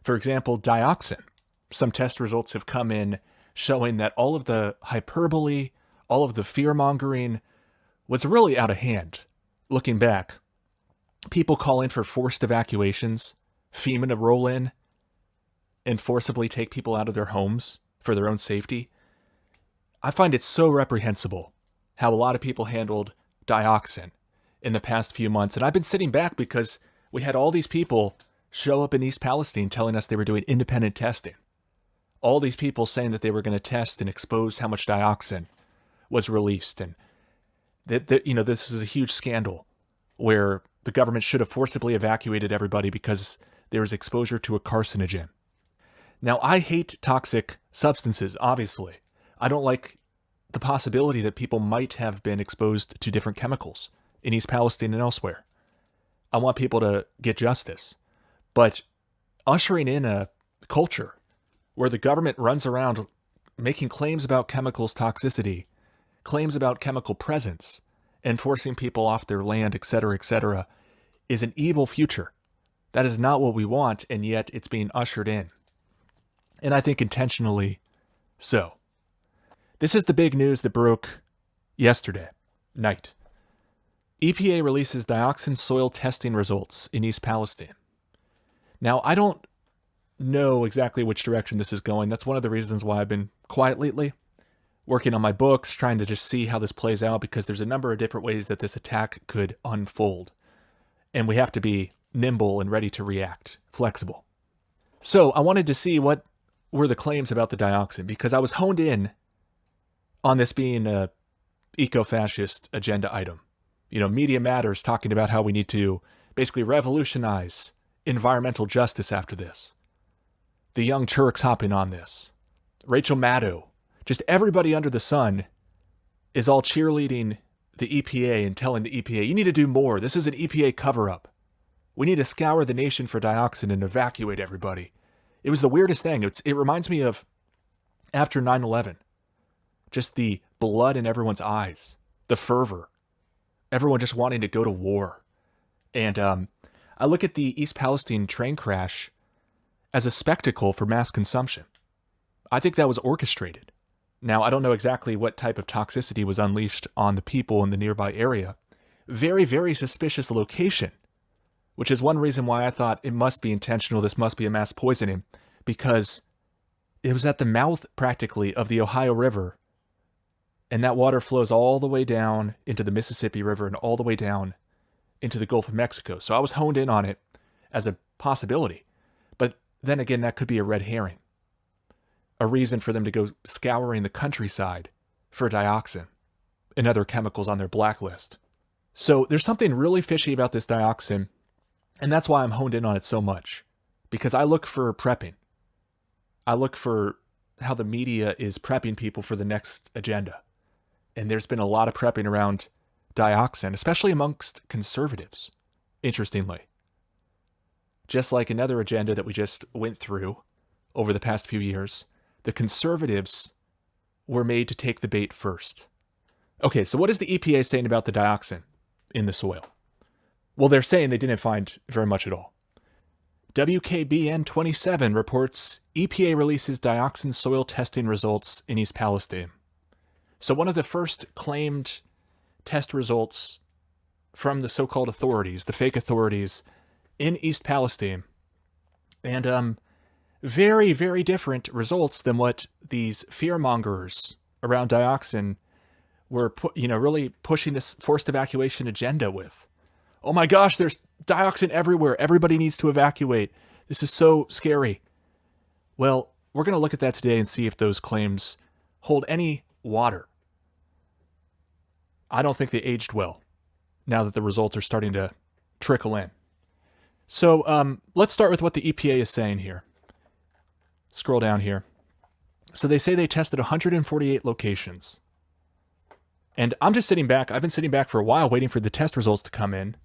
For example, dioxin. Some test results have come in showing that all of the hyperbole, all of the fear-mongering was really out of hand. Looking back, people calling for forced evacuations, FEMA to roll in and forcibly take people out of their homes for their own safety. I find it so reprehensible how a lot of people handled dioxin in the past few months. And I've been sitting back because we had all these people show up in East Palestine telling us they were doing independent testing. All these people saying that they were going to test and expose how much dioxin was released. And that this is a huge scandal where the government should have forcibly evacuated everybody because there was exposure to a carcinogen. Now, I hate toxic substances, obviously. I don't like the possibility that people might have been exposed to different chemicals in East Palestine and elsewhere. I want people to get justice. But ushering in a culture where the government runs around making claims about chemicals toxicity, claims about chemical presence, and forcing people off their land, etc., is an evil future. That is not what we want, and yet it's being ushered in. And I think intentionally so. This is the big news that broke yesterday night. EPA releases dioxin soil testing results in East Palestine. Now, I don't know exactly which direction this is going. That's one of the reasons why I've been quiet lately, working on my books, trying to just see how this plays out, because there's a number of different ways that this attack could unfold. And we have to be nimble and ready to react, flexible. So I wanted to see what were the claims about the dioxin, because I was honed in on this being a eco-fascist agenda item. Media Matters talking about how we need to basically revolutionize environmental justice after this. The Young Turks hopping on this. Rachel Maddow. Just everybody under the sun is all cheerleading the EPA and telling the EPA, you need to do more. This is an EPA cover-up. We need to scour the nation for dioxin and evacuate everybody. It was the weirdest thing. It reminds me of after 9/11. Just the blood in everyone's eyes. The fervor. Everyone just wanting to go to war. And I look at the East Palestine train crash as a spectacle for mass consumption. I think that was orchestrated. Now, I don't know exactly what type of toxicity was unleashed on the people in the nearby area. Very, very suspicious location, which is one reason why I thought it must be intentional. This must be a mass poisoning, because it was at the mouth, practically, of the Ohio River, and that water flows all the way down into the Mississippi River and all the way down into the Gulf of Mexico. So I was honed in on it as a possibility. But then again, that could be a red herring. A reason for them to go scouring the countryside for dioxin and other chemicals on their blacklist. So there's something really fishy about this dioxin, and that's why I'm honed in on it so much. Because I look for prepping. I look for how the media is prepping people for the next agenda. And there's been a lot of prepping around dioxin, especially amongst conservatives, interestingly. Just like another agenda that we just went through over the past few years, the conservatives were made to take the bait first. Okay, so what is the EPA saying about the dioxin in the soil? Well, they're saying they didn't find very much at all. WKBN 27 reports EPA releases dioxin soil testing results in East Palestine. So one of the first claimed test results from the so-called authorities, the fake authorities in East Palestine, and very, very different results than what these fear-mongers around dioxin were really pushing this forced evacuation agenda with. Oh my gosh, there's dioxin everywhere. Everybody needs to evacuate. This is so scary. Well, we're going to look at that today and see if those claims hold any water. I don't think they aged well now that the results are starting to trickle in. So let's start with what the EPA is saying here. Scroll down here. So they say they tested 148 locations. And I'm just sitting back. I've been sitting back for a while waiting for the test results to come in,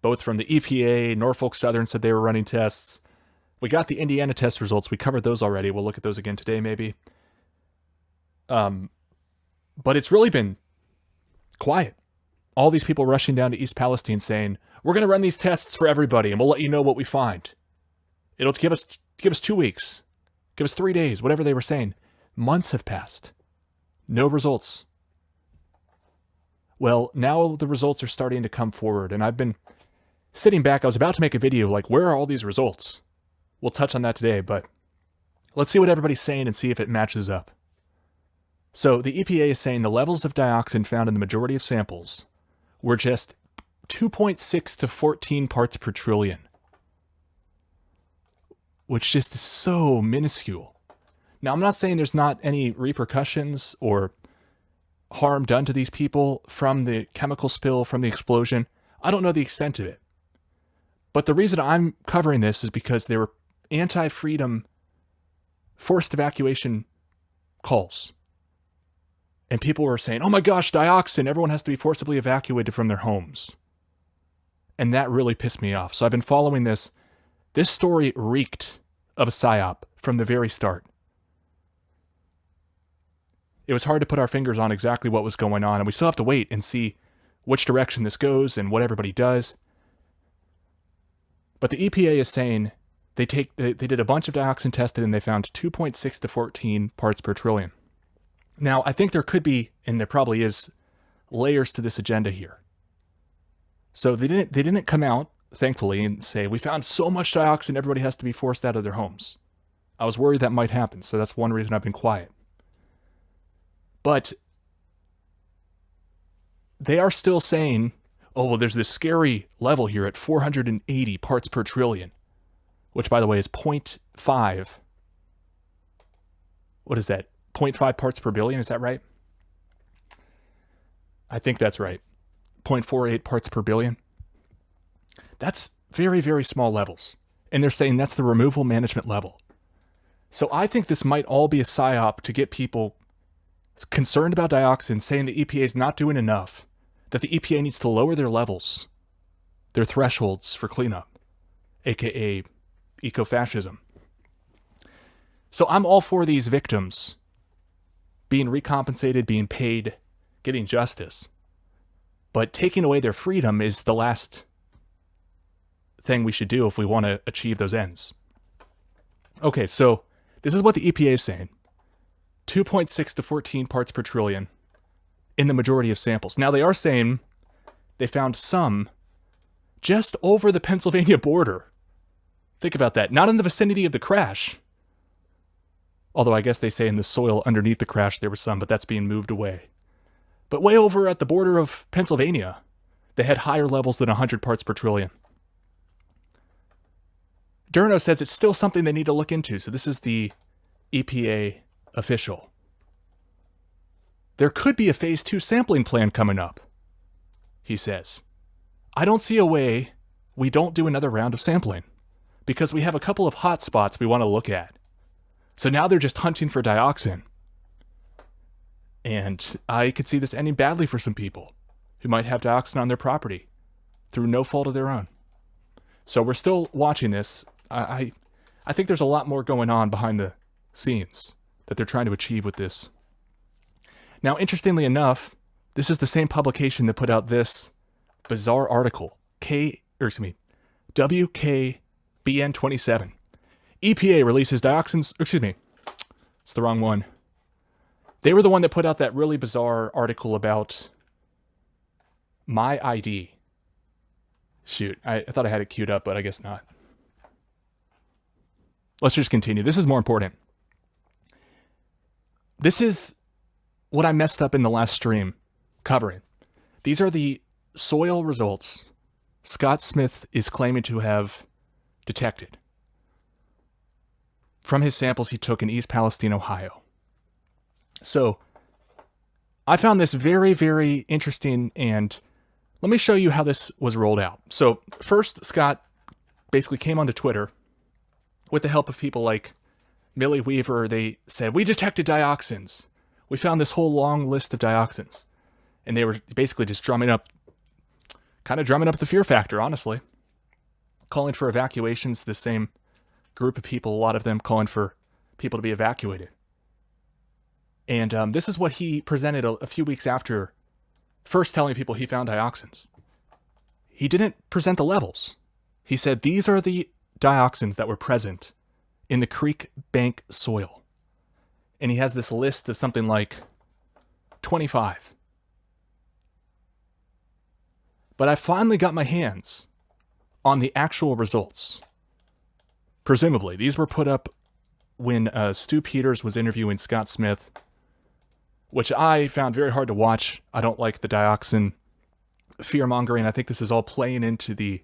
both from the EPA. Norfolk Southern said they were running tests. We got the Indiana test results. We covered those already. We'll look at those again today, maybe. But it's really been quiet. All these people rushing down to East Palestine saying, we're going to run these tests for everybody and we'll let you know what we find. It'll give us Give us 2 weeks. Give us 3 days, whatever they were saying. Months have passed. No results. Well, now the results are starting to come forward, and I've been sitting back. I was about to make a video like, where are all these results? We'll touch on that today, but let's see what everybody's saying and see if it matches up. So the EPA is saying the levels of dioxin found in the majority of samples were just 2.6 to 14 parts per trillion, which just is so minuscule. Now, I'm not saying there's not any repercussions or harm done to these people from the chemical spill, from the explosion. I don't know the extent of it. But the reason I'm covering this is because there were anti-freedom forced evacuation calls. And people were saying, oh my gosh, dioxin, everyone has to be forcibly evacuated from their homes. And that really pissed me off. So I've been following this. This story reeked of a psyop from the very start. It was hard to put our fingers on exactly what was going on, and we still have to wait and see which direction this goes and what everybody does. But the EPA is saying they did a bunch of dioxin tested and they found 2.6 to 14 parts per trillion. Now, I think there could be, and there probably is, layers to this agenda here. So they didn't come out, thankfully, and say, we found so much dioxin, everybody has to be forced out of their homes. I was worried that might happen, so that's one reason I've been quiet. But they are still saying, oh, well, there's this scary level here at 480 parts per trillion, which, by the way, is 0.5. What is that? 0.5 parts per billion, is that right? I think that's right. 0.48 parts per billion. That's very, very small levels. And they're saying that's the removal management level. So I think this might all be a psyop to get people concerned about dioxin, saying the EPA is not doing enough, that the EPA needs to lower their levels, their thresholds for cleanup, aka ecofascism. So I'm all for these victims being recompensated, being paid, getting justice. But taking away their freedom is the last thing we should do if we want to achieve those ends. Okay, so this is what the EPA is saying. 2.6 to 14 parts per trillion in the majority of samples. Now, they are saying they found some just over the Pennsylvania border. Think about that. Not in the vicinity of the crash. Although I guess they say in the soil underneath the crash there was some, but that's being moved away. But way over at the border of Pennsylvania, they had higher levels than 100 parts per trillion. Durno says it's still something they need to look into. So this is the EPA official. There could be a phase 2 sampling plan coming up, he says. I don't see a way we don't do another round of sampling because we have a couple of hot spots we want to look at. So now they're just hunting for dioxin. And I could see this ending badly for some people who might have dioxin on their property through no fault of their own. So we're still watching this. I think there's a lot more going on behind the scenes that they're trying to achieve with this. Now, interestingly enough, this is the same publication that put out this bizarre article, WKBN27. EPA releases dioxins, it's the wrong one. They were the one that put out that really bizarre article about my ID. Shoot, I thought I had it queued up, but I guess not. Let's just continue. This is more important. This is what I messed up in the last stream covering. These are the soil results Scott Smith is claiming to have detected from his samples he took in East Palestine, Ohio. So I found this very, very interesting, and let me show you how this was rolled out. So first, Scott basically came onto Twitter with the help of people like Millie Weaver. They said, we detected dioxins. We found this whole long list of dioxins. And they were basically just drumming up the fear factor, honestly. Calling for evacuations, the same group of people, a lot of them calling for people to be evacuated. And this is what he presented a few weeks after first telling people he found dioxins. He didn't present the levels. He said, these are the dioxins that were present in the creek bank soil. And he has this list of something like 25. But I finally got my hands on the actual results. Presumably, these were put up when Stu Peters was interviewing Scott Smith, which I found very hard to watch. I don't like the dioxin fear-mongering. I think this is all playing into the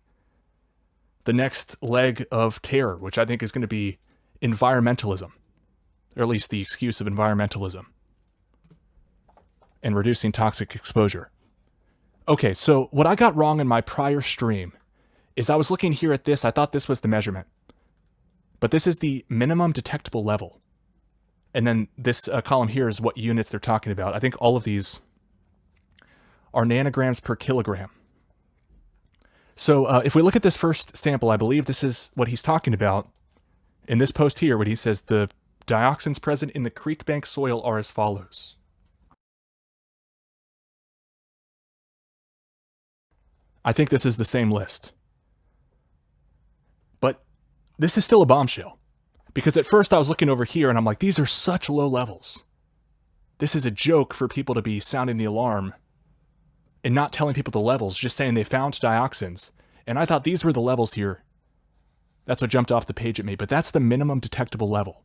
next leg of terror, which I think is going to be environmentalism, or at least the excuse of environmentalism, and reducing toxic exposure. Okay, so what I got wrong in my prior stream is I was looking here at this. I thought this was the measurement. But this is the minimum detectable level. And then this column here is what units they're talking about. I think all of these are nanograms per kilogram. So if we look at this first sample, I believe this is what he's talking about in this post here, when he says the dioxins present in the creek bank soil are as follows. I think this is the same list. But this is still a bombshell. Because at first I was looking over here and I'm like, these are such low levels. This is a joke for people to be sounding the alarm and not telling people the levels, just saying they found dioxins. And I thought these were the levels here. That's what jumped off the page at me, but that's the minimum detectable level.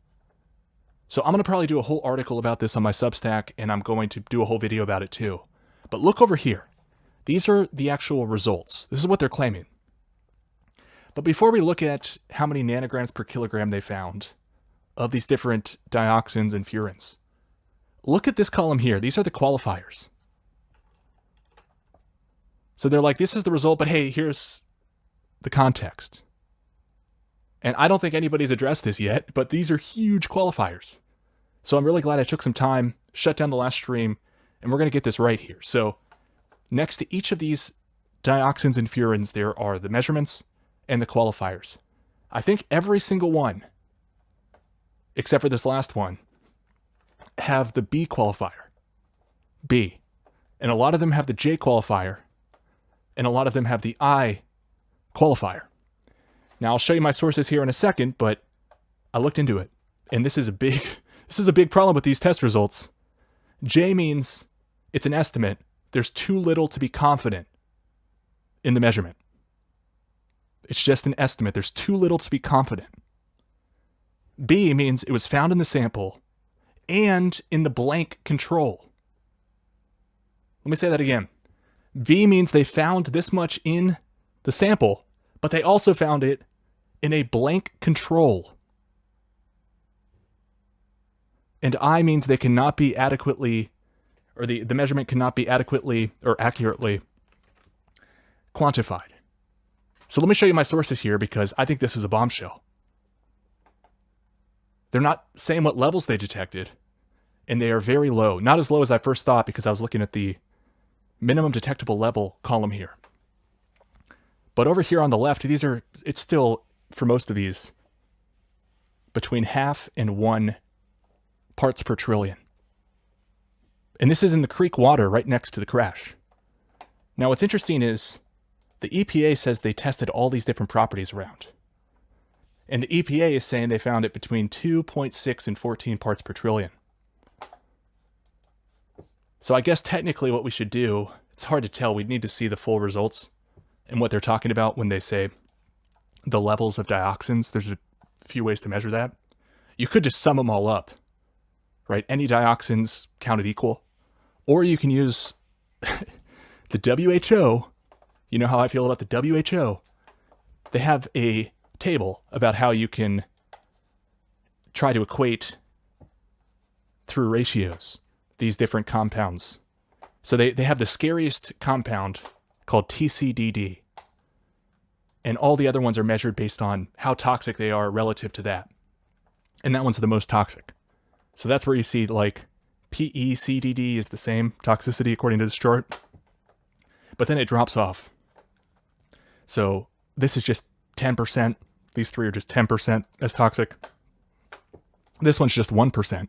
So I'm going to probably do a whole article about this on my Substack, and I'm going to do a whole video about it too. But look over here. These are the actual results. This is what they're claiming. But before we look at how many nanograms per kilogram they found of these different dioxins and furans, look at this column here. These are the qualifiers. So they're like, this is the result, but hey, here's the context. And I don't think anybody's addressed this yet, but these are huge qualifiers. So I'm really glad I took some time, shut down the last stream, and we're going to get this right here. So next to each of these dioxins and furans, there are the measurements and the qualifiers. I think every single one, except for this last one, have the B qualifier. B. And a lot of them have the J qualifier, and a lot of them have the I qualifier. Now I'll show you my sources here in a second, but I looked into it, and this is a big problem with these test results. J means it's an estimate. There's too little to be confident in the measurement. It's just an estimate. There's too little to be confident. B means it was found in the sample and in the blank control. Let me say that again. V means they found this much in the sample, but they also found it in a blank control. And I means they cannot be adequately, or the measurement cannot be adequately or accurately quantified. So let me show you my sources here, because I think this is a bombshell. They're not saying what levels they detected, and they are very low. Not as low as I first thought, because I was looking at the minimum detectable level column here. But over here on the left, it's still, for most of these, between 0.5 and 1 parts per trillion. And this is in the creek water right next to the crash. Now what's interesting is the EPA says they tested all these different properties around. And the EPA is saying they found it between 2.6 and 14 parts per trillion. So I guess technically what we should do, it's hard to tell. We'd need to see the full results and what they're talking about when they say the levels of dioxins. There's a few ways to measure that. You could just sum them all up, right? Any dioxins counted equal. Or you can use the WHO. You know how I feel about the WHO. They have a table about how you can try to equate through ratios these different compounds. So they have the scariest compound called TCDD. And all the other ones are measured based on how toxic they are relative to that. And that one's the most toxic. So that's where you see like PECDD is the same toxicity according to this chart. But then it drops off. So this is just 10%. These three are just 10% as toxic. This one's just 1%.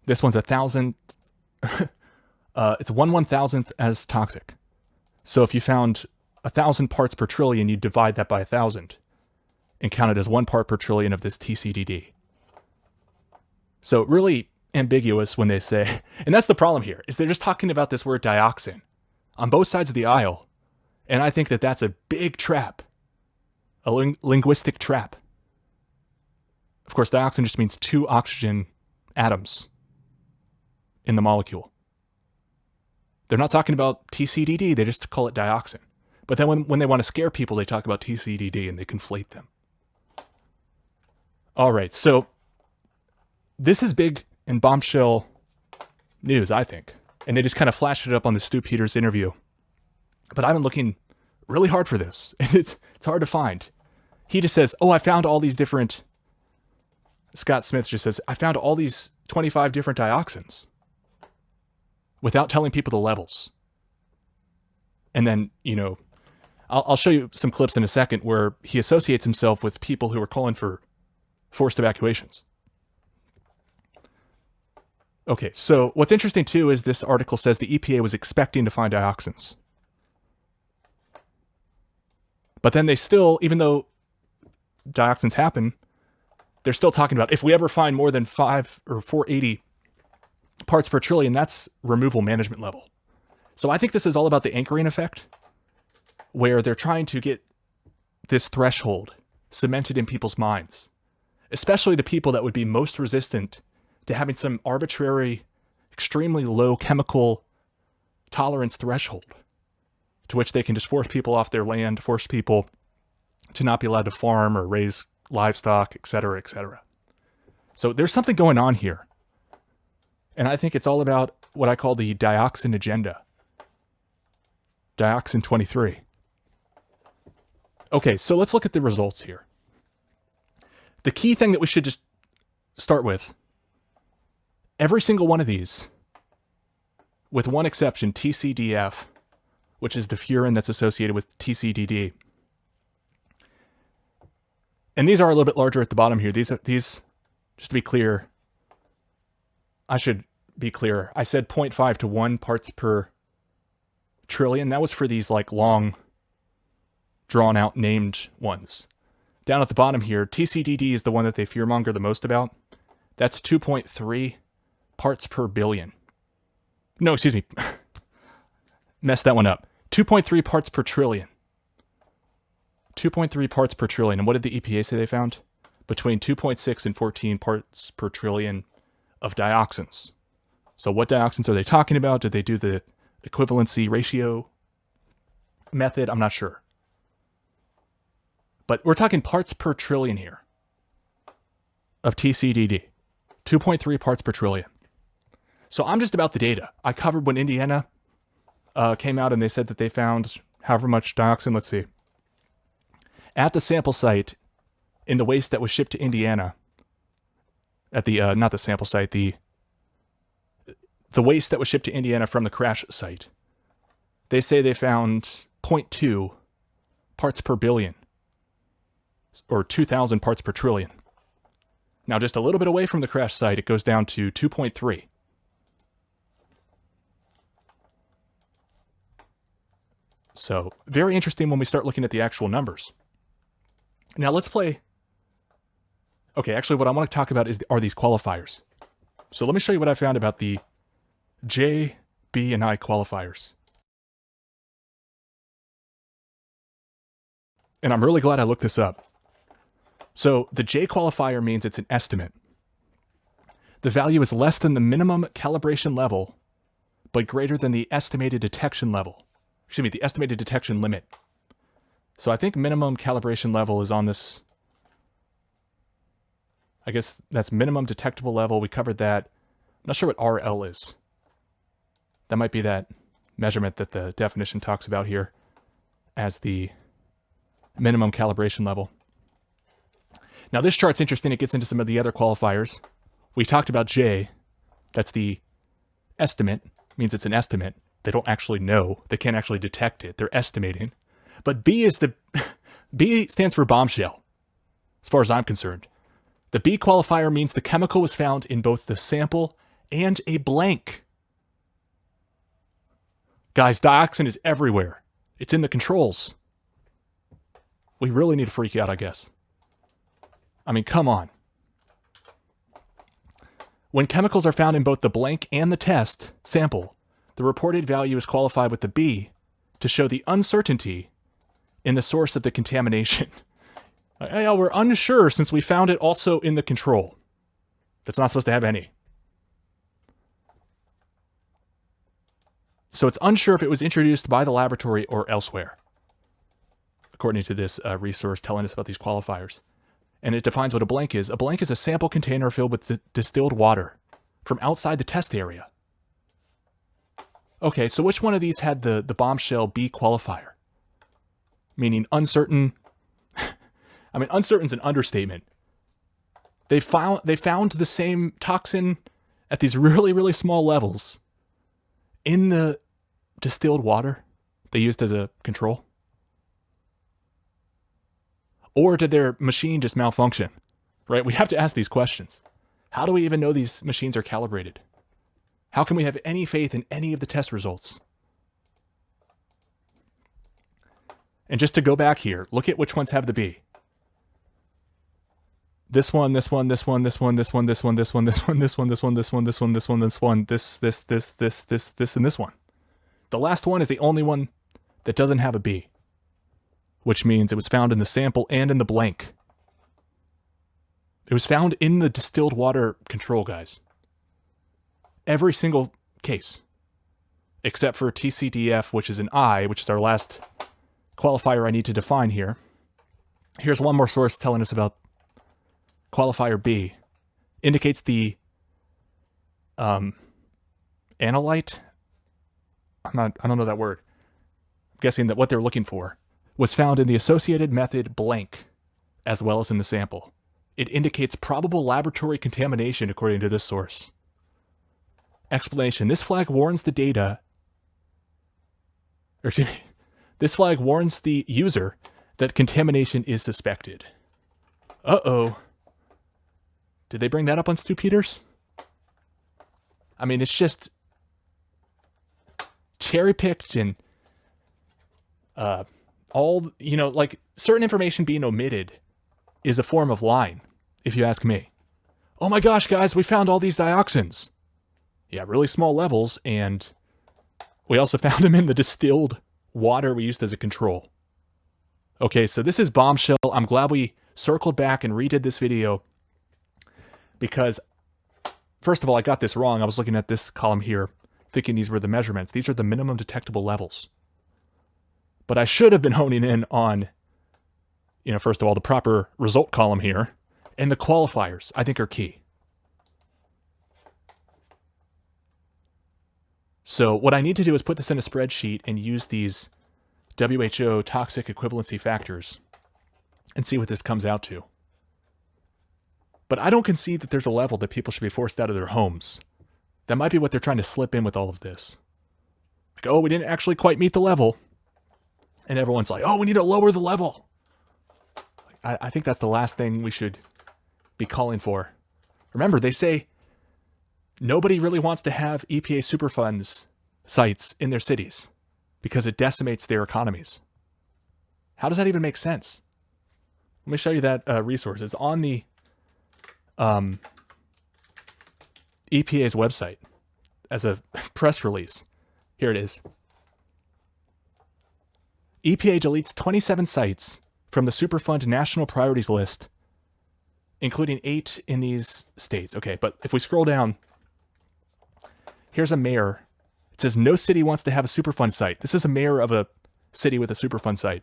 This one's 1,000. It's 1/1000th as toxic. So if you found 1,000 parts per trillion, you divide that by 1,000. and counted as 1 part per trillion of this TCDD. So really ambiguous when they say, and that's the problem here, is they're just talking about this word dioxin on both sides of the aisle, and I think that that's a big trap, a linguistic trap. Of course, dioxin just means 2 oxygen atoms in the molecule. They're not talking about TCDD, they just call it dioxin. But then when they want to scare people, they talk about TCDD and they conflate them. All right, so this is big and bombshell news, I think. And they just kind of flashed it up on the Stu Peters interview. But I've been looking really hard for this, and it's hard to find. He just says, I found all these different... Scott Smith just says, I found all these 25 different dioxins without telling people the levels. And then, I'll show you some clips in a second where he associates himself with people who are calling for forced evacuations. Okay, so what's interesting too is this article says the EPA was expecting to find dioxins. But then they still, even though dioxins happen, they're still talking about if we ever find more than 5 or 480 parts per trillion, that's removal management level. So I think this is all about the anchoring effect, where they're trying to get this threshold cemented in people's minds, especially the people that would be most resistant to having some arbitrary, extremely low chemical tolerance threshold to which they can just force people off their land, force people to not be allowed to farm or raise livestock, etc., etc. So there's something going on here. And I think it's all about what I call the dioxin agenda. Dioxin 23. Okay, so let's look at the results here. The key thing that we should just start with, every single one of these, with one exception, TCDF, which is the furin that's associated with TCDD. And these are a little bit larger at the bottom here. These, just to be clear, I should be clear. I said 0.5 to 1 parts per trillion. That was for these like long, drawn out named ones. Down at the bottom here, TCDD is the one that they fearmonger the most about. That's 2.3 parts per billion. No, excuse me. Messed that one up. 2.3 parts per trillion. 2.3 parts per trillion. And what did the EPA say they found? Between 2.6 and 14 parts per trillion of dioxins. So what dioxins are they talking about? Did they do the equivalency ratio method? I'm not sure. But we're talking parts per trillion here of TCDD. 2.3 parts per trillion. So I'm just about the data. I covered when Indiana came out and they said that they found however much dioxin, let's see. At the sample site, in the waste that was shipped to Indiana, at the, not the sample site, the waste that was shipped to Indiana from the crash site, they say they found 0.2 parts per billion, or 2,000 parts per trillion. Now, just a little bit away from the crash site, it goes down to 2.3. So, very interesting when we start looking at the actual numbers. Now, let's play... Okay, actually, what I want to talk about are these qualifiers. So let me show you what I found about the J, B, and I qualifiers. And I'm really glad I looked this up. So the J qualifier means it's an estimate. The value is less than the minimum calibration level, but greater than the estimated detection level. Excuse me, the estimated detection limit. So I think minimum calibration level is on this. I guess that's minimum detectable level. We covered that. I'm not sure what RL is. That might be that measurement that the definition talks about here as the minimum calibration level. Now this chart's interesting. It gets into some of the other qualifiers. We talked about J. That's the estimate. Means it's an estimate. They don't actually know. They can't actually detect it. They're estimating. But B is the... B stands for bombshell, as far as I'm concerned. The B qualifier means the chemical was found in both the sample and a blank. Guys, dioxin is everywhere. It's in the controls. We really need to freak out, I guess. I mean, come on. When chemicals are found in both the blank and the test sample, the reported value is qualified with the B to show the uncertainty in the source of the contamination. We're unsure since we found it also in the control. That's not supposed to have any. So it's unsure if it was introduced by the laboratory or elsewhere, according to this resource telling us about these qualifiers. And it defines what a blank is. A blank is a sample container filled with distilled water from outside the test area. Okay, so which one of these had the bombshell B qualifier? Meaning uncertain. I mean, uncertain's an understatement. They found the same toxin at these really, really small levels in the distilled water they used as a control. Or did their machine just malfunction? Right? We have to ask these questions. How do we even know these machines are calibrated? How can we have any faith in any of the test results? And just to go back here, look at which ones have the B. This one, this one, this one, this one, this one, this one, this one, this one, this one, this one, this one, this one, this one, this one, this, and this one. The last one is the only one that doesn't have a B, which means it was found in the sample and in the blank. It was found in the distilled water control, guys. Every single case, except for TCDF, which is an I, which is our last qualifier I need to define here. Here's one more source telling us about qualifier B. Indicates the analyte. I don't know that word. I'm guessing that what they're looking for was found in the associated method blank, as well as in the sample. It indicates probable laboratory contamination according to this source. Explanation. This flag warns the data, or excuse me, this flag warns the user that contamination is suspected. Uh-oh. Did they bring that up on Stu Peters? I mean, it's just cherry-picked and all, like certain information being omitted is a form of lying, if you ask me. Oh my gosh, guys, we found all these dioxins. Yeah, really small levels, and we also found them in the distilled water we used as a control. Okay, so this is bombshell. I'm glad we circled back and redid this video because, first of all, I got this wrong. I was looking at this column here, thinking these were the measurements. These are the minimum detectable levels. But I should have been honing in on, first of all, the proper result column here, and the qualifiers, I think, are key. So what I need to do is put this in a spreadsheet and use these WHO toxic equivalency factors and see what this comes out to. But I don't concede that there's a level that people should be forced out of their homes. That might be what they're trying to slip in with all of this. Like, oh, we didn't actually quite meet the level. And everyone's like, oh, we need to lower the level. I think that's the last thing we should be calling for. Remember, they say nobody really wants to have EPA Superfunds sites in their cities because it decimates their economies. How does that even make sense? Let me show you that resource. It's on the EPA's website as a press release. Here it is. EPA deletes 27 sites from the Superfund National Priorities list, including 8 in these states. Okay, but if we scroll down, here's a mayor. It says, no city wants to have a Superfund site. This is a mayor of a city with a Superfund site.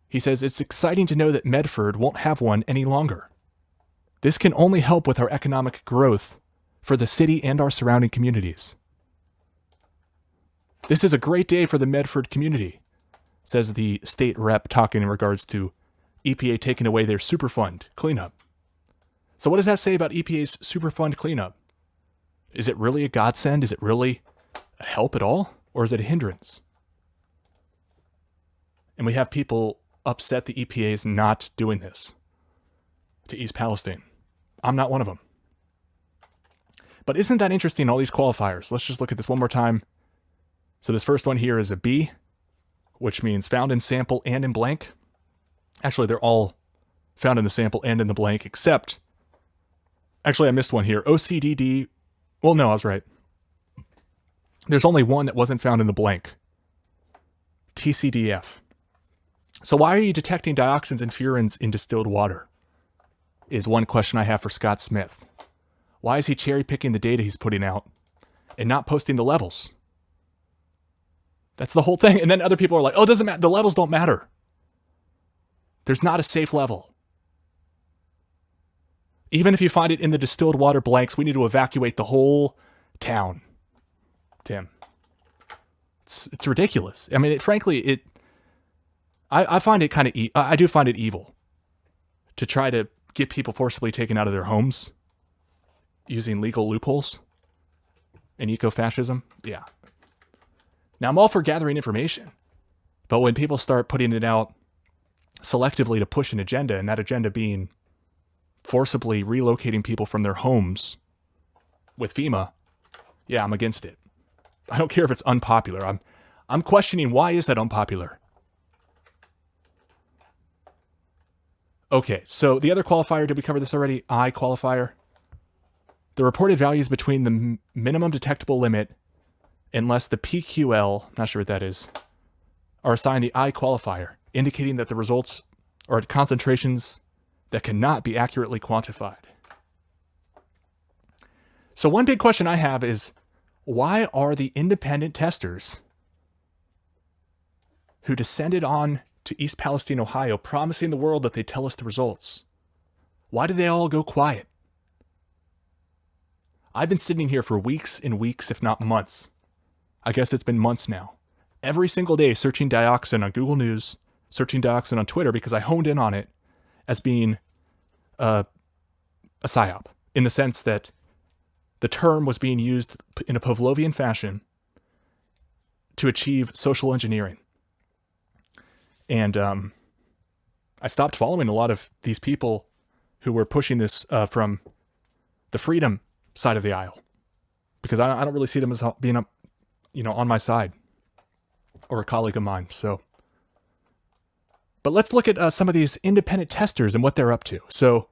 He says, it's exciting to know that Medford won't have one any longer. This can only help with our economic growth for the city and our surrounding communities. This is a great day for the Medford community, says the state rep talking in regards to EPA taking away their Superfund cleanup. So what does that say about EPA's Superfund cleanup? Is it really a godsend? Is it really a help at all? Or is it a hindrance? And we have people upset the EPA is not doing this to East Palestine. I'm not one of them. But isn't that interesting, all these qualifiers? Let's just look at this one more time. So this first one here is a B, which means found in sample and in blank. Actually, they're all found in the sample and in the blank, except, actually I missed one here, OCDD, well no, I was right. There's only one that wasn't found in the blank, TCDF. So why are you detecting dioxins and furans in distilled water? Is one question I have for Scott Smith. Why is he cherry picking the data he's putting out and not posting the levels? That's the whole thing. And then other people are like, oh, it doesn't matter. The levels don't matter. There's not a safe level. Even if you find it in the distilled water blanks, we need to evacuate the whole town. Tim. It's ridiculous. I mean, frankly, I find it kind of, I do find it evil to try to get people forcibly taken out of their homes using legal loopholes and eco-fascism. Yeah. Now, I'm all for gathering information, but when people start putting it out selectively to push an agenda, and that agenda being forcibly relocating people from their homes with FEMA, yeah, I'm against it. I don't care if it's unpopular. I'm questioning, why is that unpopular? Okay, so the other qualifier, did we cover this already? I qualifier. The reported values between the minimum detectable limit, unless the PQL, not sure what that is, are assigned the I qualifier, indicating that the results are at concentrations that cannot be accurately quantified. So one big question I have is, why are the independent testers who descended on to East Palestine, Ohio, promising the world that they tell us the results, why did they all go quiet? I've been sitting here for weeks and weeks, if not months. I guess it's been months now. Every single day searching dioxin on Google News, searching dioxin on Twitter, because I honed in on it as being a psyop, in the sense that the term was being used in a Pavlovian fashion to achieve social engineering. And I stopped following a lot of these people who were pushing this from the freedom side of the aisle, because I don't really see them as being on my side or a colleague of mine. So, but let's look at some of these independent testers and what they're up to. So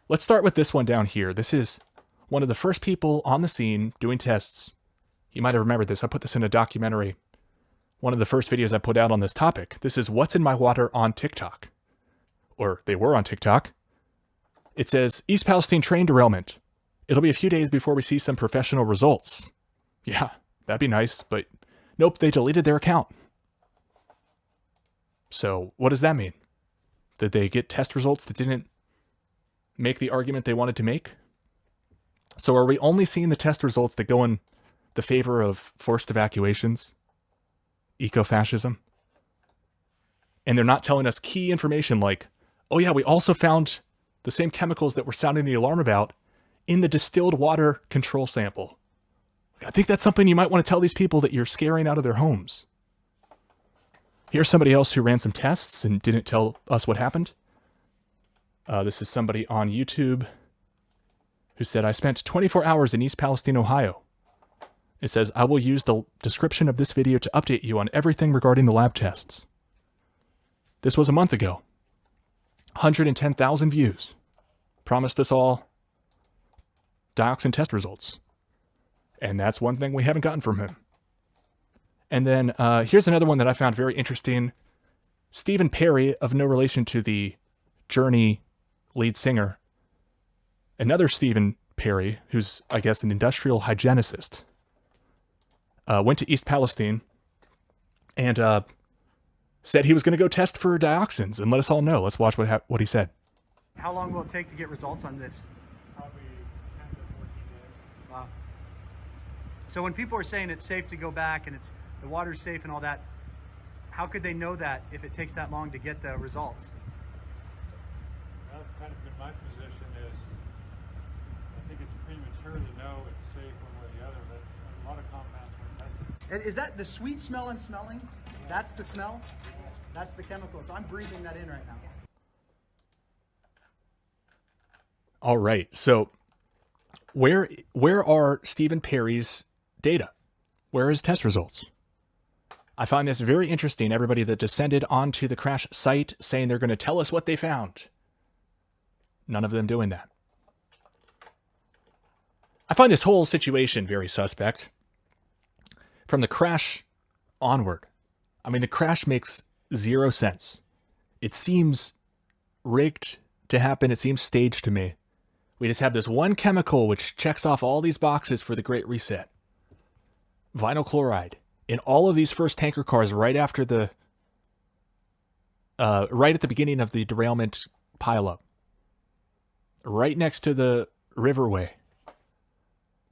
let's start with this one down here. This is one of the first people on the scene doing tests. You might have remembered this. I put this in a documentary. One of the first videos I put out on this topic. This is What's in My Water on TikTok. Or they were on TikTok. It says, East Palestine train derailment. It'll be a few days before we see some professional results. Yeah, that'd be nice, but nope, they deleted their account. So what does that mean? Did they get test results that didn't make the argument they wanted to make? So are we only seeing the test results that go in the favor of forced evacuations? Eco-fascism? And they're not telling us key information like, oh yeah, we also found the same chemicals that we're sounding the alarm about in the distilled water control sample. I think that's something you might want to tell these people that you're scaring out of their homes. Here's somebody else who ran some tests and didn't tell us what happened. This is somebody on YouTube who said, I spent 24 hours in East Palestine, Ohio. It says, I will use the description of this video to update you on everything regarding the lab tests. This was a month ago. 110,000 views. Promised us all dioxin test results. And that's one thing we haven't gotten from him. And then here's another one that I found very interesting. Stephen Perry, of no relation to the Journey lead singer. Another Stephen Perry, who's, I guess, an industrial hygienicist, went to East Palestine and said he was going to go test for dioxins and let us all know. Let's watch what he said. How long will it take to get results on this? Probably 10 to 14 days. Wow. So when people are saying it's safe to go back and the water's safe and all that, how could they know that if it takes that long to get the results? That's kind of been my position is, I think it's premature to know it's safe one way or the other, but a lot of compounds were tested. Is that the sweet smell I'm smelling? That's the smell? That's the chemical. So I'm breathing that in right now. All right. So where are Stephen Perry's data? Where are his test results? I find this very interesting. Everybody that descended onto the crash site saying they're going to tell us what they found. None of them doing that. I find this whole situation very suspect. From the crash onward, I mean, the crash makes zero sense. It seems rigged to happen. It seems staged to me. We just have this one chemical which checks off all these boxes for the Great Reset. Vinyl chloride in all of these first tanker cars right after the right at the beginning of the derailment pileup, right next to the riverway.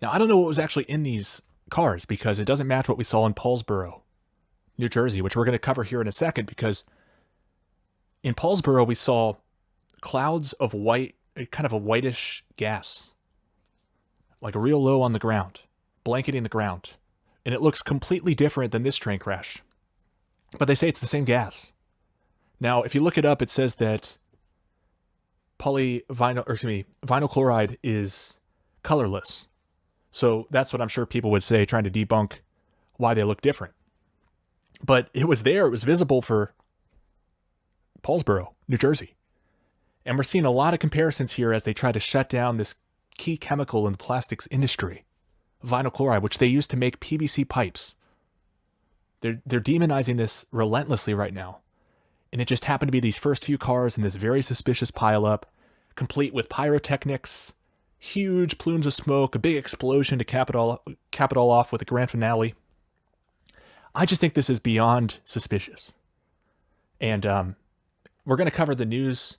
Now, I don't know what was actually in these cars because it doesn't match what we saw in Paulsboro, New Jersey, which we're going to cover here in a second, because in Paulsboro we saw clouds of white, kind of a whitish gas, like real low on the ground, blanketing the ground. And it looks completely different than this train crash. But they say it's the same gas. Now, if you look it up, it says that vinyl chloride is colorless. So that's what I'm sure people would say, trying to debunk why they look different. But it was there. It was visible for Paulsboro, New Jersey. And we're seeing a lot of comparisons here as they try to shut down this key chemical in the plastics industry, vinyl chloride, which they use to make PVC pipes. They're demonizing this relentlessly right now. And it just happened to be these first few cars in this very suspicious pileup, complete with pyrotechnics, huge plumes of smoke, a big explosion to cap it all off with a grand finale. I just think this is beyond suspicious. And we're going to cover the news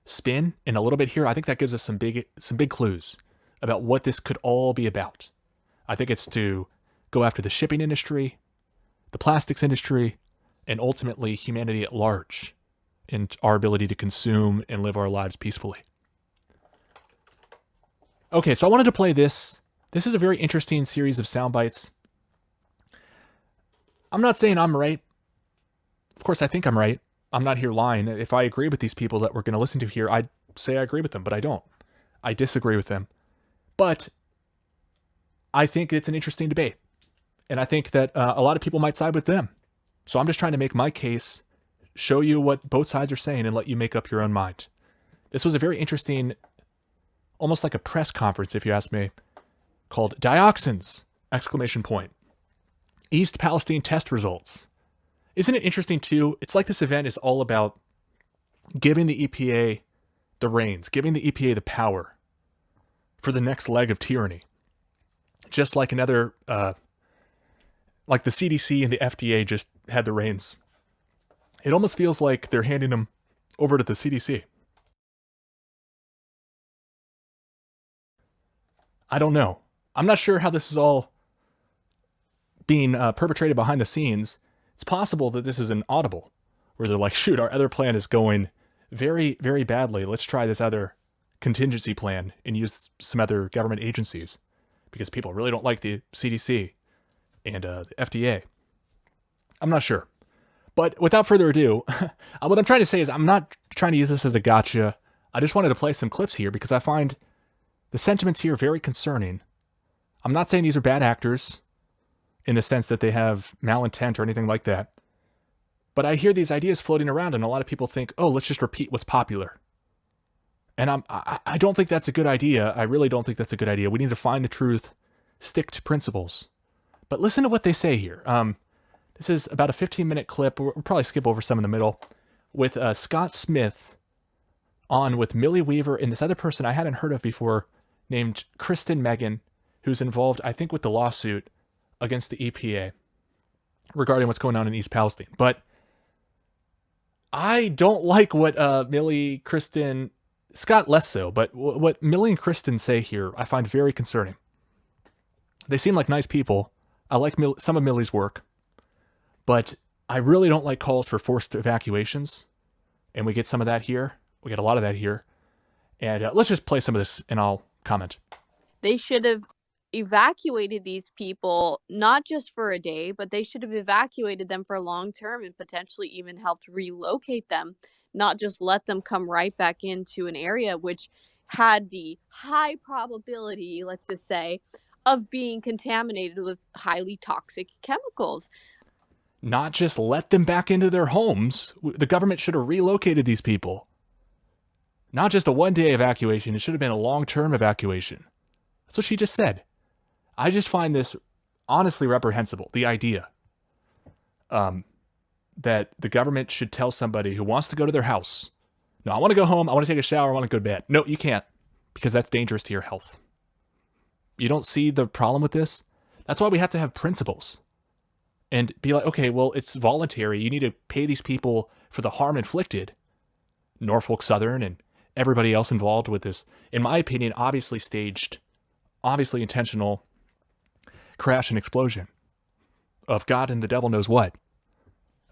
spin in a little bit here. I think that gives us some big clues about what this could all be about. I think it's to go after the shipping industry, the plastics industry, and ultimately humanity at large, and our ability to consume and live our lives peacefully. Okay, so I wanted to play this. This is a very interesting series of sound bites. I'm not saying I'm right. Of course, I think I'm right. I'm not here lying. If I agree with these people that we're going to listen to here, I'd say I agree with them, but I don't. I disagree with them. But I think it's an interesting debate. And I think that a lot of people might side with them. So I'm just trying to make my case, show you what both sides are saying, and let you make up your own mind. This was a very interesting, almost like a press conference, if you ask me, called Dioxins! East Palestine test results. Isn't it interesting too? It's like this event is all about giving the EPA the reins, giving the EPA the power for the next leg of tyranny. Just like another, like the CDC and the FDA just had the reins. It almost feels like they're handing them over to the CDC. I don't know. I'm not sure how this is all being perpetrated behind the scenes. It's possible that this is an audible, where they're like, shoot, our other plan is going very, very badly. Let's try this other contingency plan and use some other government agencies because people really don't like the CDC and the FDA. I'm not sure. But without further ado, what I'm trying to say is I'm not trying to use this as a gotcha. I just wanted to play some clips here because I find the sentiments here very concerning. I'm not saying these are bad actors in the sense that they have malintent or anything like that. But I hear these ideas floating around and a lot of people think, oh, let's just repeat what's popular. And I don't think that's a good idea. I really don't think that's a good idea. We need to find the truth, stick to principles. But listen to what they say here. This is about a 15-minute clip. We'll probably skip over some in the middle. With Scott Smith on with Millie Weaver and this other person I hadn't heard of before named Kristen Megan, who's involved, I think, with the lawsuit against the EPA regarding what's going on in East Palestine. But I don't like what Scott less so, but what Millie and Kristen say here, I find very concerning. They seem like nice people. I like some of Millie's work, but I really don't like calls for forced evacuations. And we get some of that here. We get a lot of that here. And let's just play some of this and I'll comment. They should have evacuated these people, not just for a day, but they should have evacuated them for long term and potentially even helped relocate them, not just let them come right back into an area which had the high probability, let's just say, of being contaminated with highly toxic chemicals. Not just let them back into their homes. The government should have relocated these people. Not just a one-day evacuation, it should have been a long-term evacuation. That's what she just said. I just find this honestly reprehensible, the idea that the government should tell somebody who wants to go to their house, no, I want to go home, I want to take a shower, I want to go to bed. No, you can't, because that's dangerous to your health. You don't see the problem with this? That's why we have to have principles and be like, okay, well, it's voluntary. You need to pay these people for the harm inflicted. Norfolk Southern and everybody else involved with this, in my opinion, obviously staged, obviously intentional crash and explosion of God and the devil knows what.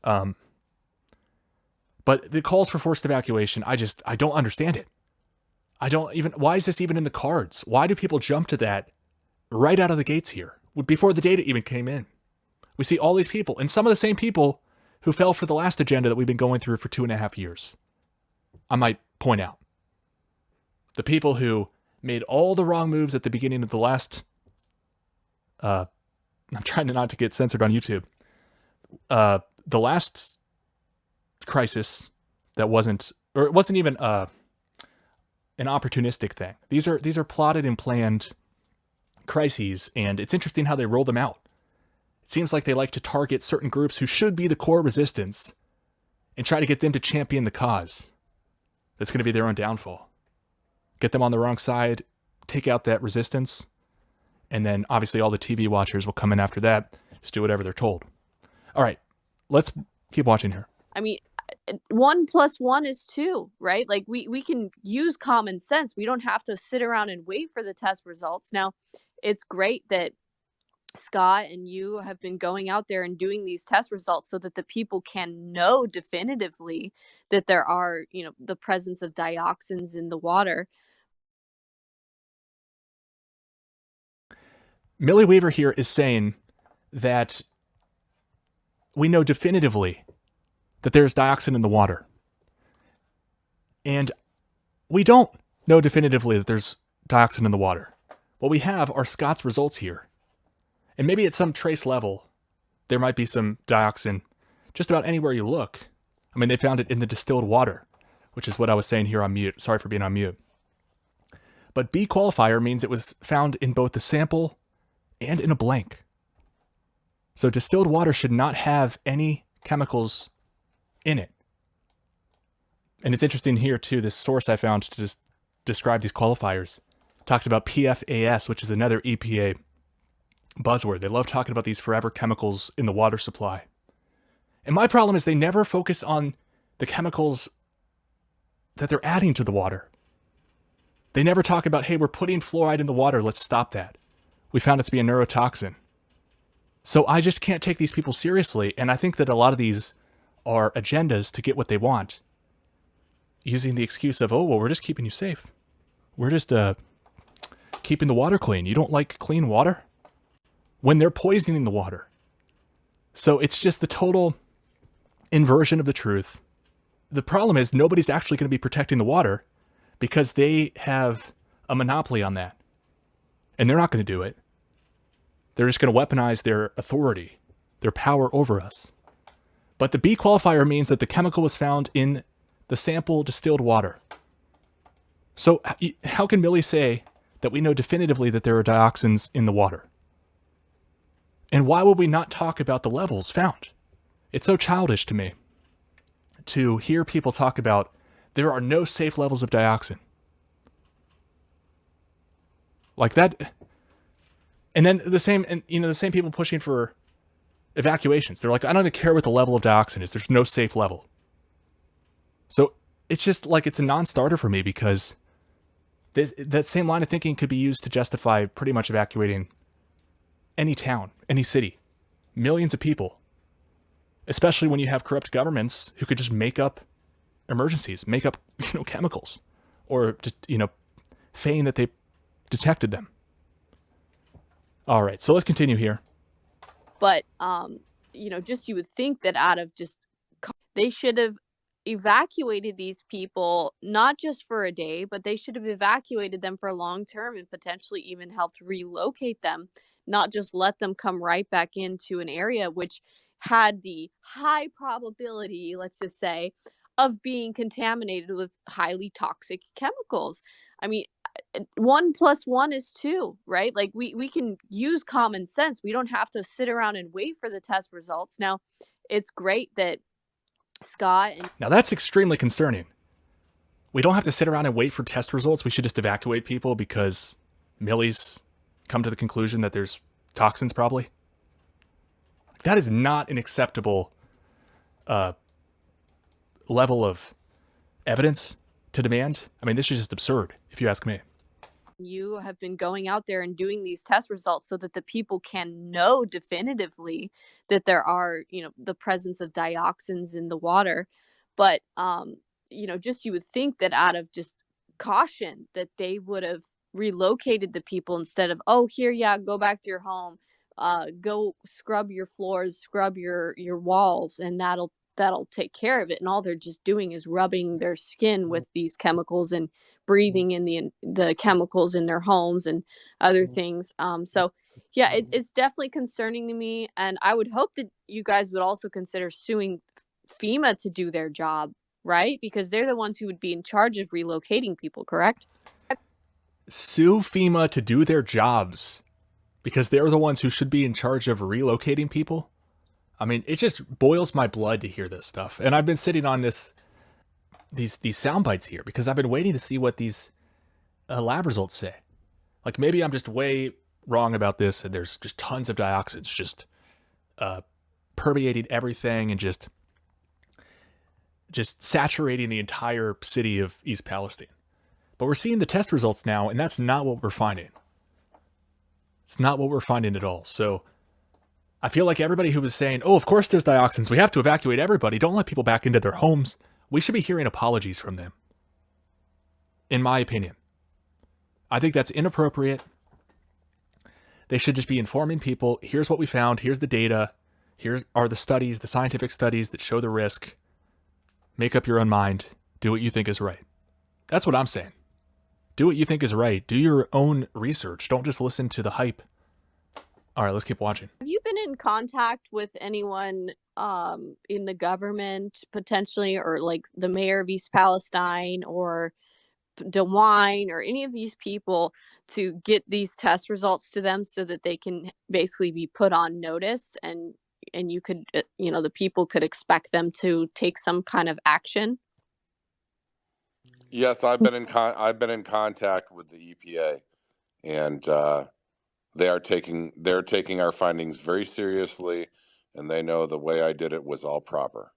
But the calls for forced evacuation, I don't understand it. Why is this even in the cards? Why do people jump to that right out of the gates here, before the data even came in? We see all these people, and some of the same people who fell for the last agenda that we've been going through for 2.5 years. I might point out. The people who made all the wrong moves at the beginning of the last... I'm trying not to get censored on YouTube. The last crisis that wasn't... Or it wasn't even an opportunistic thing. These are plotted and planned crises, and it's interesting how they roll them out. It seems like they like to target certain groups who should be the core resistance and try to get them to champion the cause. That's going to be their own downfall. Get them on the wrong side, take out that resistance, and then obviously all the TV watchers will come in after that, just do whatever they're told. All right, let's keep watching here. I mean, 1 + 1 is 2, right? Like we can use common sense. We don't have to sit around and wait for the test results. Now, it's great that Scott and you have been going out there and doing these test results so that the people can know definitively that there are, the presence of dioxins in the water. Millie Weaver here is saying that we know definitively that there's dioxin in the water. And we don't know definitively that there's dioxin in the water. What we have are Scott's results here. And maybe at some trace level, there might be some dioxin just about anywhere you look. I mean, they found it in the distilled water, which is what I was saying here on mute. Sorry for being on mute. But B qualifier means it was found in both the sample and in a blank. So distilled water should not have any chemicals in it. And it's interesting here too, this source I found to describe these qualifiers talks about PFAS, which is another EPA buzzword. They love talking about these forever chemicals in the water supply. And my problem is they never focus on the chemicals that they're adding to the water. They never talk about, hey, we're putting fluoride in the water, let's stop that. We found it to be a neurotoxin. So I just can't take these people seriously, and I think that a lot of these are agendas to get what they want, using the excuse of, oh, well, we're just keeping you safe. We're just keeping the water clean. You don't like clean water? When they're poisoning the water. So it's just the total inversion of the truth. The problem is nobody's actually going to be protecting the water because they have a monopoly on that. And they're not going to do it. They're just going to weaponize their authority, their power over us. But the B qualifier means that the chemical was found in the sample distilled water. So how can Millie say that we know definitively that there are dioxins in the water? And why would we not talk about the levels found? It's so childish to me to hear people talk about there are no safe levels of dioxin. Like that. And then the same people pushing for evacuations. They're like, I don't even care what the level of dioxin is. There's no safe level. So it's just like it's a non-starter for me because that same line of thinking could be used to justify pretty much evacuating any town, any city, millions of people, especially when you have corrupt governments who could just make up emergencies, make up, chemicals, or, feign that they detected them. All right, so let's continue here. But, just you would think that out of just, they should have evacuated these people, not just for a day, but they should have evacuated them for long term and potentially even helped relocate them, not just let them come right back into an area which had the high probability, let's just say, of being contaminated with highly toxic chemicals. I mean, 1 + 1 is 2, right? Like we can use common sense. We don't have to sit around and wait for the test results. Now, it's great that Scott and Now that's extremely concerning. We don't have to sit around and wait for test results. We should just evacuate people because Millie's come to the conclusion that there's toxins probably. That is not an acceptable level of evidence to demand. I mean, this is just absurd, if you ask me. you have been going out there and doing these test results so that the people can know definitively that there are, the presence of dioxins in the water. But just you would think that out of just caution that they would have relocated the people instead of, oh, here, yeah, go back to your home, go scrub your floors, scrub your walls, and that'll take care of it. And all they're just doing is rubbing their skin with these chemicals and breathing in the chemicals in their homes and other things. So yeah, it's definitely concerning to me, and I would hope that you guys would also consider suing FEMA to do their job, right? Because they're the ones who would be in charge of relocating people, correct? Sue FEMA to do their jobs because they're the ones who should be in charge of relocating people. I mean, it just boils my blood to hear this stuff. And I've been sitting on these sound bites here because I've been waiting to see what these lab results say. Like maybe I'm just way wrong about this and there's just tons of dioxins just permeating everything and just saturating the entire city of East Palestine. But we're seeing the test results now, and that's not what we're finding. It's not what we're finding at all. So I feel like everybody who was saying, oh, of course there's dioxins, we have to evacuate everybody, don't let people back into their homes, we should be hearing apologies from them. In my opinion. I think that's inappropriate. They should just be informing people, here's what we found, here's the data, here are the studies, the scientific studies that show the risk. Make up your own mind. Do what you think is right. That's what I'm saying. Do what you think is right. Do your own research. Don't just listen to the hype. All right, let's keep watching. Have you been in contact with anyone in the government potentially, or like the mayor of East Palestine or DeWine or any of these people to get these test results to them so that they can basically be put on notice and you could, the people could expect them to take some kind of action? Yes, I've been in contact with the EPA, and they're taking our findings very seriously, and they know the way I did it was all proper.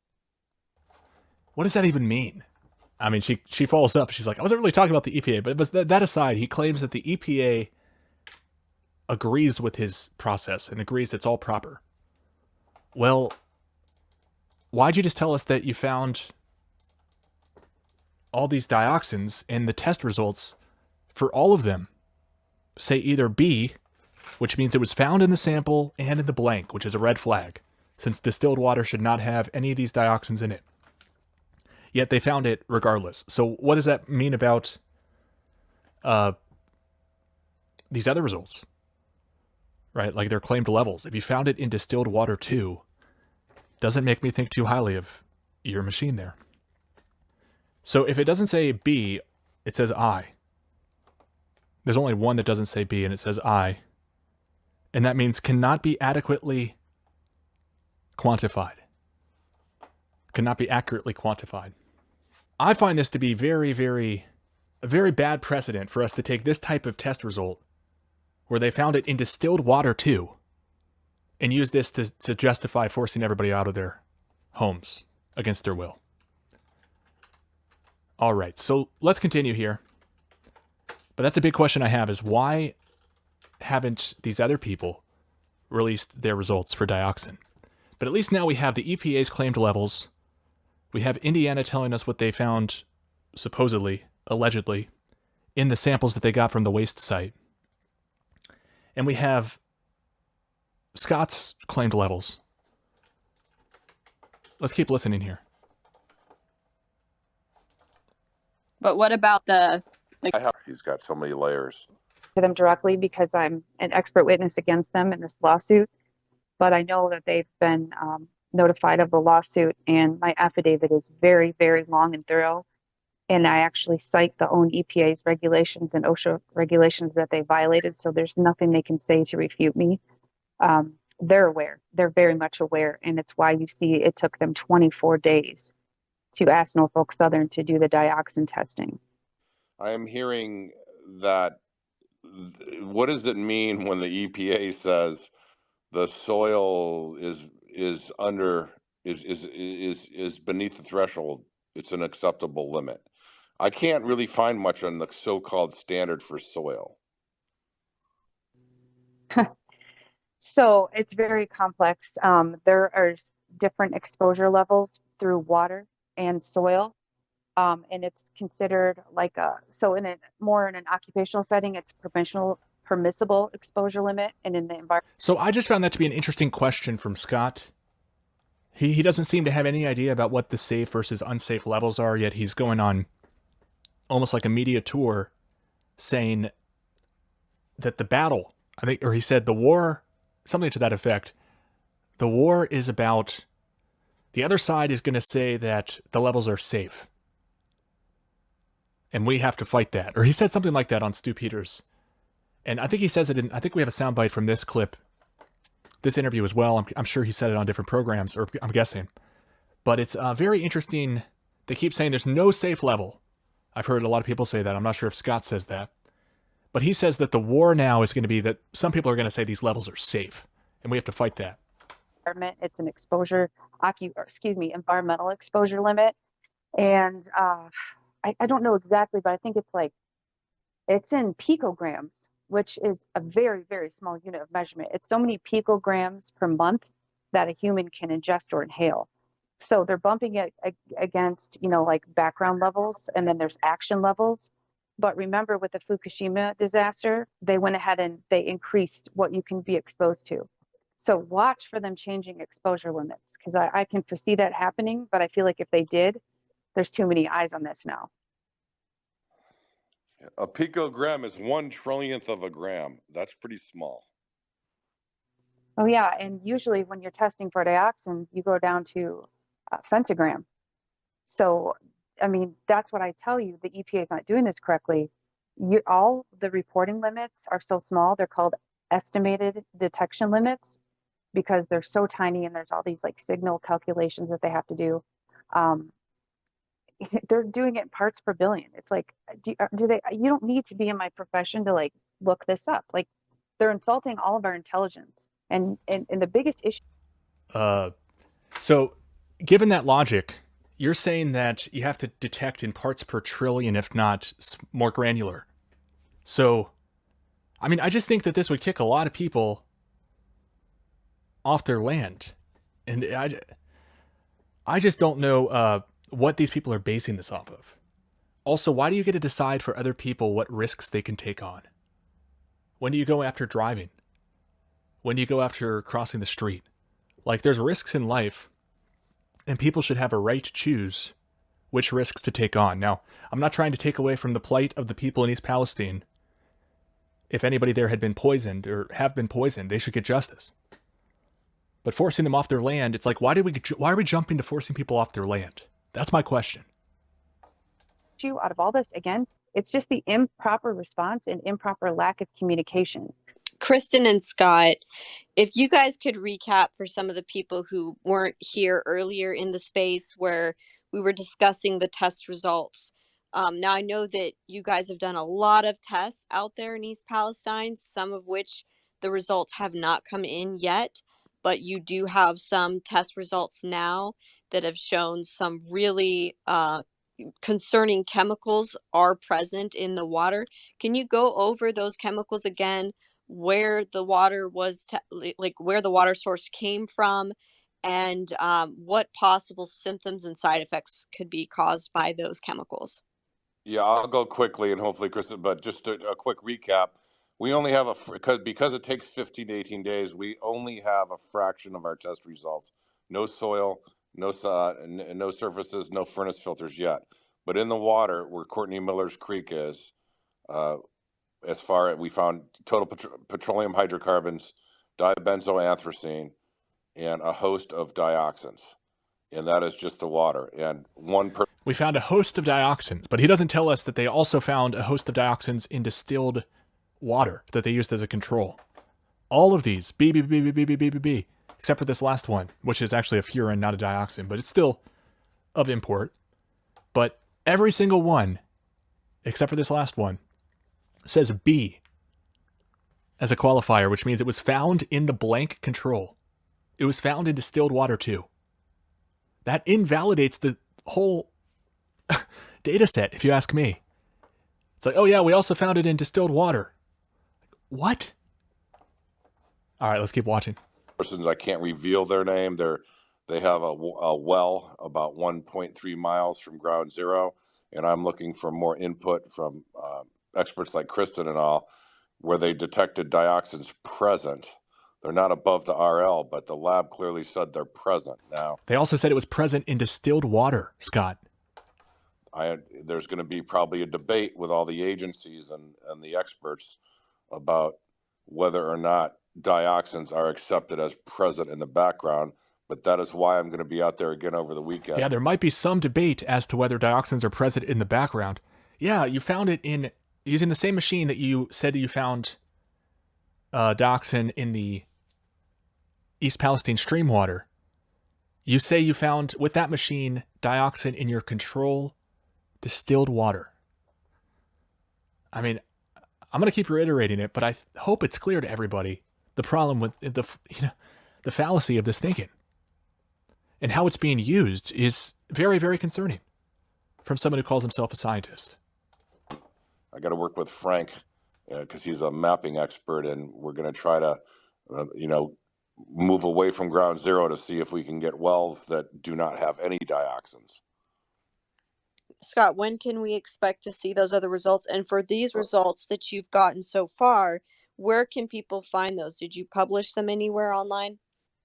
What does that even mean? I mean, she follows up. She's like, I wasn't really talking about the EPA, but that aside, he claims that the EPA agrees with his process and agrees it's all proper. Well, why'd you just tell us that you found all these dioxins and the test results for all of them say either B, which means it was found in the sample, and in the blank, which is a red flag, since distilled water should not have any of these dioxins in it. Yet they found it regardless. So what does that mean about these other results? Right? Like their claimed levels. If you found it in distilled water too, doesn't make me think too highly of your machine there. So if it doesn't say B, it says I. There's only one that doesn't say B, and it says I. And that means cannot be adequately quantified. Cannot be accurately quantified. I find this to be a very bad precedent for us to take this type of test result, where they found it in distilled water too, and use this to justify forcing everybody out of their homes against their will. All right, so let's continue here. But that's a big question I have, is why haven't these other people released their results for dioxin? But at least now we have the EPA's claimed levels. We have Indiana telling us what they found, supposedly, allegedly, in the samples that they got from the waste site. And we have Scott's claimed levels. Let's keep listening here. But what about He's got so many layers. To them directly because I'm an expert witness against them in this lawsuit, but I know that they've been notified of the lawsuit, and my affidavit is very, very long and thorough. And I actually cite the own EPA's regulations and OSHA regulations that they violated. So there's nothing they can say to refute me. They're aware. They're very much aware. And it's why you see it took them 24 days to ask Norfolk Southern to do the dioxin testing. I am hearing that. What does it mean when the EPA says the soil is under is beneath the threshold? It's an acceptable limit. I can't really find much on the so-called standard for soil. So it's very complex. There are different exposure levels through water and soil. And it's considered like so in an occupational setting, it's permissible exposure limit, and in the environment. So I just found that to be an interesting question from Scott. He doesn't seem to have any idea about what the safe versus unsafe levels are, yet he's going on almost like a media tour saying that the battle, I think, or he said the war, something to that effect, the war is about, the other side is going to say that the levels are safe. And we have to fight that. Or he said something like that on Stu Peters. And I think he says it in, I think we have a soundbite from this clip, this interview as well. I'm sure he said it on different programs, or I'm guessing. But it's very interesting. They keep saying there's no safe level. I've heard a lot of people say that. I'm not sure if Scott says that. But he says that the war now is going to be that some people are going to say these levels are safe, and we have to fight that. It's an environmental exposure limit. And I don't know exactly, but I think it's in picograms, which is a very, very small unit of measurement. It's so many picograms per month that a human can ingest or inhale. So they're bumping it against, like background levels, and then there's action levels. But remember, with the Fukushima disaster, they went ahead and they increased what you can be exposed to. So watch for them changing exposure limits, because I can foresee that happening, but I feel like if they did, there's too many eyes on this now. A picogram is 1/1,000,000th of a gram. That's pretty small. Oh yeah, and usually when you're testing for dioxin, you go down to femtogram. So, I mean, that's what I tell you. The EPA is not doing this correctly. All the reporting limits are so small. They're called estimated detection limits because they're so tiny, and there's all these like signal calculations that they have to do. They're doing it in parts per billion. It's like, do they? You don't need to be in my profession to like look this up. Like, they're insulting all of our intelligence. And the biggest issue. So, given that logic, you're saying that you have to detect in parts per trillion, if not more granular. So, I mean, I just think that this would kick a lot of people off their land. And I just don't know what these people are basing this off of. Also, why do you get to decide for other people what risks they can take on? When do you go after driving? When do you go after crossing the street? Like, there's risks in life, and people should have a right to choose which risks to take on. Now, I'm not trying to take away from the plight of the people in East Palestine. If anybody there had been poisoned or have been poisoned, they should get justice. But forcing them off their land, it's like, why are we jumping to forcing people off their land? That's my question. Out of all this, again, it's just the improper response and improper lack of communication. Kristen and Scott, if you guys could recap for some of the people who weren't here earlier in the space where we were discussing the test results. Now, I know that you guys have done a lot of tests out there in East Palestine, some of which the results have not come in yet, but you do have some test results now that have shown some really concerning chemicals are present in the water. Can you go over those chemicals again? Where the water was, where the water source came from, and what possible symptoms and side effects could be caused by those chemicals? Yeah, I'll go quickly and hopefully, Kristen, but just a quick recap. We only have because it takes 15 to 18 days, we only have a fraction of our test results. No soil, no surfaces, no furnace filters yet. But in the water, where Courtney Miller's Creek is, as far as we found total petroleum hydrocarbons, dibenzoanthracene, and a host of dioxins, and that is just the water. And we found a host of dioxins, but he doesn't tell us that they also found a host of dioxins in distilled water that they used as a control. All of these, B, except for this last one, which is actually a furan, not a dioxin, but it's still of import. But every single one, except for this last one, says B as a qualifier, which means it was found in the blank control. It was found in distilled water too. That invalidates the whole data set, if you ask me. It's like, oh yeah, we also found it in distilled water. What? All right, let's keep watching. Persons, I can't reveal their name. They have a well about 1.3 miles from ground zero, and I'm looking for more input from experts like Kristen and all, where they detected dioxins present. They're not above the RL, but the lab clearly said they're present. Now, they also said it was present in distilled water, Scott. There's going to be probably a debate with all the agencies and the experts about whether or not dioxins are accepted as present in the background, but that is why I'm going to be out there again over the weekend. Yeah, there might be some debate as to whether dioxins are present in the background. Yeah, you found it in using the same machine that you said you found dioxin in the East Palestine stream water. You say you found, with that machine, dioxin in your control distilled water. I mean, I'm going to keep reiterating it, but I hope it's clear to everybody the problem with the fallacy of this thinking and how it's being used is very, very concerning from someone who calls himself a scientist. I got to work with Frank because he's a mapping expert, and we're going to try to, move away from ground zero to see if we can get wells that do not have any dioxins. Scott, when can we expect to see those other results? And for these results that you've gotten so far, where can people find those? Did you publish them anywhere online?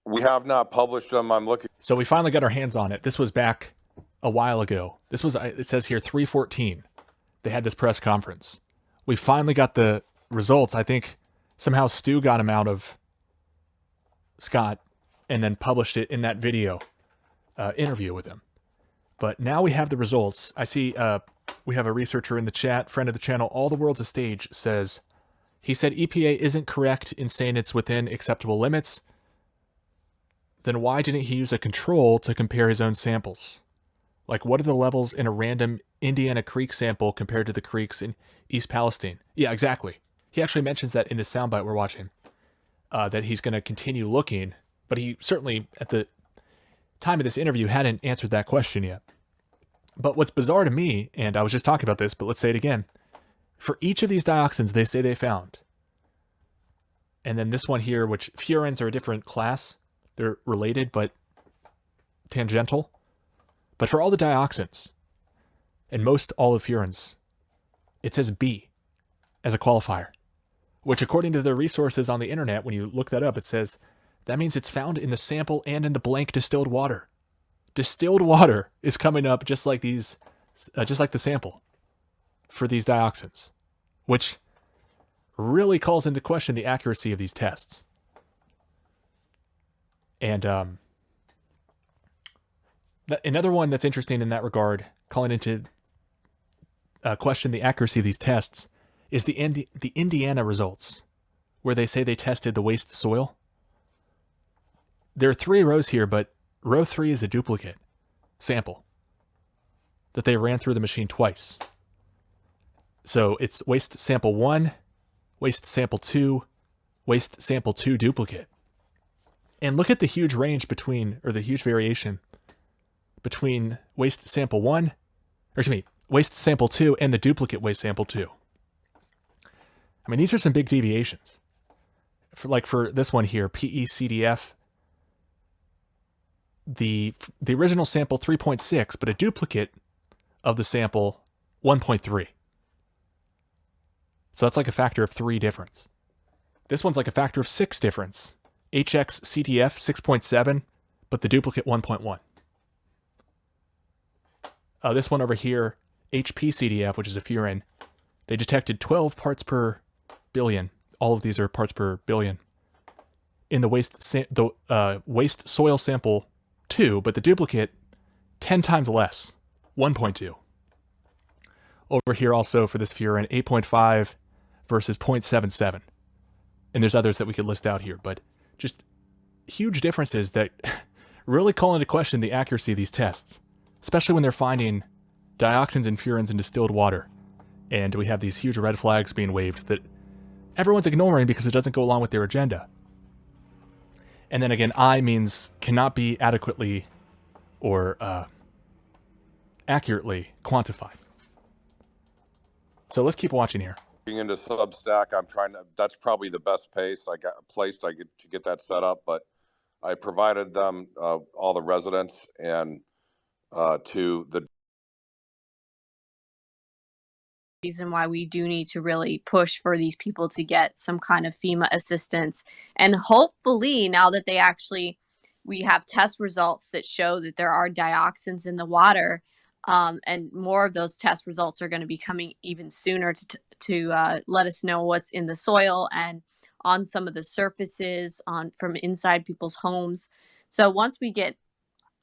We have not published them. I'm looking. So we finally got our hands on it. This was back a while ago. This was, it says here, 3/14. They had this press conference. We finally got the results. I think somehow Stu got them out of Scott and then published it in that video interview with him. But now we have the results. I see we have a researcher in the chat, friend of the channel, All the World's a Stage, says, he said EPA isn't correct in saying it's within acceptable limits. Then why didn't he use a control to compare his own samples? Like, what are the levels in a random Indiana Creek sample compared to the creeks in East Palestine? Yeah, exactly. He actually mentions that in the soundbite we're watching, that he's going to continue looking, but he certainly, at the time of this interview, hadn't answered that question yet. But what's bizarre to me, and I was just talking about this, but let's say it again, for each of these dioxins they say they found, and then this one here, which furans are a different class, they're related but tangential, but for all the dioxins, and most all of furans, it says B as a qualifier, which according to the resources on the internet, when you look that up, it says that means it's found in the sample and in the blank distilled water. Distilled water is coming up just like these, just like the sample for these dioxins, which really calls into question the accuracy of these tests. And another one that's interesting in that regard, calling into question the accuracy of these tests, is the Indiana results, where they say they tested the waste soil. There are 3 rows here, but row 3 is a duplicate sample that they ran through the machine twice. So it's waste sample 1, waste sample 2, waste sample 2 duplicate. And look at the huge range between, or the huge variation between waste sample 1, or excuse me, waste sample 2 and the duplicate waste sample 2. I mean, these are some big deviations. For this one here, PECDF, the original sample 3.6, but a duplicate of the sample 1.3. So that's like a factor of 3 difference. This one's like a factor of 6 difference. HXCDF 6.7, but the duplicate 1.1. This one over here, HPCDF, which is a furan, they detected 12 parts per billion. All of these are parts per billion. in the waste soil sample 2, but the duplicate 10 times less, 1.2. Over here also for this furan, 8.5 versus 0.77. And there's others that we could list out here, but just huge differences that really call into question the accuracy of these tests, especially when they're finding dioxins and furans in distilled water. And we have these huge red flags being waved that everyone's ignoring because it doesn't go along with their agenda. And then again, I means cannot be adequately or accurately quantified. So let's keep watching here. Into Substack, that's probably the best place I get to get that set up, but I provided them all the residents and to the reason why we do need to really push for these people to get some kind of FEMA assistance. And hopefully now that we have test results that show that there are dioxins in the water, and more of those test results are going to be coming even sooner to let us know what's in the soil and on some of the surfaces from inside people's homes. So once we get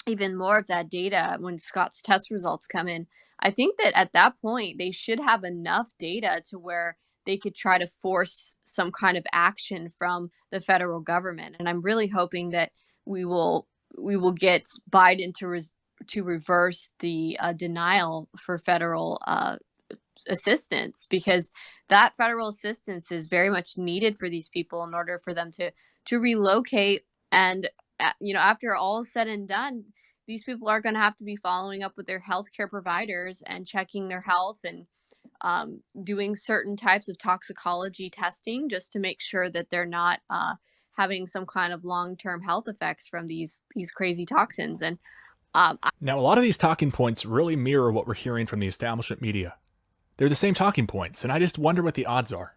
even more of that data, when Scott's test results come in, I think that at that point they should have enough data to where they could try to force some kind of action from the federal government. And I'm really hoping that we will get Biden to reverse the denial for federal assistance, because that federal assistance is very much needed for these people in order for them to relocate. And after all is said and done, these people are going to have to be following up with their healthcare providers and checking their health and doing certain types of toxicology testing just to make sure that they're not having some kind of long-term health effects from these crazy toxins. And now, a lot of these talking points really mirror what we're hearing from the establishment media. They're the same talking points, and I just wonder what the odds are.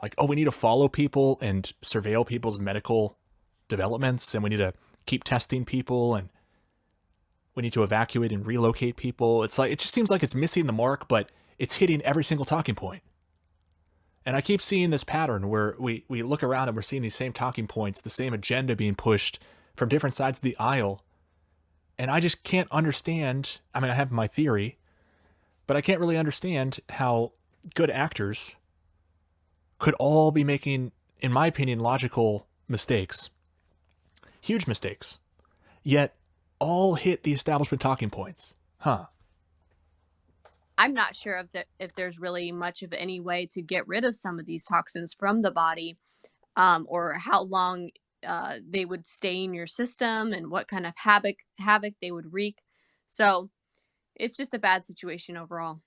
Like, we need to follow people and surveil people's medical developments, and we need to keep testing people, and we need to evacuate and relocate people. It's like, it just seems like it's missing the mark, but it's hitting every single talking point. And I keep seeing this pattern where we look around and we're seeing these same talking points, the same agenda being pushed from different sides of the aisle. And I just can't understand. I mean, I have my theory, but I can't really understand how good actors could all be making, in my opinion, logical mistakes, huge mistakes, yet all hit the establishment talking points. I'm not sure if there's really much of any way to get rid of some of these toxins from the body, or how long they would stay in your system and what kind of havoc they would wreak. So it's just a bad situation overall.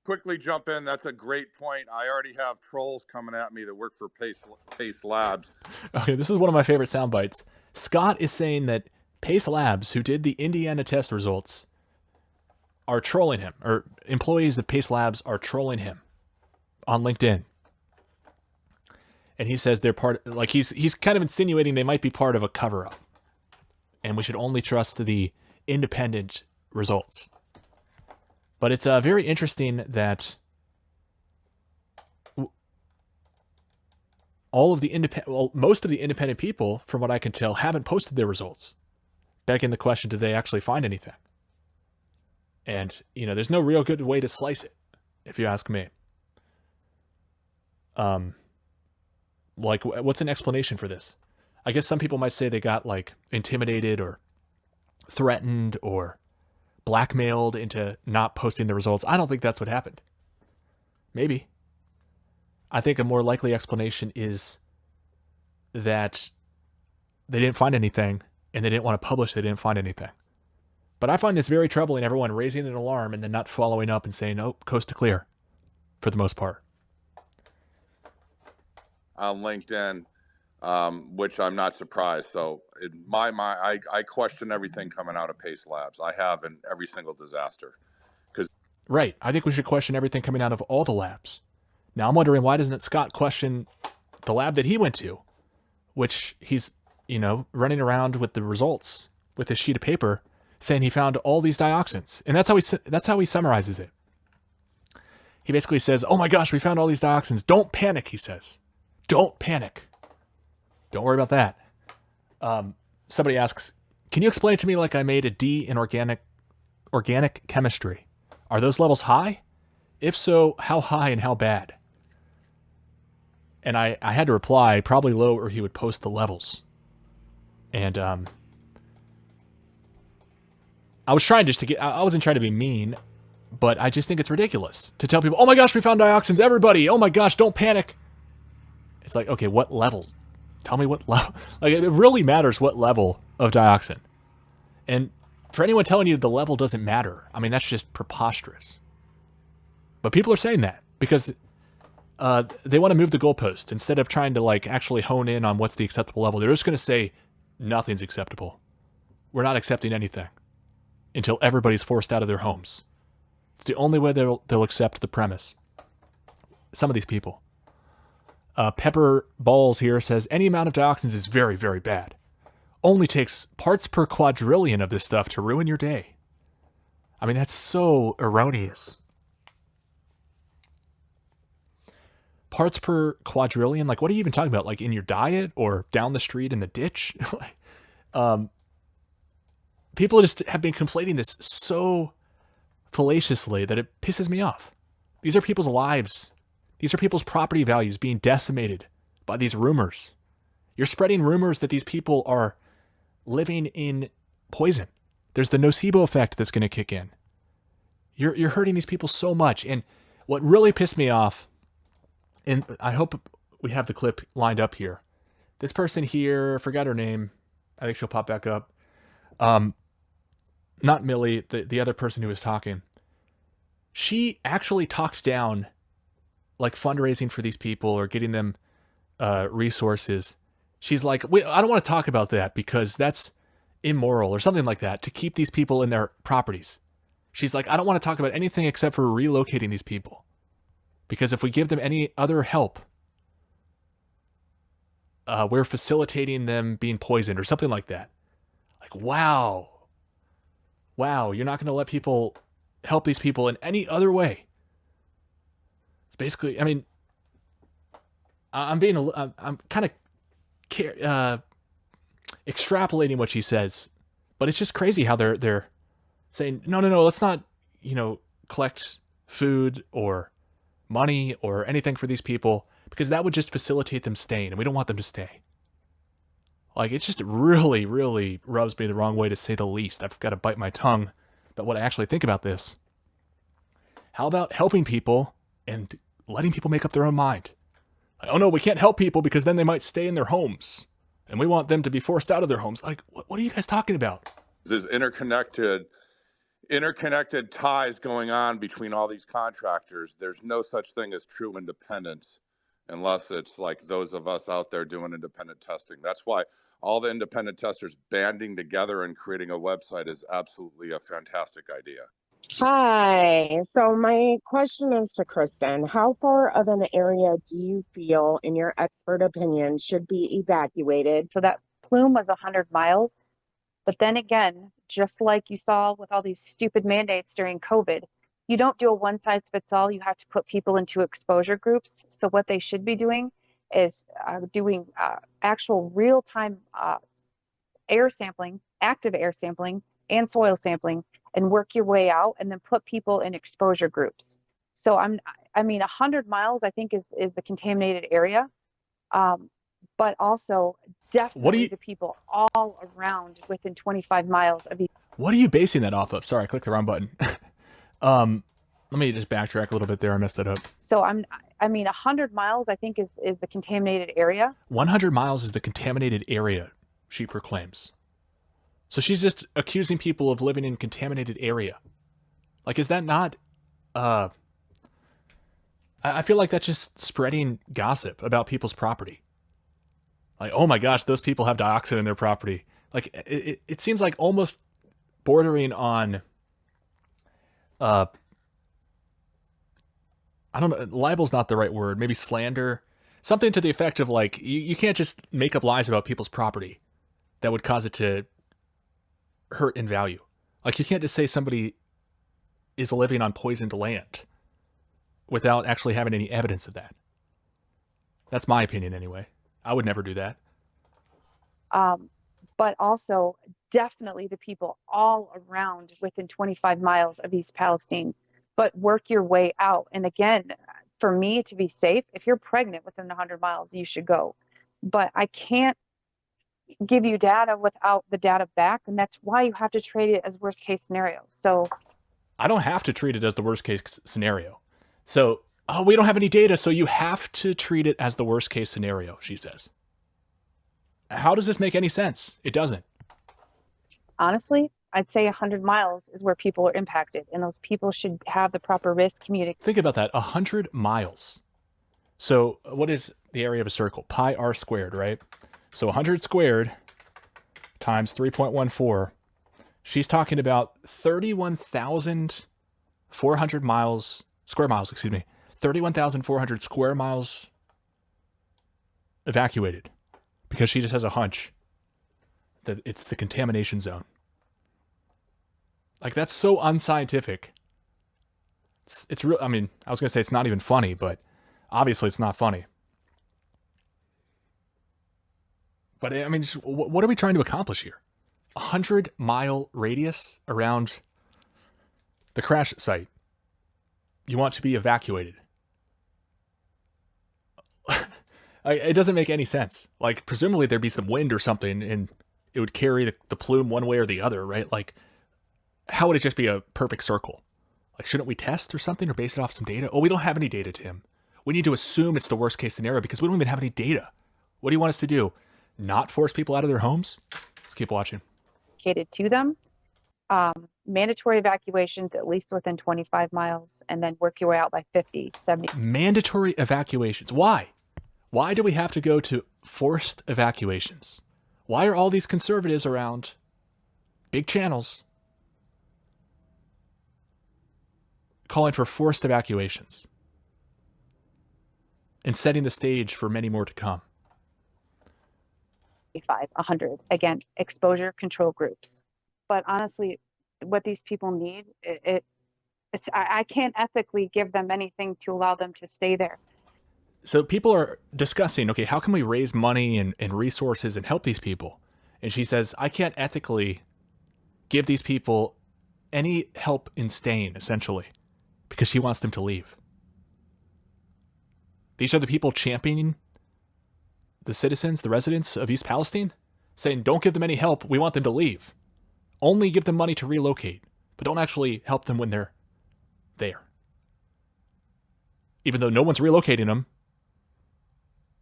quickly jump in. That's a great point. I already have trolls coming at me that work for Pace Labs. Okay, this is one of my favorite sound bites. Scott is saying that Pace Labs, who did the Indiana test results, are trolling him, or employees of Pace Labs are trolling him on LinkedIn. And he says they're he's kind of insinuating they might be part of a cover-up. And we should only trust the independent results. But it's very interesting that most of the independent people, from what I can tell, haven't posted their results. Begging the question, did they actually find anything? And, there's no real good way to slice it, if you ask me. What's an explanation for this? I guess some people might say they got, intimidated or threatened or blackmailed into not posting the results. I don't think that's what happened. Maybe. I think a more likely explanation is that they didn't find anything and they didn't want to publish they didn't find anything. But I find this very troubling, everyone raising an alarm and then not following up and saying, oh, coast to clear, for the most part. On LinkedIn, which I'm not surprised. So in my mind, I question everything coming out of Pace Labs. I have in every single disaster. Right. I think we should question everything coming out of all the labs. Now I'm wondering, why doesn't Scott question the lab that he went to, which he's, running around with the results with his sheet of paper saying he found all these dioxins. And that's how he summarizes it. He basically says, oh my gosh, we found all these dioxins. Don't panic, he says. Don't panic. Don't worry about that. Somebody asks, can you explain to me like I made a D in organic chemistry? Are those levels high? If so, how high and how bad? And I had to reply, probably low, or he would post the levels. And I was trying just to get, I wasn't trying to be mean, but I just think it's ridiculous to tell people, oh my gosh, we found dioxins, everybody, oh my gosh, don't panic. It's like, okay, what level? Tell me what level. Like, it really matters what level of dioxin. And for anyone telling you the level doesn't matter, I mean, that's just preposterous. But people are saying that because they want to move the goalpost. Instead of trying to like actually hone in on what's the acceptable level, they're just going to say nothing's acceptable. We're not accepting anything until everybody's forced out of their homes. It's the only way they'll accept the premise. Some of these people. Pepper Balls here says, any amount of dioxins is very, very bad. Only takes parts per quadrillion of this stuff to ruin your day. I mean, that's so erroneous. Parts per quadrillion? Like, what are you even talking about? Like, in your diet or down the street in the ditch? People just have been conflating this so fallaciously that it pisses me off. These are people's lives. These are people's property values being decimated by these rumors. You're spreading rumors that these people are living in poison. There's the nocebo effect that's going to kick in. You're hurting these people so much. And what really pissed me off, and I hope we have the clip lined up here. This person here, forgot her name. I think she'll pop back up. Not Millie, the other person who was talking. She actually talked down like fundraising for these people or getting them resources. She's like, I don't want to talk about that because that's immoral or something like that, to keep these people in their properties. She's like, I don't want to talk about anything except for relocating these people. Because if we give them any other help, we're facilitating them being poisoned or something like that. Like, wow, you're not going to let people help these people in any other way. It's basically, I mean, I'm kind of extrapolating what she says, but it's just crazy how they're saying, no, let's not, collect food or money or anything for these people because that would just facilitate them staying, and we don't want them to stay. Like, it just really, really rubs me the wrong way, to say the least. I've got to bite my tongue about what I actually think about this. How about helping people and letting people make up their own mind? Like, oh no, we can't help people because then they might stay in their homes, and we want them to be forced out of their homes. Like, what are you guys talking about? There's interconnected ties going on between all these contractors. There's no such thing as true independence unless it's like those of us out there doing independent testing. That's why all the independent testers banding together and creating a website is absolutely a fantastic idea. Hi. So my question is to Kristen. How far of an area do you feel, in your expert opinion, should be evacuated? So that plume was 100 miles. But then again, just like you saw with all these stupid mandates during COVID, you don't do a one size fits all. You have to put people into exposure groups. So what they should be doing is doing actual real-time air sampling, active air sampling, and soil sampling, and work your way out, and then put people in exposure groups. So I mean, 100 miles, I think, is the contaminated area. But also definitely the people all around within 25 miles of each. What are you basing that off of? Sorry, I clicked the wrong button. Let me just backtrack a little bit there. I messed that up. So I mean, 100 miles, I think, is the contaminated area. 100 miles is the contaminated area, she proclaims. So she's just accusing people of living in contaminated area. Like, is that not... I feel like that's just spreading gossip about people's property. Like, oh my gosh, those people have dioxin in their property. Like, it seems like almost bordering on... I don't know, libel's not the right word, maybe slander. Something to the effect of, like, you can't just make up lies about people's property that would cause it to hurt in value. Like, you can't just say somebody is living on poisoned land without actually having any evidence of that. That's my opinion anyway. I would never do that. But also definitely the people all around within 25 miles of East Palestine, but work your way out. And again, for me to be safe, if you're pregnant within 100 miles, you should go. But I can't give you data without the data back, and that's why you have to trade it as worst case scenario. So I don't have to treat it as the worst case scenario. So, oh, we don't have any data, so you have to treat it as the worst case scenario, she says. How does this make any sense? It doesn't. honestly, I'd say 100 miles is where people are impacted, and those people should have the proper risk communication. Think about that, 100 miles. So what is the area of a circle? Pi r squared, right? So 100 squared times 3.14. She's talking about 31,400 miles, square miles, 31,400 square miles evacuated, because she just has a hunch that it's the contamination zone. Like, that's so unscientific. It's real. I mean, I was going to say it's not even funny, but obviously it's not funny. But I mean, just, what are we trying to accomplish here? 100-mile radius around the crash site. You want to be evacuated. It doesn't make any sense. Like, presumably there'd be some wind or something, and it would carry the plume one way or the other, right? Like, how would it just be a perfect circle? Like, shouldn't we test or something, or base it off some data? Oh, we don't have any data, Tim. We need to assume it's the worst case scenario because we don't even have any data. What do you want us to do? Not force people out of their homes? Let's keep watching. To them. Mandatory evacuations at least within 25 miles, and then work your way out by 50, 70. Mandatory evacuations. Why? Why do we have to go to forced evacuations? Why are all these conservatives around big channels calling for forced evacuations and setting the stage for many more to come? 100. Again, exposure control groups. But honestly, what these people need, I can't ethically give them anything to allow them to stay there. So people are discussing, okay, how can we raise money and resources and help these people? And she says, I can't ethically give these people any help in staying, essentially, because she wants them to leave. These are the people championing the citizens, the residents of East Palestine, saying, don't give them any help. We want them to leave. Only give them money to relocate, but don't actually help them when they're there. Even though no one's relocating them,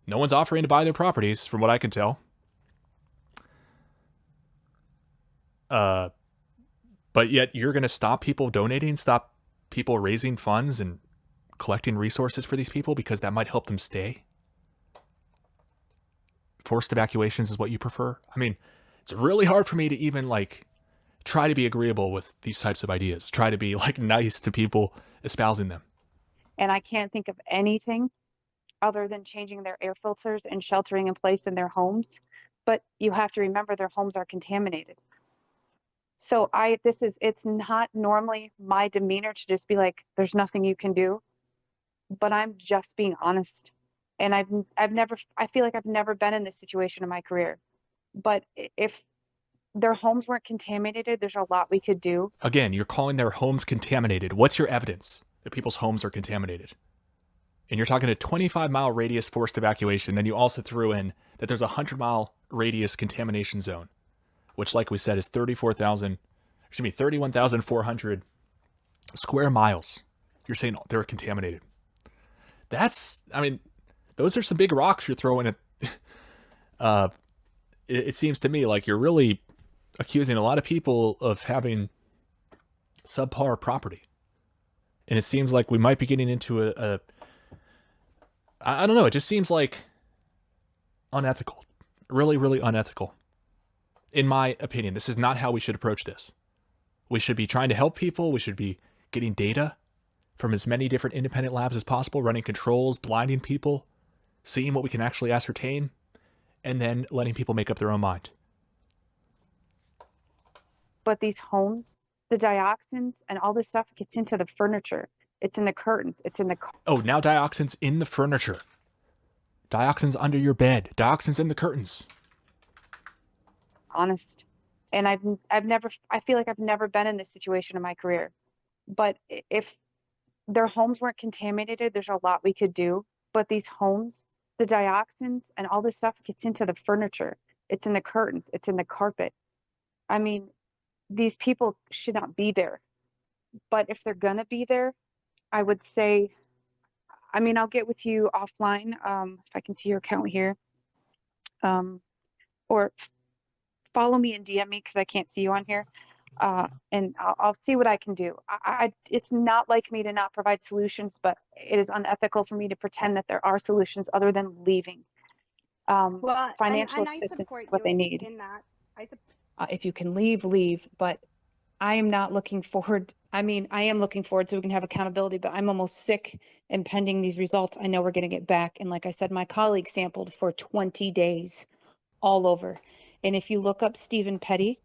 no one's offering to buy their properties, from what I can tell. But yet you're going to stop people donating, stop people raising funds and collecting resources for these people because that might help them stay? Forced evacuations is what you prefer? I mean, it's really hard for me to even try to be agreeable with these types of ideas, try to be nice to people espousing them. And I can't think of anything other than changing their air filters and sheltering in place in their homes. But you have to remember their homes are contaminated. So it's not normally my demeanor to just be like, there's nothing you can do, but I'm just being honest. And I feel like I've never been in this situation in my career. But if their homes weren't contaminated, there's a lot we could do. Again, you're calling their homes contaminated. What's your evidence that people's homes are contaminated? And you're talking a 25-mile radius forced evacuation. Then you also threw in that there's a 100-mile radius contamination zone, which, like we said, is 31,400 square miles. You're saying they're contaminated. Those are some big rocks you're throwing at. It seems to me like you're really accusing a lot of people of having subpar property. And it seems like we might be getting into I don't know, it just seems like unethical. Really, really unethical. In my opinion, this is not how we should approach this. We should be trying to help people. We should be getting data from as many different independent labs as possible, running controls, blinding people, seeing what we can actually ascertain, and then letting people make up their own mind. But these homes, the dioxins and all this stuff gets into the furniture. It's in the curtains. It's in the... Oh, now dioxin's in the furniture. Dioxin's under your bed. Dioxin's in the curtains. Honest. And I feel like I've never been in this situation in my career. But if their homes weren't contaminated, there's a lot we could do. But these homes, the dioxins and all this stuff gets into the furniture. It's in the curtains. It's in the carpet. I mean, these people should not be there. But if they're gonna be there, I would say, I mean, I'll get with you offline, if I can see your account here, or follow me and DM me because I can't see you on here, and I'll see what I can do. It's not like me to not provide solutions, but it is unethical for me to pretend that there are solutions other than leaving. Well, Financial and I assistance is support what you they need. in that. If you can leave, leave. But I am not looking forward. I mean, I am looking forward so we can have accountability, but I'm almost sick and pending these results. I know we're going to get back. And like I said, my colleague sampled for 20 days all over. And if you look up Stephen Petty,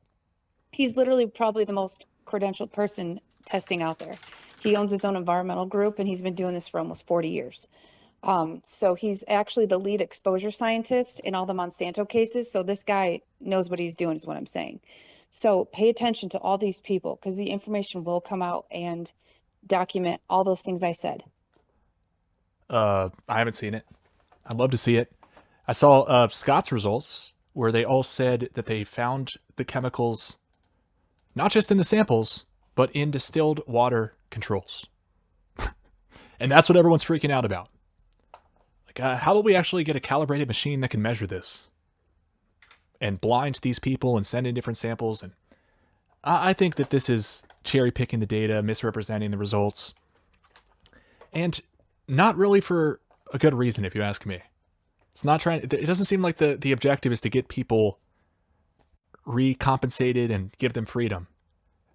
he's literally probably the most credentialed person testing out there. He owns his own environmental group and he's been doing this for almost 40 years. So he's actually the lead exposure scientist in all the Monsanto cases. So this guy knows what he's doing is what I'm saying. So pay attention to all these people because the information will come out and document all those things I said. I haven't seen it. I'd love to see it. I saw Scott's results where they all said that they found the chemicals not just in the samples, but in distilled water controls. And that's what everyone's freaking out about. Like, how will we actually get a calibrated machine that can measure this? And blind these people and send in different samples. And I think that this is cherry picking the data, misrepresenting the results. And not really for a good reason, if you ask me. It's not trying, it doesn't seem like the objective is to get people recompensated and give them freedom.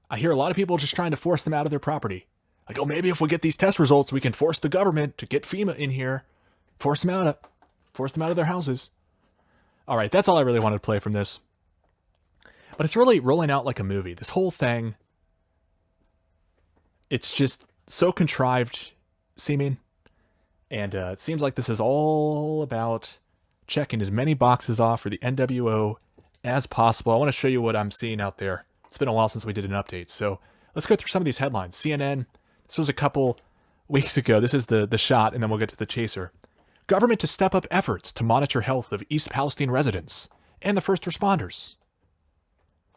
I hear a lot of people just trying to force them out of their property. Like, oh, maybe if we get these test results, we can force the government to get FEMA in here, force them out of their houses. All right, that's all I really wanted to play from this. But it's really rolling out like a movie. This whole thing, it's just so contrived seeming. And it seems like this is all about checking as many boxes off for the NWO as possible. I want to show you what I'm seeing out there. It's been a while since we did an update. So let's go through some of these headlines. CNN, this was a couple weeks ago. This is the shot, and then we'll get to the chaser. Government to step up efforts to monitor health of East Palestine residents and the first responders.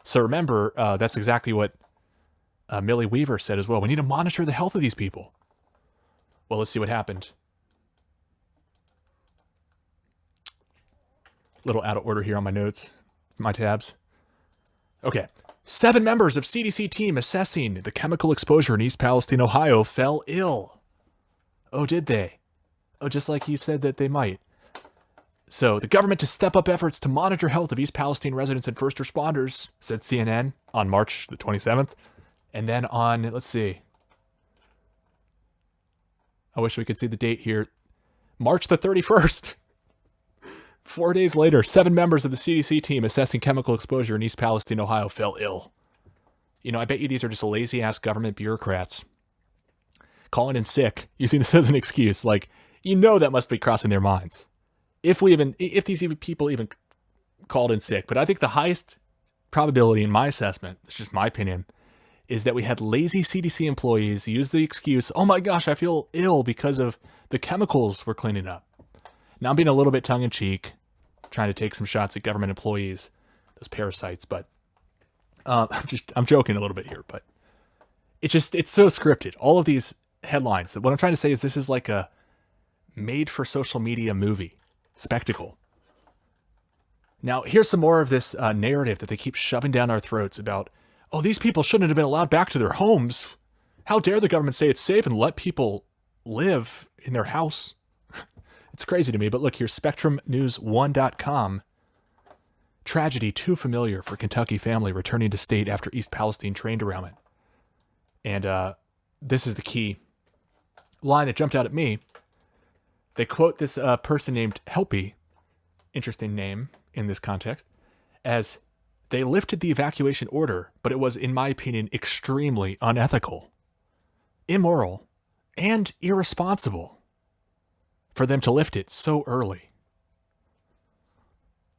So remember, that's exactly what Millie Weaver said as well. We need to monitor the health of these people. Well, let's see what happened. Little out of order here on my notes, my tabs. Okay. 7 members of CDC team assessing the chemical exposure in East Palestine, Ohio fell ill. Oh, did they? Oh, just like you said that they might. So, the government to step up efforts to monitor health of East Palestine residents and first responders, said CNN on March the 27th. And then on, let's see. I wish we could see the date here. March the 31st. 4 days later, 7 members of the CDC team assessing chemical exposure in East Palestine, Ohio fell ill. You know, I bet you these are just lazy-ass government bureaucrats calling in sick, using this as an excuse. Like, you know that must be crossing their minds. If these people even called in sick. But I think the highest probability in my assessment, it's just my opinion, is that we had lazy CDC employees use the excuse, oh my gosh, I feel ill because of the chemicals we're cleaning up. Now I'm being a little bit tongue-in-cheek, trying to take some shots at government employees, those parasites, but I'm joking a little bit here, but it's so scripted. All of these headlines, what I'm trying to say is this is like a made-for-social media movie, spectacle. Now, here's some more of this narrative that they keep shoving down our throats about, oh, these people shouldn't have been allowed back to their homes. How dare the government say it's safe and let people live in their house? It's crazy to me, but look here, SpectrumNews1.com. Tragedy too familiar for Kentucky family returning to state after East Palestine train derailment. And this is the key line that jumped out at me. They quote this person named Helpy, interesting name in this context, as they lifted the evacuation order, but it was, in my opinion, extremely unethical, immoral, and irresponsible for them to lift it so early.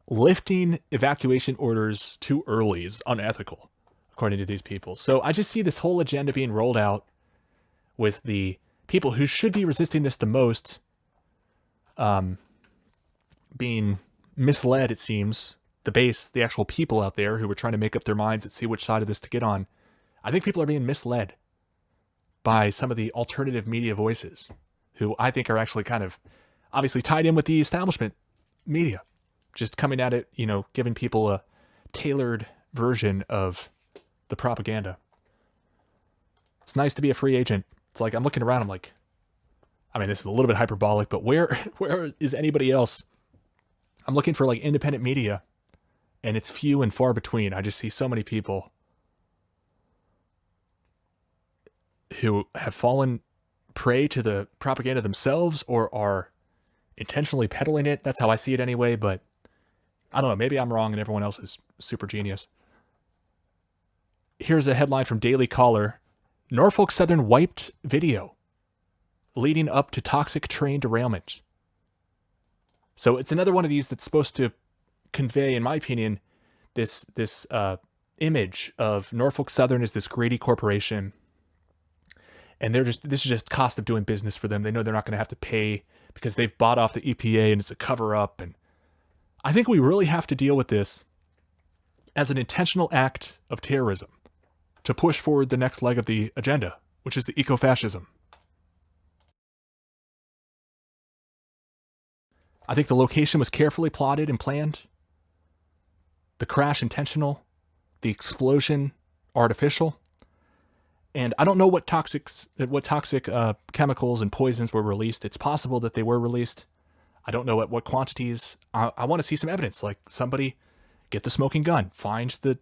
lifting evacuation orders too early is unethical, according to these people. So I just see this whole agenda being rolled out with the people who should be resisting this the most being misled, it seems. The base, the actual people out there who were trying to make up their minds and see which side of this to get on. I think people are being misled by some of the alternative media voices who I think are actually kind of obviously tied in with the establishment media, just coming at it, you know, giving people a tailored version of the propaganda. It's nice to be a free agent. It's like I'm looking around, I'm like, I mean, this is a little bit hyperbolic, but where is anybody else? I'm looking for like independent media, and it's few and far between. I just see so many people who have fallen prey to the propaganda themselves or are intentionally peddling it. That's how I see it anyway, but I don't know. Maybe I'm wrong and everyone else is super genius. Here's a headline from Daily Caller. Norfolk Southern wiped video leading up to toxic train derailment. So it's another one of these that's supposed to convey, in my opinion, this image of Norfolk Southern as this greedy corporation. And this is just cost of doing business for them. They know they're not going to have to pay because they've bought off the EPA and it's a cover up. And I think we really have to deal with this as an intentional act of terrorism to push forward the next leg of the agenda, which is the eco-fascism. I think the location was carefully plotted and planned. The crash intentional. The explosion artificial. And I don't know what toxic chemicals and poisons were released. It's possible that they were released. I don't know at what quantities. I want to see some evidence. Like somebody get the smoking gun, find the,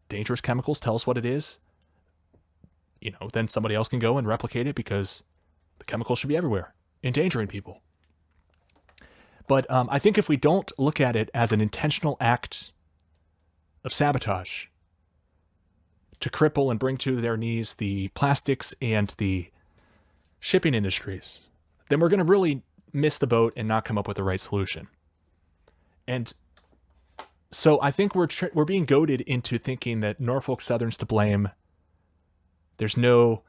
dangerous chemicals, tell us what it is. Then somebody else can go and replicate it because the chemicals should be everywhere, endangering people. But I think if we don't look at it as an intentional act of sabotage to cripple and bring to their knees the plastics and the shipping industries, then we're going to really miss the boat and not come up with the right solution. And so I think we're being goaded into thinking that Norfolk Southern's to blame. There's no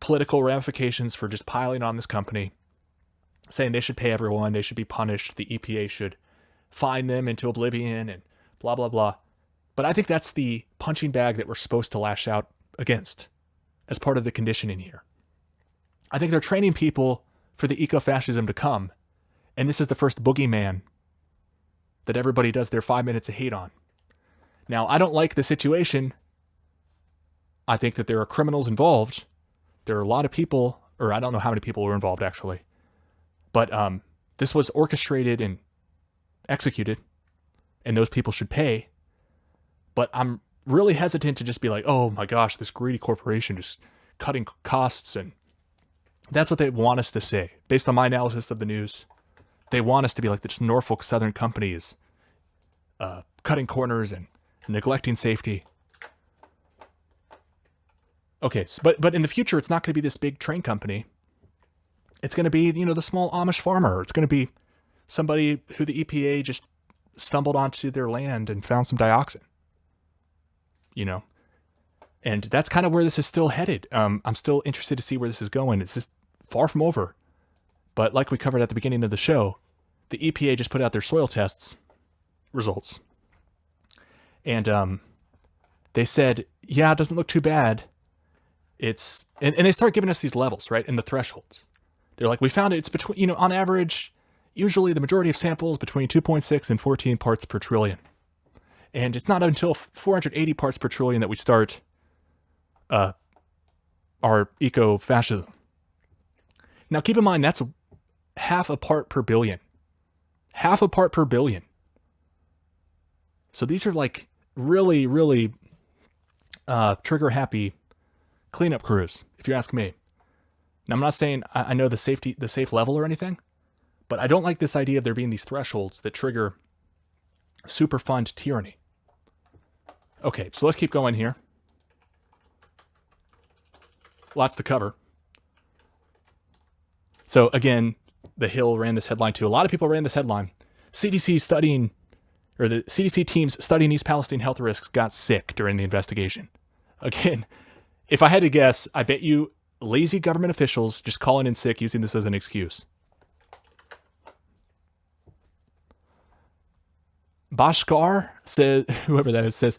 political ramifications for just piling on this company, saying they should pay everyone, they should be punished, the EPA should fine them into oblivion and blah, blah, blah. But I think that's the punching bag that we're supposed to lash out against as part of the conditioning here. I think they're training people for the eco-fascism to come, and this is the first boogeyman that everybody does their 5 minutes of hate on. Now, I don't like the situation. I think that there are criminals involved. There are a lot of people, or I don't know how many people were involved actually, but this was orchestrated and executed, and those people should pay. But I'm really hesitant to just be like, oh my gosh, this greedy corporation just cutting costs. And that's what they want us to say. Based on my analysis of the news, they want us to be like this Norfolk Southern company is cutting corners and neglecting safety. Okay, but in the future, it's not going to be this big train company. It's going to be, the small Amish farmer. It's going to be somebody who the EPA just stumbled onto their land and found some dioxin. And that's kind of where this is still headed. I'm still interested to see where this is going. It's just far from over. But like we covered at the beginning of the show, the EPA just put out their soil tests results. And they said, yeah, it doesn't look too bad. And they start giving us these levels, right? And the thresholds. They're like, we found it's between, on average, usually the majority of samples between 2.6 and 14 parts per trillion. And it's not until 480 parts per trillion that we start our eco-fascism. Now, keep in mind, that's half a part per billion. Half a part per billion. So these are like really, really trigger-happy cleanup crews, if you ask me. Now, I'm not saying I know the safe level or anything, but I don't like this idea of there being these thresholds that trigger Superfund tyranny. Okay, so let's keep going here. Lots to cover. So again, The Hill ran this headline too. A lot of people ran this headline. CDC studying, or the CDC teams studying East Palestine health risks got sick during the investigation. Again, if I had to guess, I bet you lazy government officials just calling in sick using this as an excuse. Bashkar says, whoever that is, says,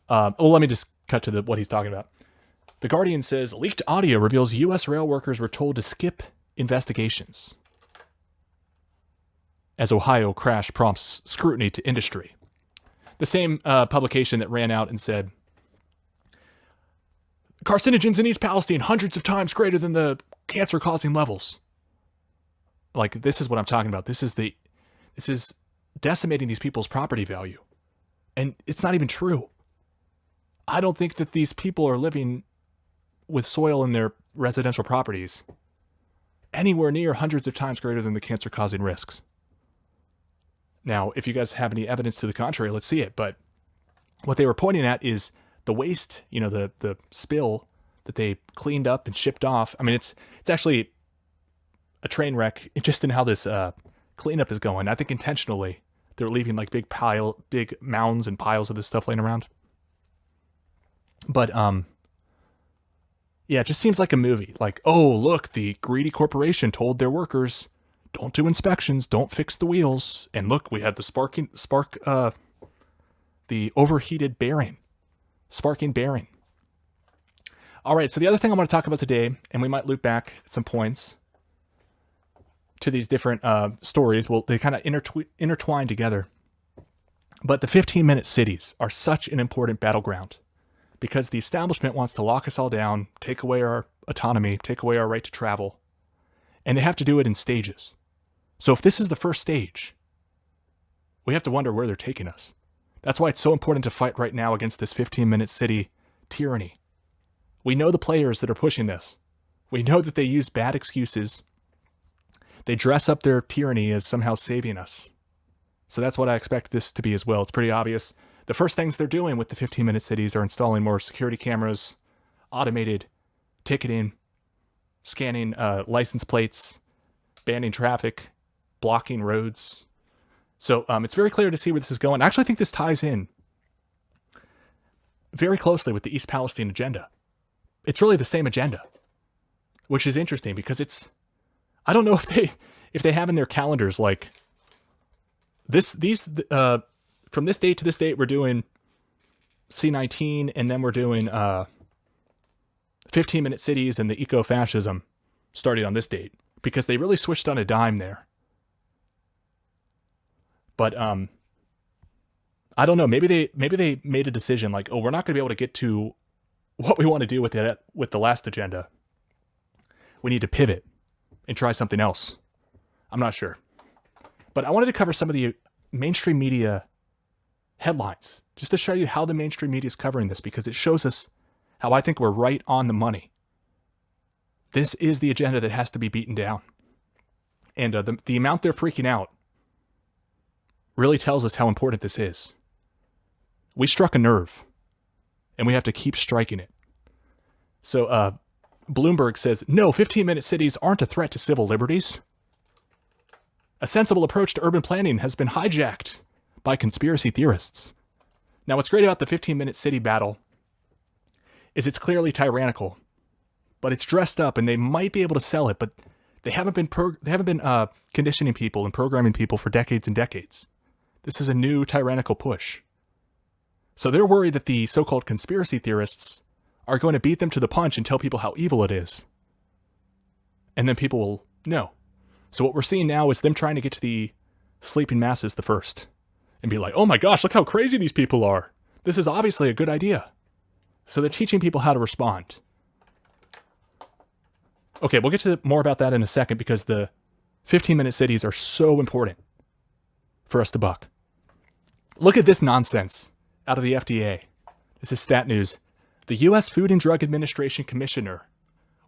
well, let me just cut to what he's talking about. The Guardian says, leaked audio reveals U.S. rail workers were told to skip investigations as Ohio crash prompts scrutiny to industry. The same publication that ran out and said, carcinogens in East Palestine hundreds of times greater than the cancer-causing levels. Like, this is what I'm talking about. This is decimating these people's property value. And it's not even true. I don't think that these people are living with soil in their residential properties anywhere near hundreds of times greater than the cancer-causing risks. Now, if you guys have any evidence to the contrary, let's see it. But what they were pointing at is the waste, the spill that they cleaned up and shipped off. I mean, it's actually a train wreck just in how this cleanup is going. I think intentionally they're leaving like big mounds and piles of this stuff laying around. But yeah, it just seems like a movie. Like, oh, look, the greedy corporation told their workers, don't do inspections, don't fix the wheels. And look, we had the the overheated bearing, sparking bearing. All right, so the other thing I want to talk about today, and we might loop back at some points to these different stories. Well, they kind of intertwine together. But the 15-minute cities are such an important battleground because the establishment wants to lock us all down, take away our autonomy, take away our right to travel, and they have to do it in stages. So if this is the first stage, we have to wonder where they're taking us. That's why it's so important to fight right now against this 15-minute city tyranny. We know the players that are pushing this. We know that they use bad excuses. They dress up their tyranny as somehow saving us. So that's what I expect this to be as well. It's pretty obvious. The first things they're doing with the 15-minute cities are installing more security cameras, automated ticketing, scanning license plates, banning traffic, blocking roads. So it's very clear to see where this is going. I actually think this ties in very closely with the East Palestine agenda. It's really the same agenda, which is interesting because I don't know if they have in their calendars like from this date to this date we're doing C-19 and then we're doing 15-minute cities and the eco-fascism starting on this date because they really switched on a dime there. But I don't know. Maybe they made a decision like, oh, we're not going to be able to get to what we want to do with the last agenda. We need to pivot and try something else. I'm not sure. But I wanted to cover some of the mainstream media headlines just to show you how the mainstream media is covering this because it shows us how I think we're right on the money. This is the agenda that has to be beaten down. And the amount they're freaking out really tells us how important this is. We struck a nerve, and we have to keep striking it. So Bloomberg says, no, 15-minute cities aren't a threat to civil liberties. A sensible approach to urban planning has been hijacked by conspiracy theorists. Now, what's great about the 15-minute city battle is it's clearly tyrannical, but it's dressed up, and they might be able to sell it, but they haven't been conditioning people and programming people for decades and decades. This is a new tyrannical push. So they're worried that the so-called conspiracy theorists are going to beat them to the punch and tell people how evil it is. And then people will know. So what we're seeing now is them trying to get to the sleeping masses the first. And be like, oh my gosh, look how crazy these people are. This is obviously a good idea. So they're teaching people how to respond. Okay, we'll get to more about that in a second because the 15-minute cities are so important for us to buck. Look at this nonsense out of the FDA. This is Stat News. The U.S. Food and Drug Administration Commissioner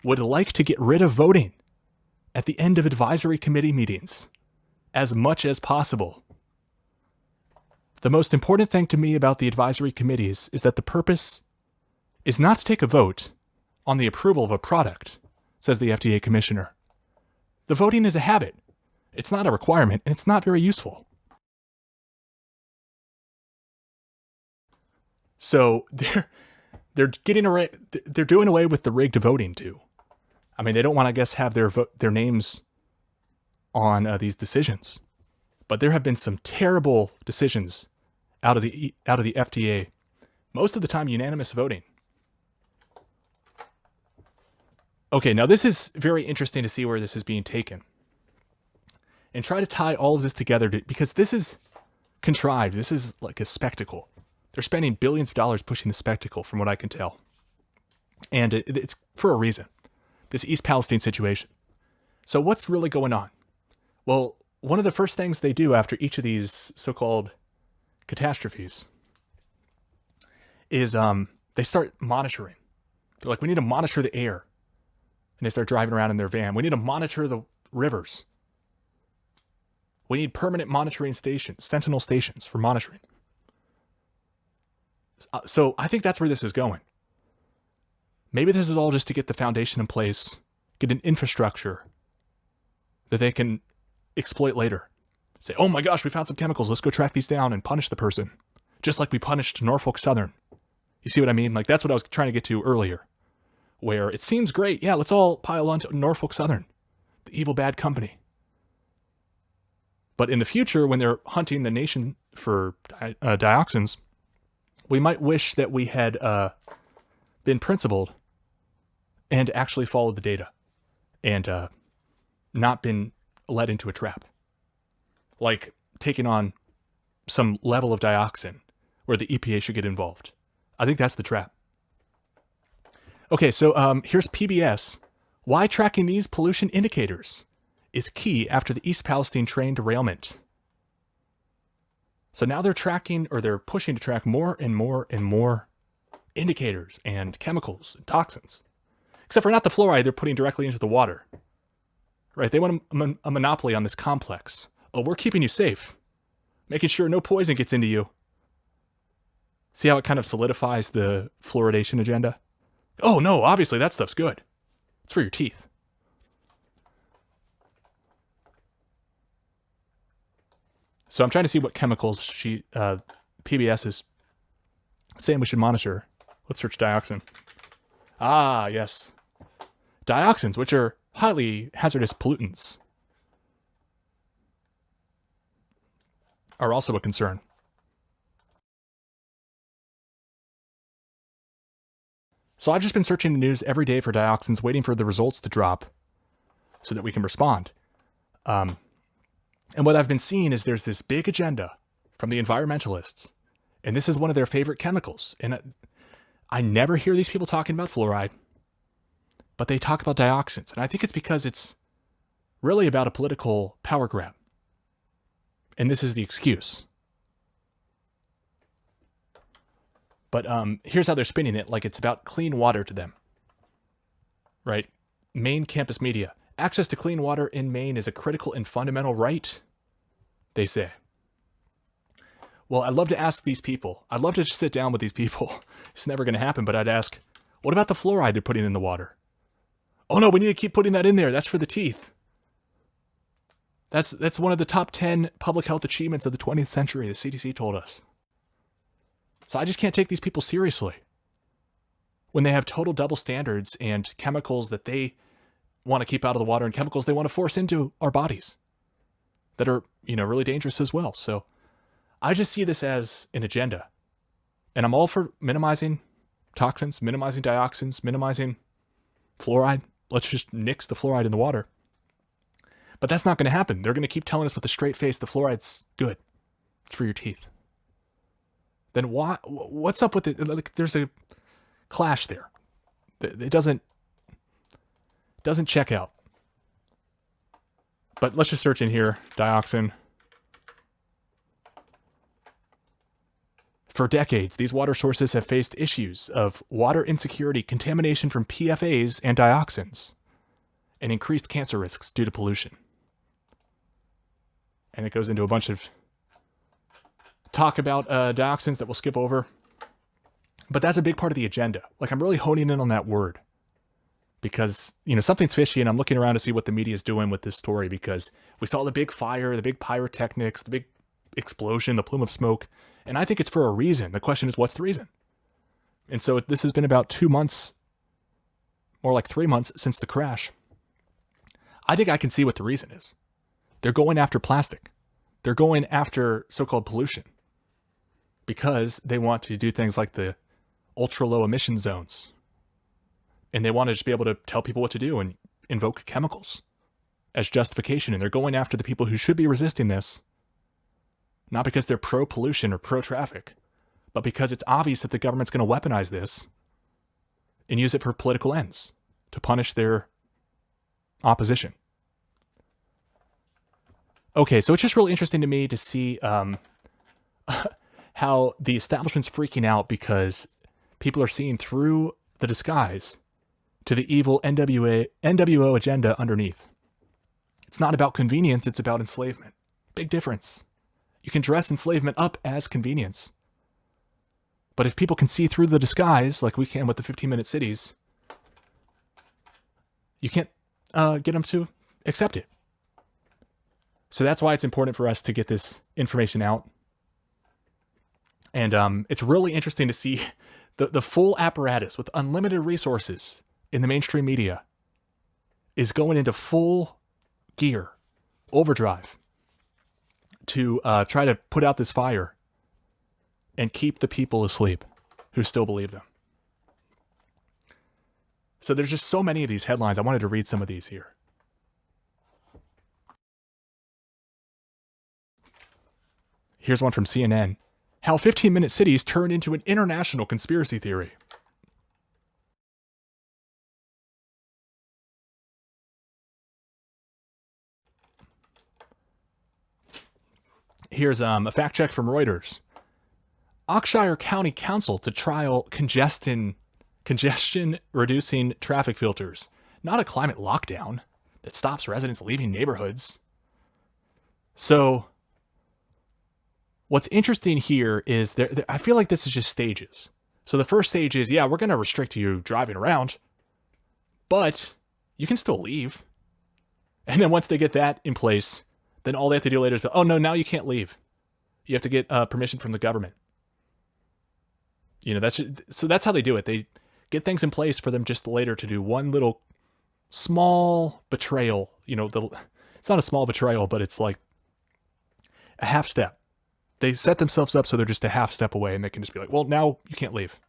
would like to get rid of voting at the end of advisory committee meetings as much as possible. The most important thing to me about the advisory committees is that the purpose is not to take a vote on the approval of a product, says the FDA commissioner. The voting is a habit. It's not a requirement, and it's not very useful. So they're doing away with the rigged voting too. I mean, they don't want, I guess, have their names on these decisions. But there have been some terrible decisions out of the FDA. Most of the time, unanimous voting. Okay, now this is very interesting to see where this is being taken. And try to tie all of this together because this is contrived. This is like a spectacle. They're spending billions of dollars pushing the spectacle, from what I can tell. And it's for a reason. This East Palestine situation. So what's really going on? Well, one of the first things they do after each of these so-called catastrophes is they start monitoring. They're like, we need to monitor the air. And they start driving around in their van. We need to monitor the rivers. We need permanent monitoring stations, sentinel stations for monitoring. So I think that's where this is going. Maybe this is all just to get the foundation in place, get an infrastructure that they can exploit later. Say, oh my gosh, we found some chemicals. Let's go track these down and punish the person. Just like we punished Norfolk Southern. You see what I mean? Like, that's what I was trying to get to earlier. Where it seems great. Yeah, let's all pile onto Norfolk Southern, the evil bad company. But in the future, when they're hunting the nation for dioxins, we might wish that we had been principled and actually followed the data and not been led into a trap. Like taking on some level of dioxin where the EPA should get involved. I think that's the trap. Okay, so here's PBS. Why tracking these pollution indicators is key after the East Palestine train derailment. So now they're tracking, or they're pushing to track more and more and more indicators and chemicals and toxins. Except for not the fluoride they're putting directly into the water. Right, they want a monopoly on this complex. Oh, we're keeping you safe. Making sure no poison gets into you. See how it kind of solidifies the fluoridation agenda? Oh no, obviously that stuff's good. It's for your teeth. So I'm trying to see what chemicals PBS is saying we should monitor. Let's search dioxin. Ah, yes. Dioxins, which are highly hazardous pollutants, are also a concern. So I've just been searching the news every day for dioxins, waiting for the results to drop so that we can respond. And what I've been seeing is there's this big agenda from the environmentalists, and this is one of their favorite chemicals. And I never hear these people talking about fluoride, but they talk about dioxins. And I think it's because it's really about a political power grab. And this is the excuse. But here's how they're spinning it, like it's about clean water to them. Right? Maine campus media. Access to clean water in Maine is a critical and fundamental right, they say. Well, I'd love to ask these people. I'd love to just sit down with these people. It's never going to happen, but I'd ask, what about the fluoride they're putting in the water? Oh no, we need to keep putting that in there. That's for the teeth. That's one of the top 10 public health achievements of the 20th century, the CDC told us. So I just can't take these people seriously when they have total double standards and chemicals that they want to keep out of the water and chemicals they want to force into our bodies that are, really dangerous as well. So I just see this as an agenda, and I'm all for minimizing toxins, minimizing dioxins, minimizing fluoride. Let's just nix the fluoride in the water. But that's not going to happen. They're going to keep telling us with a straight face the fluoride's good. It's for your teeth. Then what's up with it? Like, there's a clash there. It doesn't check out. But let's just search in here, dioxin. For decades, these water sources have faced issues of water insecurity, contamination from PFAs and dioxins, and increased cancer risks due to pollution. And it goes into a bunch of talk about dioxins that we'll skip over. But that's a big part of the agenda. Like, I'm really honing in on that word. because, something's fishy, and I'm looking around to see what the media is doing with this story, because we saw the big fire, the big pyrotechnics, the big explosion, the plume of smoke, and I think it's for a reason. The question is, what's the reason? And so this has been about 2 months, more like 3 months since the crash. I think I can see what the reason is. They're going after plastic. They're going after so-called pollution because they want to do things like the ultra-low emission zones. And they want to just be able to tell people what to do and invoke chemicals as justification. And they're going after the people who should be resisting this, not because they're pro-pollution or pro-traffic, but because it's obvious that the government's going to weaponize this and use it for political ends to punish their opposition. Okay, so it's just really interesting to me to see how the establishment's freaking out because people are seeing through the disguise to the evil NWO agenda underneath. It's not about convenience, it's about enslavement. Big difference. You can dress enslavement up as convenience. But if people can see through the disguise, like we can with the 15-minute cities, you can't get them to accept it. So that's why it's important for us to get this information out. And it's really interesting to see the full apparatus with unlimited resources in the mainstream media is going into full gear, overdrive, to try to put out this fire and keep the people asleep who still believe them. So there's just so many of these headlines. I wanted to read some of these here. Here's one from CNN. How 15-minute cities turned into an international conspiracy theory. Here's a fact check from Reuters. Oxshire County Council to trial congestion reducing traffic filters. Not a climate lockdown that stops residents leaving neighborhoods. So what's interesting here is I feel like this is just stages. So the first stage is, we're going to restrict you driving around, but you can still leave. And then once they get that in place, then all they have to do later is, oh no, now you can't leave. You have to get permission from the government. So that's how they do it. They get things in place for them just later to do one little small betrayal. It's not a small betrayal, but it's like a half step. They set themselves up so they're just a half step away and they can just be like, well, now you can't leave.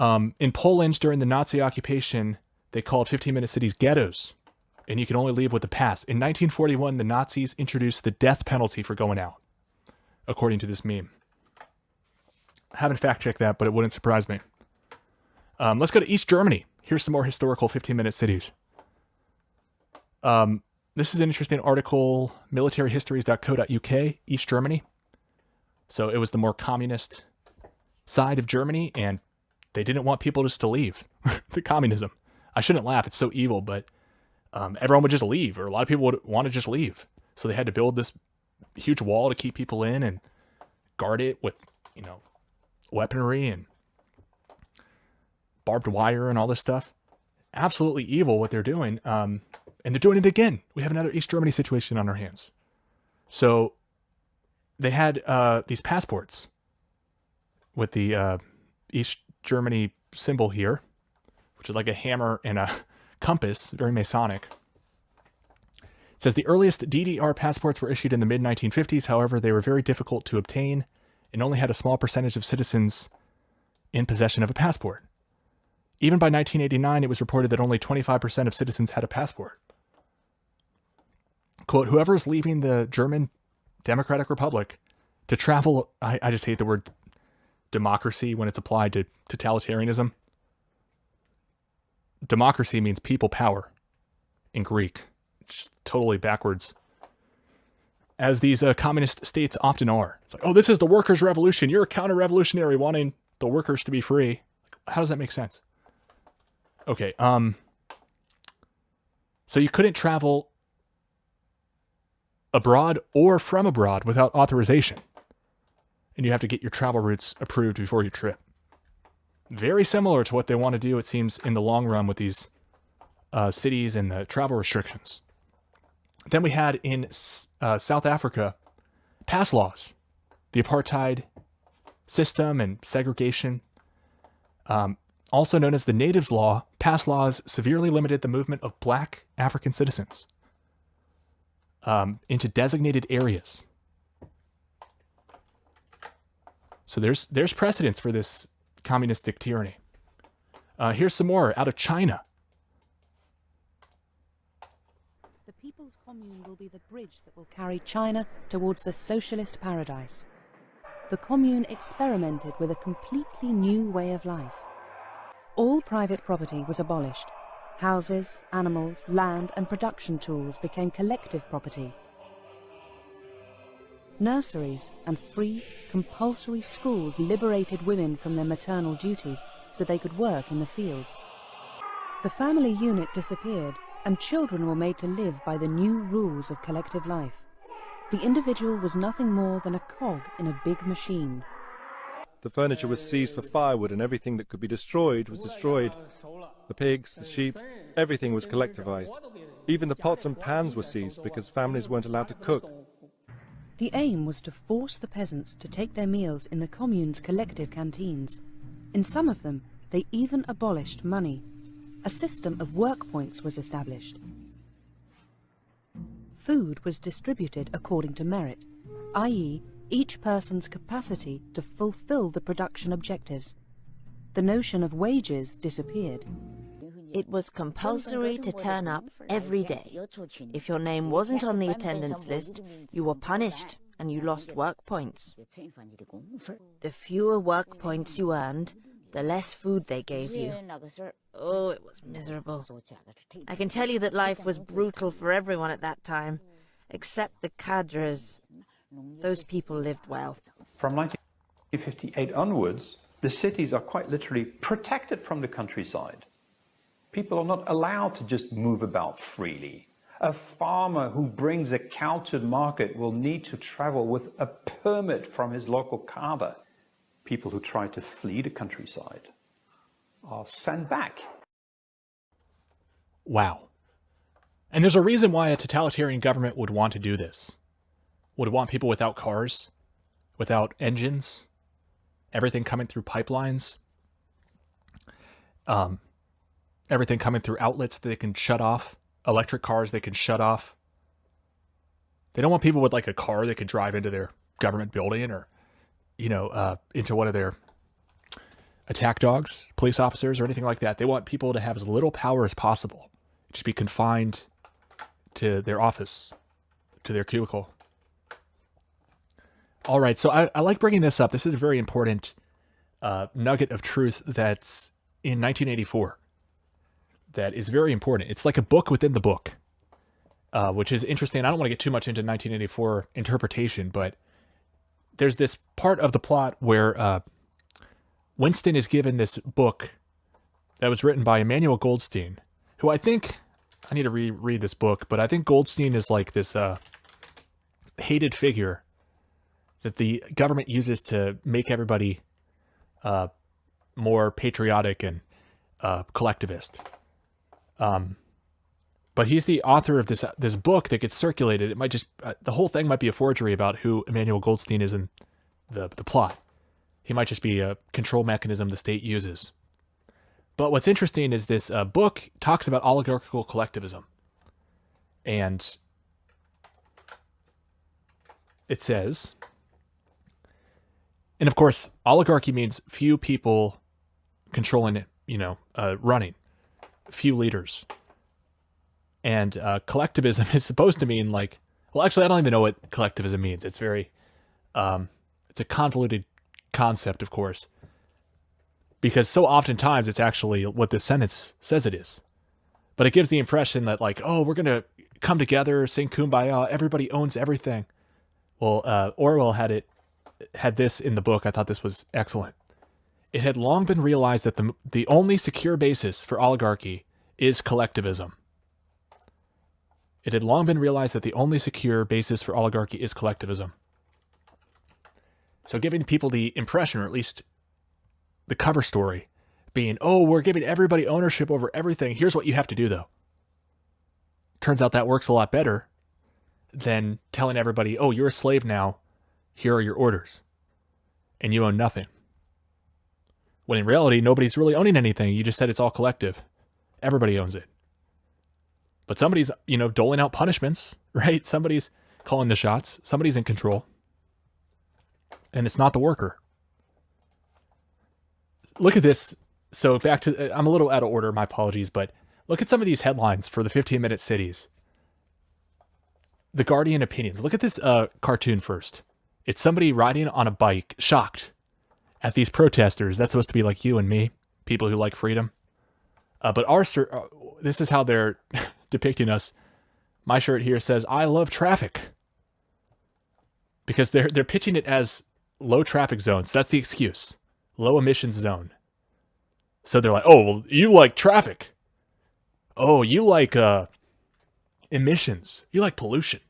In Poland during the Nazi occupation, they called 15-minute cities ghettos, and you can only leave with a pass. In 1941, the Nazis introduced the death penalty for going out, according to this meme. I haven't fact-checked that, but it wouldn't surprise me. Let's go to East Germany. Here's some more historical 15-minute cities. This is an interesting article, militaryhistories.co.uk, East Germany. So it was the more communist side of Germany, and they didn't want people just to leave the communism. I shouldn't laugh, it's so evil, but everyone would just leave, or a lot of people would want to just leave. So they had to build this huge wall to keep people in and guard it with, weaponry and barbed wire and all this stuff. Absolutely evil what they're doing. And they're doing it again. We have another East Germany situation on our hands. So they had these passports with the East Germany symbol here, which is like a hammer and a compass, very Masonic. It says the earliest DDR passports were issued in the mid-1950s. However, they were very difficult to obtain and only had a small percentage of citizens in possession of a passport. Even by 1989, it was reported that only 25% of citizens had a passport. Quote, whoever is leaving the German Democratic Republic to travel, I just hate the word democracy when it's applied to totalitarianism. Democracy means people power in Greek. It's just totally backwards. As these communist states often are. It's like, oh, this is the workers' revolution. You're a counter-revolutionary wanting the workers to be free. How does that make sense? Okay, so you couldn't travel abroad or from abroad without authorization. And you have to get your travel routes approved before your trip. Very similar to what they want to do, it seems, in the long run with these cities and the travel restrictions. Then we had in South Africa pass laws, the apartheid system and segregation, also known as the Natives Law. Pass laws severely limited the movement of black African citizens into designated areas. So there's precedence for this communistic tyranny. Here's some more out of China. The People's Commune will be the bridge that will carry China towards the socialist paradise. The Commune experimented with a completely new way of life. All private property was abolished. Houses, animals, land, and production tools became collective property. Nurseries and free, compulsory schools liberated women from their maternal duties so they could work in the fields. The family unit disappeared, and children were made to live by the new rules of collective life. The individual was nothing more than a cog in a big machine. The furniture was seized for firewood, and everything that could be destroyed was destroyed. The pigs, the sheep, everything was collectivized. Even the pots and pans were seized because families weren't allowed to cook. The aim was to force the peasants to take their meals in the commune's collective canteens. In some of them, they even abolished money. A system of work points was established. Food was distributed according to merit, i.e., each person's capacity to fulfill the production objectives. The notion of wages disappeared. It was compulsory to turn up every day. If your name wasn't on the attendance list, you were punished and you lost work points. The fewer work points you earned, the less food they gave you. Oh, it was miserable. I can tell you that life was brutal for everyone at that time, except the cadres. Those people lived well. From 1958 onwards, the cities are quite literally protected from the countryside. People are not allowed to just move about freely. A farmer who brings a cow to the market will need to travel with a permit from his local cadre. People who try to flee the countryside are sent back. Wow. And there's a reason why a totalitarian government would want to do this. Would want people without cars, without engines, everything coming through pipelines, everything coming through outlets that they can shut off, electric cars they can shut off. They don't want people with like a car they could drive into their government building or, into one of their attack dogs, police officers, or anything like that. They want people to have as little power as possible. Just be confined to their office, to their cubicle. All right, so I like bringing this up. This is a very important nugget of truth that's in 1984 that is very important. It's like a book within the book, which is interesting. I don't want to get too much into 1984 interpretation, but there's this part of the plot where Winston is given this book that was written by Emmanuel Goldstein, who I think, I need to reread this book, but I think Goldstein is like this hated figure that the government uses to make everybody more patriotic and collectivist. But he's the author of this book that gets circulated. It might just the whole thing might be a forgery about who Emmanuel Goldstein is in the plot. He might just be a control mechanism the state uses. But what's interesting is this book talks about oligarchical collectivism. And it says, and of course, oligarchy means few people controlling it, running, few leaders. And collectivism is supposed to mean like, well, actually, I don't even know what collectivism means. It's very, it's a convoluted concept, of course, because so oftentimes it's actually what this sentence says it is. But it gives the impression that like, oh, we're going to come together, sing Kumbaya, everybody owns everything. Well, Orwell had this in the book. I thought this was excellent. It had long been realized that the only secure basis for oligarchy is collectivism. It had long been realized that the only secure basis for oligarchy is collectivism. So giving people the impression, or at least the cover story, being, oh, we're giving everybody ownership over everything. Here's what you have to do, though. Turns out that works a lot better than telling everybody, oh, you're a slave now. Here are your orders. And you own nothing. When in reality, nobody's really owning anything. You just said it's all collective. Everybody owns it. But somebody's, doling out punishments, right? Somebody's calling the shots. Somebody's in control. And it's not the worker. Look at this. So back to, I'm a little out of order, my apologies, but look at some of these headlines for the 15-minute cities. The Guardian opinions. Look at this cartoon first. It's somebody riding on a bike, shocked at these protesters. That's supposed to be like you and me, people who like freedom. But this is how they're depicting us. My shirt here says, I love traffic. Because they're pitching it as low traffic zones. That's the excuse. Low emissions zone. So they're like, oh, well, you like traffic. Oh, you like emissions. You like pollution.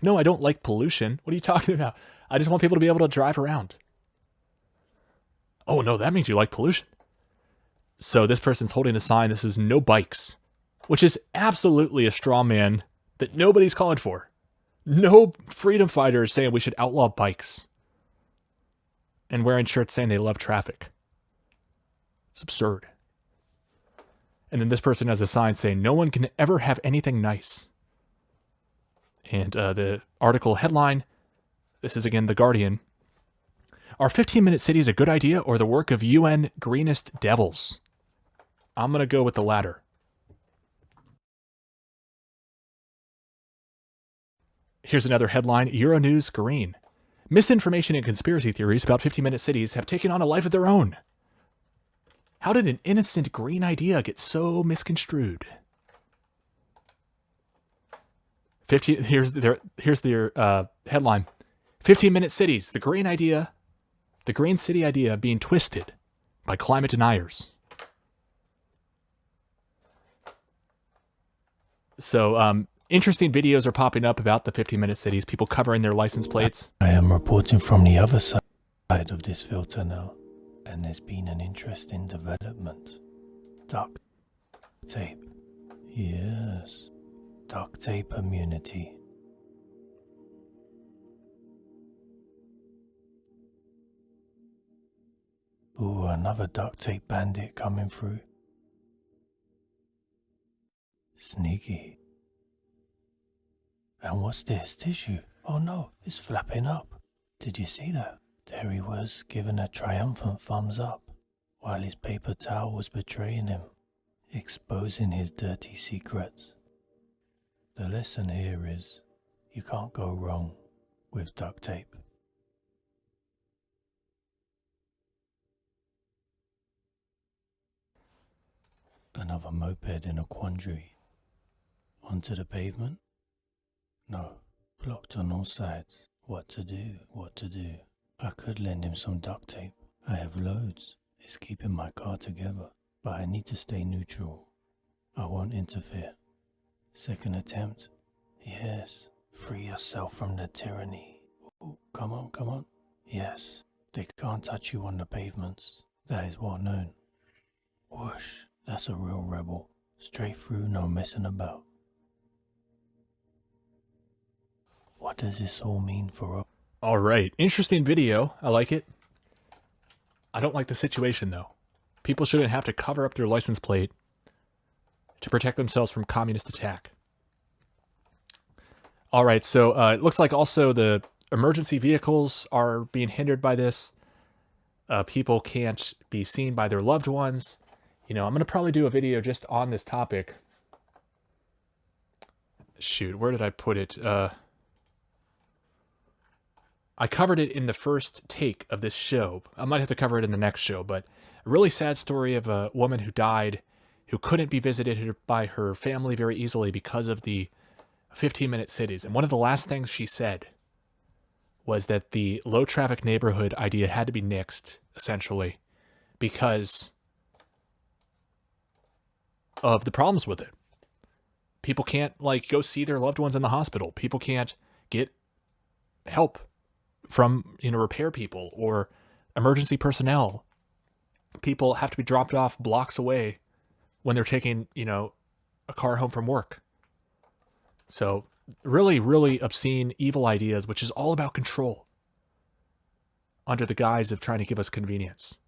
No, I don't like pollution. What are you talking about? I just want people to be able to drive around. Oh, no, that means you like pollution. So this person's holding a sign that says no bikes, which is absolutely a straw man that nobody's calling for. No freedom fighter is saying we should outlaw bikes. And wearing shirts saying they love traffic. It's absurd. And then this person has a sign saying no one can ever have anything nice. And the article headline, this is again The Guardian. Are 15-minute cities a good idea or the work of UN greenest devils? I'm going to go with the latter. Here's another headline, Euronews Green. Misinformation and conspiracy theories about 15-minute cities have taken on a life of their own. How did an innocent green idea get so misconstrued? Here's their headline. 15-minute cities, the green city idea being twisted by climate deniers. So, interesting videos are popping up about the 15-minute cities, people covering their license plates. I am reporting from the other side of this filter now, and there's been an interesting development. Duct tape. Yes. Duct tape immunity. Ooh, another duct tape bandit coming through. Sneaky. And what's this? Tissue? Oh no, it's flapping up. Did you see that? There he was, giving a triumphant thumbs up, while his paper towel was betraying him, exposing his dirty secrets. The lesson here is, you can't go wrong with duct tape. Another moped in a quandary. Onto the pavement? No, blocked on all sides. What to do, what to do. I could lend him some duct tape. I have loads. It's keeping my car together. But I need to stay neutral. I won't interfere. Second attempt. Yes. Free yourself from the tyranny. Ooh, come on, come on. Yes. They can't touch you on the pavements. That is well known. Whoosh. That's a real rebel. Straight through, no messing about. What does this all mean for us? All right. Interesting video. I like it. I don't like the situation, though. People shouldn't have to cover up their license plate to protect themselves from communist attack. All right. So it looks like also the emergency vehicles are being hindered by this. People can't be seen by their loved ones. I'm going to probably do a video just on this topic. Shoot, where did I put it? I covered it in the first take of this show. I might have to cover it in the next show, but a really sad story of a woman who died, who couldn't be visited by her family very easily because of the 15-minute cities. And one of the last things she said was that the low traffic neighborhood idea had to be nixed, essentially, because of the problems with it. People can't go see their loved ones in the hospital. People can't get help from repair people or emergency personnel. People have to be dropped off blocks away when they're taking, a car home from work. So really, really obscene, evil ideas, which is all about control under the guise of trying to give us convenience.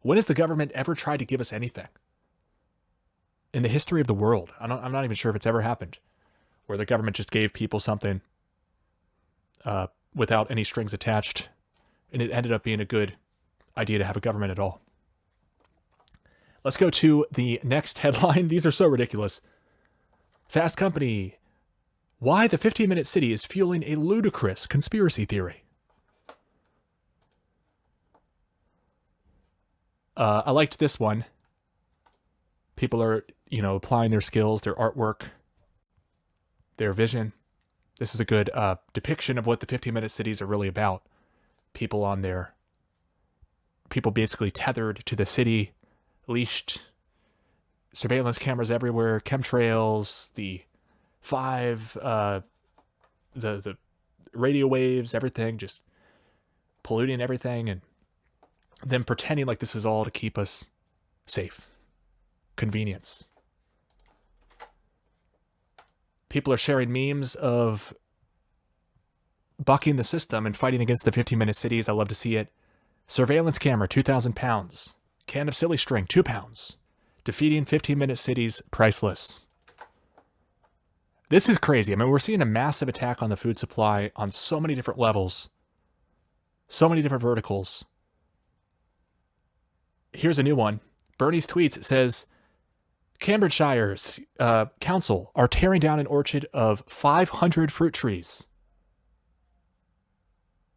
When has the government ever tried to give us anything? In the history of the world, I'm not even sure if it's ever happened, where the government just gave people something without any strings attached, and it ended up being a good idea to have a government at all. Let's go to the next headline. These are so ridiculous. Fast Company. Why the 15-minute city is fueling a ludicrous conspiracy theory. I liked this one. People are, applying their skills, their artwork, their vision. This is a good depiction of what the 15-minute cities are really about. People basically tethered to the city, leashed, surveillance cameras everywhere, chemtrails, the radio waves, everything, just polluting everything, and them pretending like this is all to keep us safe. Convenience. People are sharing memes of bucking the system and fighting against the 15-minute cities. I love to see it. Surveillance camera, 2,000 pounds. Can of silly string, 2 pounds. Defeating 15-minute cities, priceless. This is crazy. I mean, we're seeing a massive attack on the food supply on so many different levels, so many different verticals. Here's a new one. Bernie's tweets says, Cambridgeshire's council are tearing down an orchard of 500 fruit trees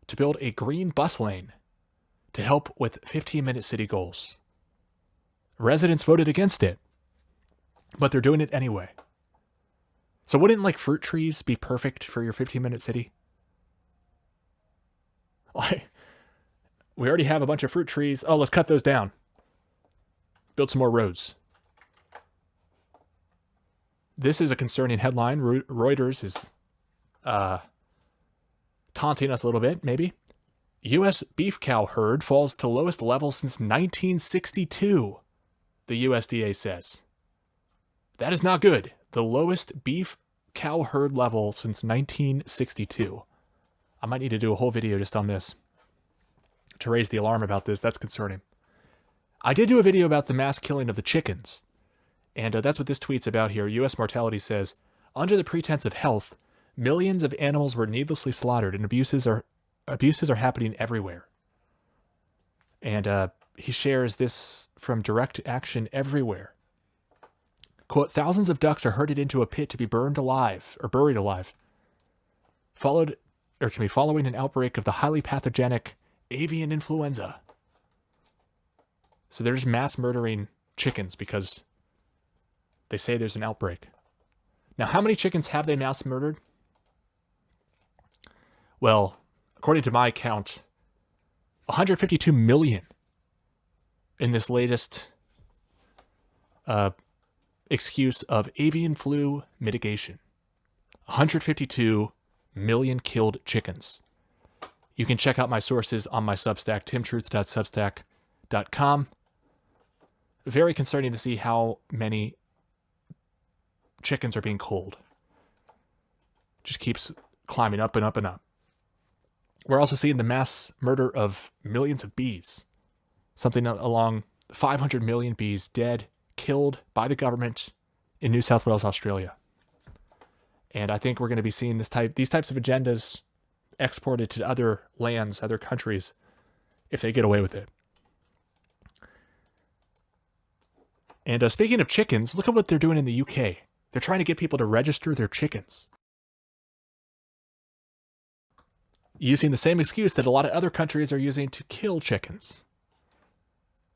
to build a green bus lane to help with 15-minute city goals. Residents voted against it, but they're doing it anyway. So wouldn't fruit trees be perfect for your 15-minute city? We already have a bunch of fruit trees. Oh, let's cut those down. Build some more roads. This is a concerning headline. Reuters is taunting us a little bit, maybe. U.S. beef cow herd falls to lowest level since 1962, the USDA says. That is not good. The lowest beef cow herd level since 1962. I might need to do a whole video just on this to raise the alarm about this. That's concerning. I did do a video about the mass killing of the chickens, and that's what this tweet's about here. U.S. Mortality says, under the pretense of health, millions of animals were needlessly slaughtered, and abuses are happening everywhere. And he shares this from Direct Action Everywhere. Quote, thousands of ducks are herded into a pit to be buried alive, following an outbreak of the highly pathogenic avian influenza. So they're just mass murdering chickens because they say there's an outbreak. Now, how many chickens have they mass murdered? Well, according to my count, 152 million in this latest excuse of avian flu mitigation. 152 million killed chickens. You can check out my sources on my Substack, timtruth.substack.com. Very concerning to see how many chickens are being culled. Just keeps climbing up and up and up. We're also seeing the mass murder of millions of bees. Something along 500 million bees dead, killed by the government in New South Wales, Australia. And I think we're going to be seeing these types of agendas exported to other lands, other countries, if they get away with it. And speaking of chickens, look at what they're doing in the UK. They're trying to get people to register their chickens, using the same excuse that a lot of other countries are using to kill chickens.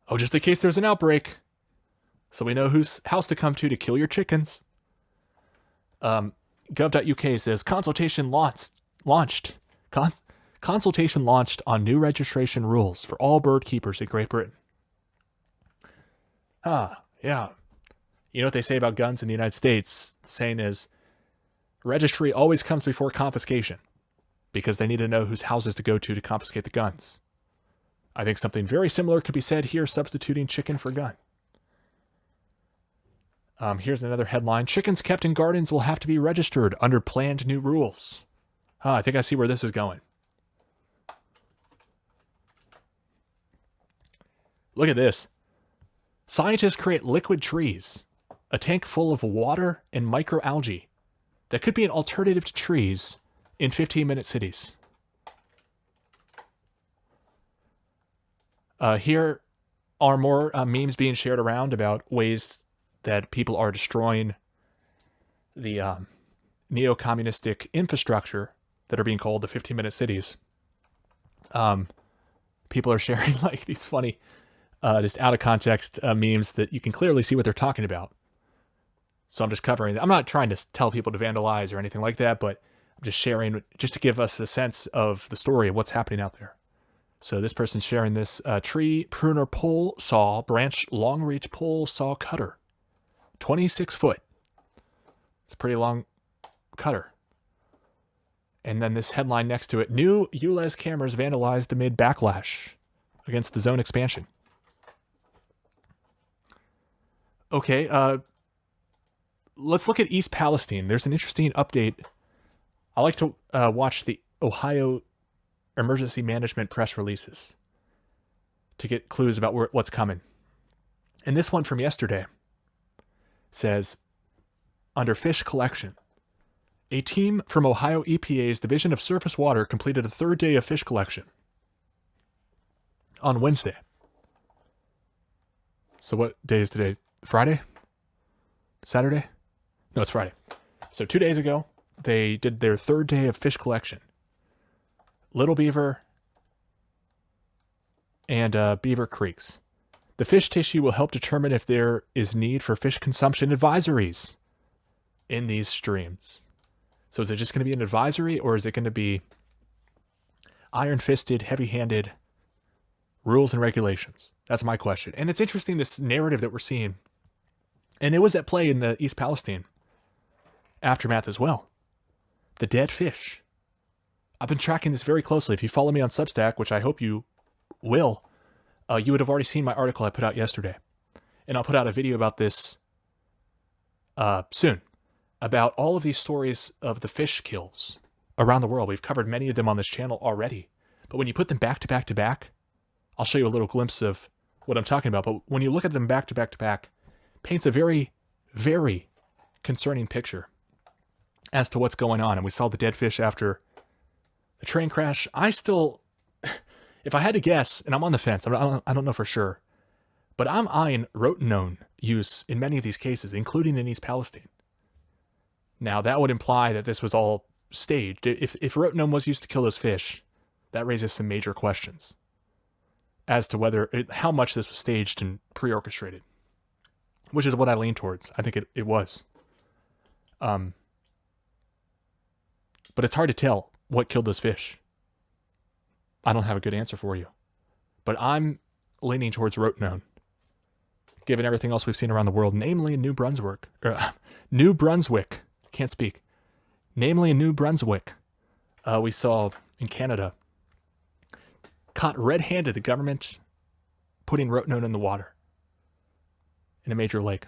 Oh, just in case there's an outbreak, so we know whose house to come to kill your chickens. Gov.uk says consultation launched on new registration rules for all bird keepers in Great Britain. Yeah. You know what they say about guns in the United States? The saying is, registry always comes before confiscation, because they need to know whose houses to go to confiscate the guns. I think something very similar could be said here, substituting chicken for gun. Here's another headline. Chickens kept in gardens will have to be registered under planned new rules. I think I see where this is going. Look at this. Scientists create liquid trees, a tank full of water and microalgae that could be an alternative to trees in 15-minute cities. Here are more memes being shared around about ways that people are destroying the neo-communistic infrastructure that are being called the 15-minute cities. People are sharing like these funny, just out of context memes that you can clearly see what they're talking about. So I'm just covering that. I'm not trying to tell people to vandalize or anything like that, but I'm just sharing just to give us a sense of the story of what's happening out there. So this person's sharing this tree pruner pole saw, branch long reach pole saw cutter. 26 foot. It's a pretty long cutter. And then this headline next to it, new ULEZ cameras vandalized amid backlash against the zone expansion. Okay, let's look at East Palestine. There's an interesting update. I like to watch the Ohio emergency management press releases to get clues about what's coming. And this one from yesterday says, under fish collection, a team from Ohio EPA's Division of Surface Water completed a third day of fish collection on Wednesday. So what day is today? Friday? Saturday? No, it's Friday. So 2 days ago, they did their third day of fish collection. Little Beaver and Beaver Creeks. The fish tissue will help determine if there is need for fish consumption advisories in these streams. So is it just going to be an advisory, or is it going to be iron-fisted, heavy-handed rules and regulations? That's my question. And it's interesting, this narrative that we're seeing. And it was at play in the East Palestine aftermath as well. The dead fish. I've been tracking this very closely. If you follow me on Substack, which I hope you will, you would have already seen my article I put out yesterday. And I'll put out a video about this soon, about all of these stories of the fish kills around the world. We've covered many of them on this channel already. But when you put them back to back to back, I'll show you a little glimpse of what I'm talking about. But when you look at them back to back to back, paints a very, very concerning picture as to what's going on. And we saw the dead fish after the train crash. I still, if I had to guess, and I'm on the fence, I don't know for sure, but I'm eyeing rotenone use in many of these cases, including in East Palestine. Now, that would imply that this was all staged. If rotenone was used to kill those fish, that raises some major questions as to how much this was staged and pre-orchestrated, which is what I lean towards. I think it was. But it's hard to tell what killed those fish. I don't have a good answer for you. But I'm leaning towards rotenone, given everything else we've seen around the world, namely in New Brunswick. Can't speak. Namely in New Brunswick, we saw in Canada, caught red-handed, the government putting rotenone in the water in a major lake.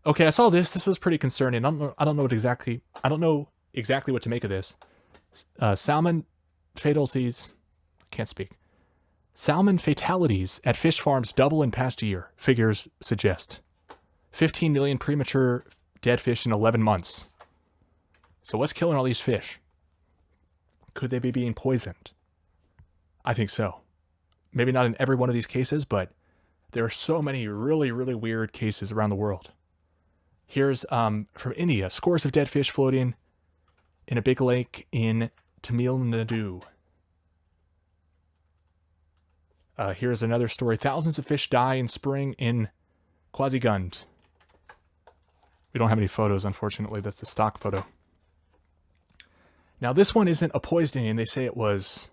Okay, I saw this. This is pretty concerning. I don't know exactly what to make of this. Salmon fatalities. Can't speak. Salmon fatalities at fish farms double in past year, figures suggest. 15 million premature dead fish in 11 months. So what's killing all these fish? Could they be being poisoned? I think so. Maybe not in every one of these cases, but there are so many really, really weird cases around the world. Here's from India, scores of dead fish floating in a big lake in Tamil Nadu. Here's another story. Thousands of fish die in spring in Quazigund. We don't have any photos, unfortunately. That's a stock photo. Now, this one isn't a poisoning. They say it was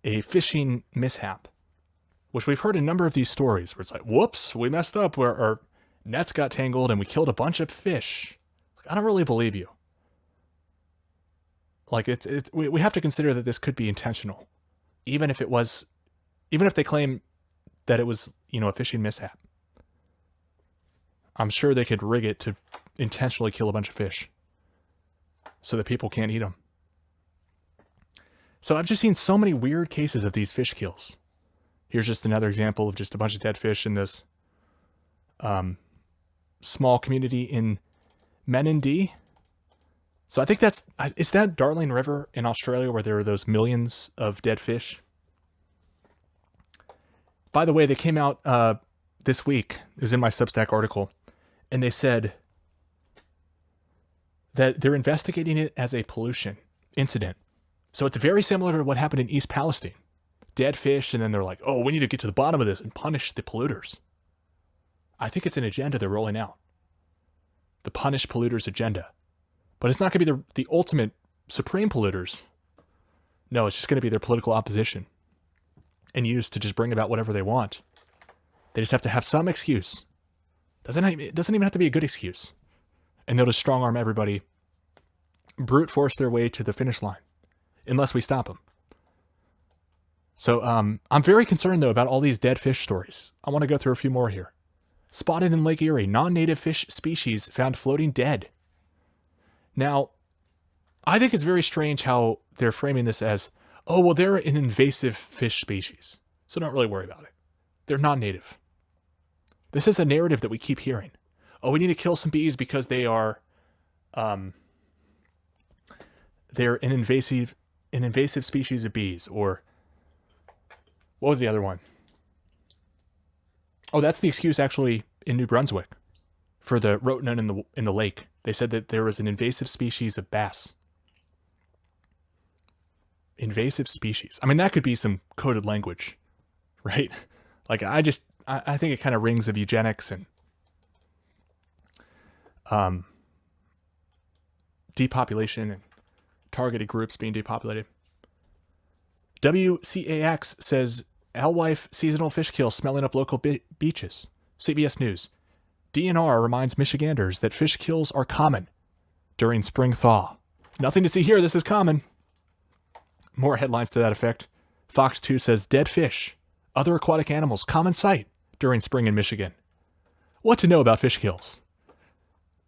a fishing mishap, which we've heard a number of these stories where it's like, whoops, we messed up, where our nets got tangled and we killed a bunch of fish. I don't really believe you. Like, we have to consider that this could be intentional. even if they claim that it was, a fishing mishap. I'm sure they could rig it to intentionally kill a bunch of fish so that people can't eat them. So I've just seen so many weird cases of these fish kills. Here's just another example of just a bunch of dead fish in this small community in Menindee. So I think is that Darling River in Australia where there are those millions of dead fish? By the way, they came out this week. It was in my Substack article. And they said that they're investigating it as a pollution incident. So it's very similar to what happened in East Palestine. Dead fish, and then they're like, oh, we need to get to the bottom of this and punish the polluters. I think it's an agenda they're rolling out. The punish polluters agenda. But it's not going to be the ultimate supreme polluters. No, it's just going to be their political opposition and used to just bring about whatever they want. They just have to have some excuse. It doesn't even have to be a good excuse. And they'll just strong arm everybody, brute force their way to the finish line, unless we stop them. So I'm very concerned, though, about all these dead fish stories. I want to go through a few more here. Spotted in Lake Erie, non-native fish species found floating dead. Now, I think it's very strange how they're framing this as, oh, well, they're an invasive fish species, so don't really worry about it. They're non-native. This is a narrative that we keep hearing. Oh, we need to kill some bees because they're an invasive species of bees. Or what was the other one? Oh, that's the excuse actually in New Brunswick for the rotenone in the lake. They said that there was an invasive species of bass. Invasive species. I mean, that could be some coded language, right? Like, I think it kind of rings of eugenics and depopulation and targeted groups being depopulated. WCAX says, alewife seasonal fish kill smelling up local beaches. CBS News. DNR reminds Michiganders that fish kills are common during spring thaw. Nothing to see here. This is common. More headlines to that effect. Fox 2 says, dead fish, other aquatic animals, common sight during spring in Michigan. What to know about fish kills?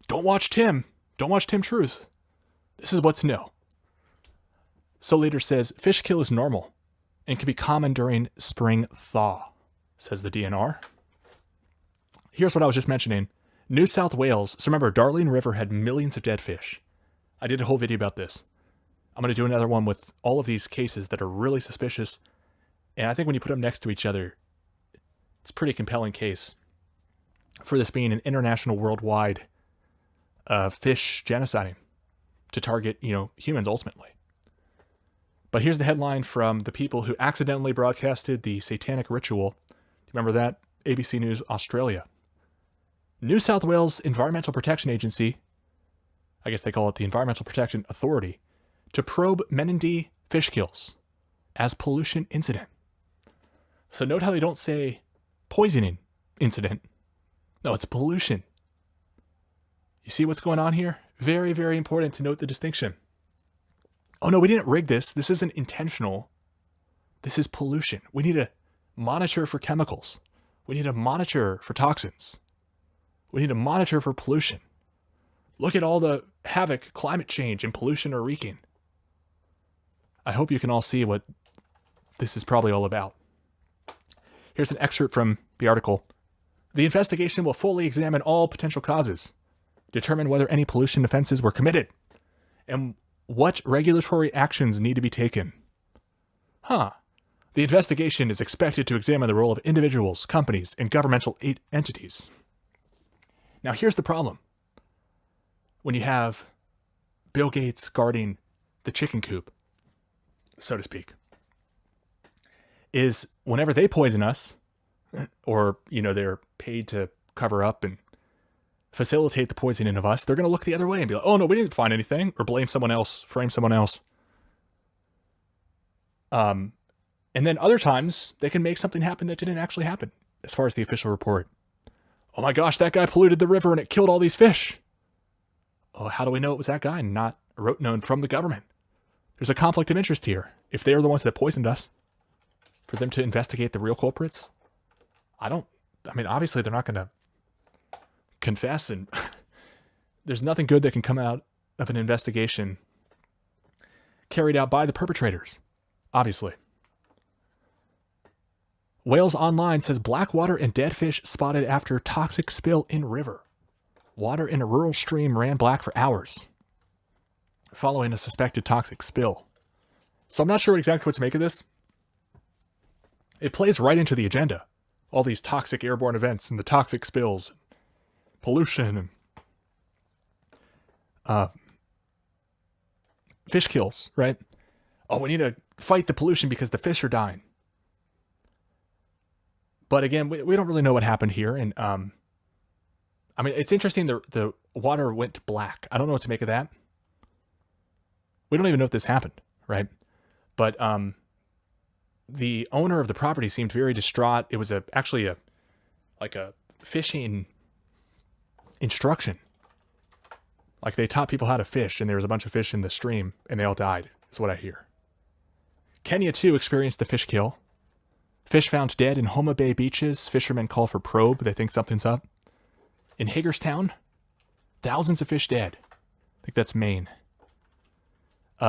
Don't watch Tim. Don't watch Tim Truth. This is what to know. So Leader says, fish kill is normal and can be common during spring thaw, says the DNR. Here's what I was just mentioning. New South Wales. So remember, Darling River had millions of dead fish. I did a whole video about this. I'm going to do another one with all of these cases that are really suspicious. And I think when you put them next to each other, it's a pretty compelling case for this being an international, worldwide fish genociding to target, humans ultimately. But here's the headline from the people who accidentally broadcasted the satanic ritual. Do you remember that? ABC News Australia. New South Wales Environmental Protection Agency, I guess they call it the Environmental Protection Authority, to probe Menindee fish kills as pollution incident. So note how they don't say poisoning incident. No, it's pollution. You see what's going on here? Very, very important to note the distinction. Oh no, we didn't rig this. This isn't intentional. This is pollution. We need to monitor for chemicals. We need to monitor for toxins. We need to monitor for pollution. Look at all the havoc climate change and pollution are wreaking. I hope you can all see what this is probably all about. Here's an excerpt from the article. The investigation will fully examine all potential causes, determine whether any pollution offenses were committed, and what regulatory actions need to be taken. The investigation is expected to examine the role of individuals, companies, and governmental entities. Now, here's the problem. When you have Bill Gates guarding the chicken coop, so to speak, is whenever they poison us, or, they're paid to cover up and facilitate the poisoning of us, they're going to look the other way and be like, oh no, we didn't find anything, or blame someone else, frame someone else. And then other times they can make something happen that didn't actually happen as far as the official report. Oh my gosh, that guy polluted the river and it killed all these fish. Oh, how do we know it was that guy and not a rotenone from the government? There's a conflict of interest here if they are the ones that poisoned us. for them to investigate the real culprits? I mean, obviously they're not going to confess, and there's nothing good that can come out of an investigation carried out by the perpetrators, obviously. Wales Online says black water and dead fish spotted after toxic spill in river. Water in a rural stream ran black for hours following a suspected toxic spill. So I'm not sure exactly what to make of this. It plays right into the agenda. All these toxic airborne events and the toxic spills, pollution, and fish kills, right? Oh, we need to fight the pollution because the fish are dying. But again, we don't really know what happened here. And I mean, it's interesting the water went black. I don't know what to make of that. We don't even know if this happened, right? But the owner of the property seemed very distraught. It was actually a fishing instruction. Like they taught people how to fish, and there was a bunch of fish in the stream, and they all died, is what I hear. Kenya, too, experienced the fish kill. Fish found dead in Homa Bay beaches. Fishermen call for probe. They think something's up. In Hagerstown, thousands of fish dead. I think that's Maine.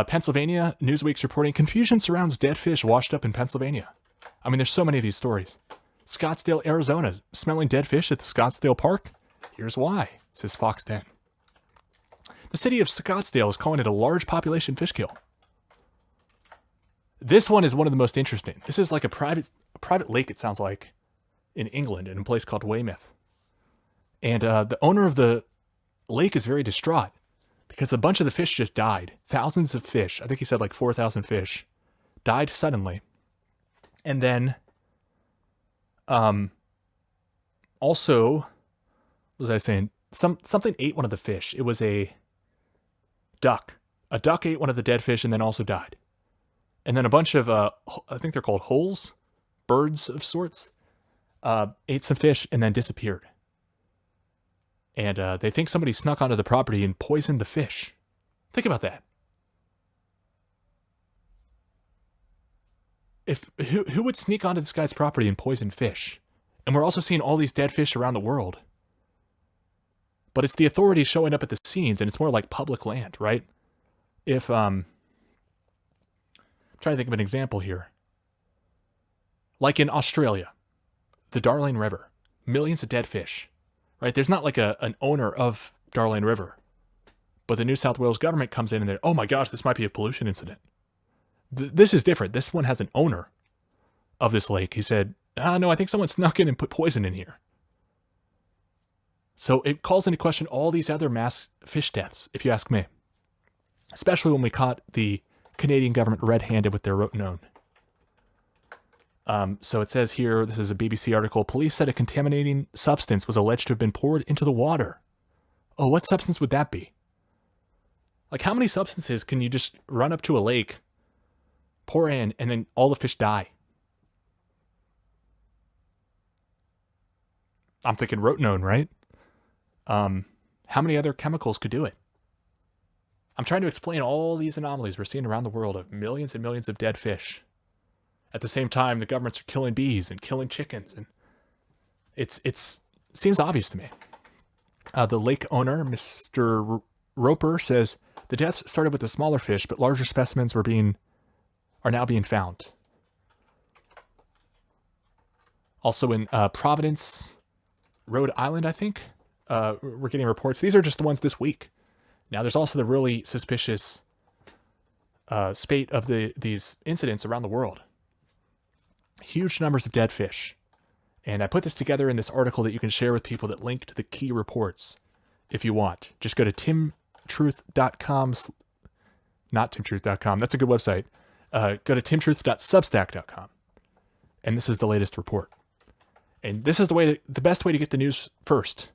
Pennsylvania, Newsweek's reporting, confusion surrounds dead fish washed up in Pennsylvania. I mean, there's so many of these stories. Scottsdale, Arizona, smelling dead fish at the Scottsdale Park? Here's why, says Fox 10. The city of Scottsdale is calling it a large population fish kill. This one is one of the most interesting. This is like a private lake, it sounds like, in England, in a place called Weymouth. And the owner of the lake is very distraught because a bunch of the fish just died. Thousands of fish, I think he said like 4,000 fish, died suddenly. And then also, what was I saying? Something ate one of the fish. It was a duck. A duck ate one of the dead fish and then also died. And then a bunch of, I think they're called holes, birds of sorts, ate some fish and then disappeared. And they think somebody snuck onto the property and poisoned the fish. Think about that. Who would sneak onto this guy's property and poison fish? And we're also seeing all these dead fish around the world. But it's the authorities showing up at the scenes, and it's more like public land, right? If, I'm trying to think of an example here. Like in Australia, the Darling River, millions of dead fish, right? There's not like an owner of Darling River, but the New South Wales government comes in and they're, oh my gosh, this might be a pollution incident. This is different. This one has an owner of this lake. He said, no, I think someone snuck in and put poison in here. So it calls into question all these other mass fish deaths, if you ask me. Especially when we caught the Canadian government red-handed with their rotenone. So it says here, this is a BBC article, police said a contaminating substance was alleged to have been poured into the water. Oh, what substance would that be? Like, how many substances can you just run up to a lake, pour in, and then all the fish die? I'm thinking rotenone, right? How many other chemicals could do it? I'm trying to explain all these anomalies we're seeing around the world of millions and millions of dead fish. At the same time, the governments are killing bees and killing chickens, and it seems obvious to me. The lake owner, Mr. Roper, says the deaths started with the smaller fish, but larger specimens are now being found. Also in Providence, Rhode Island, I think, we're getting reports. These are just the ones this week. Now, there's also the really suspicious spate of these incidents around the world. Huge numbers of dead fish. And I put this together in this article that you can share with people that link to the key reports if you want. Just go to timtruth.com. Not timtruth.com. That's a good website. Go to timtruth.substack.com. And this is the latest report. And this is the best way to get the news first.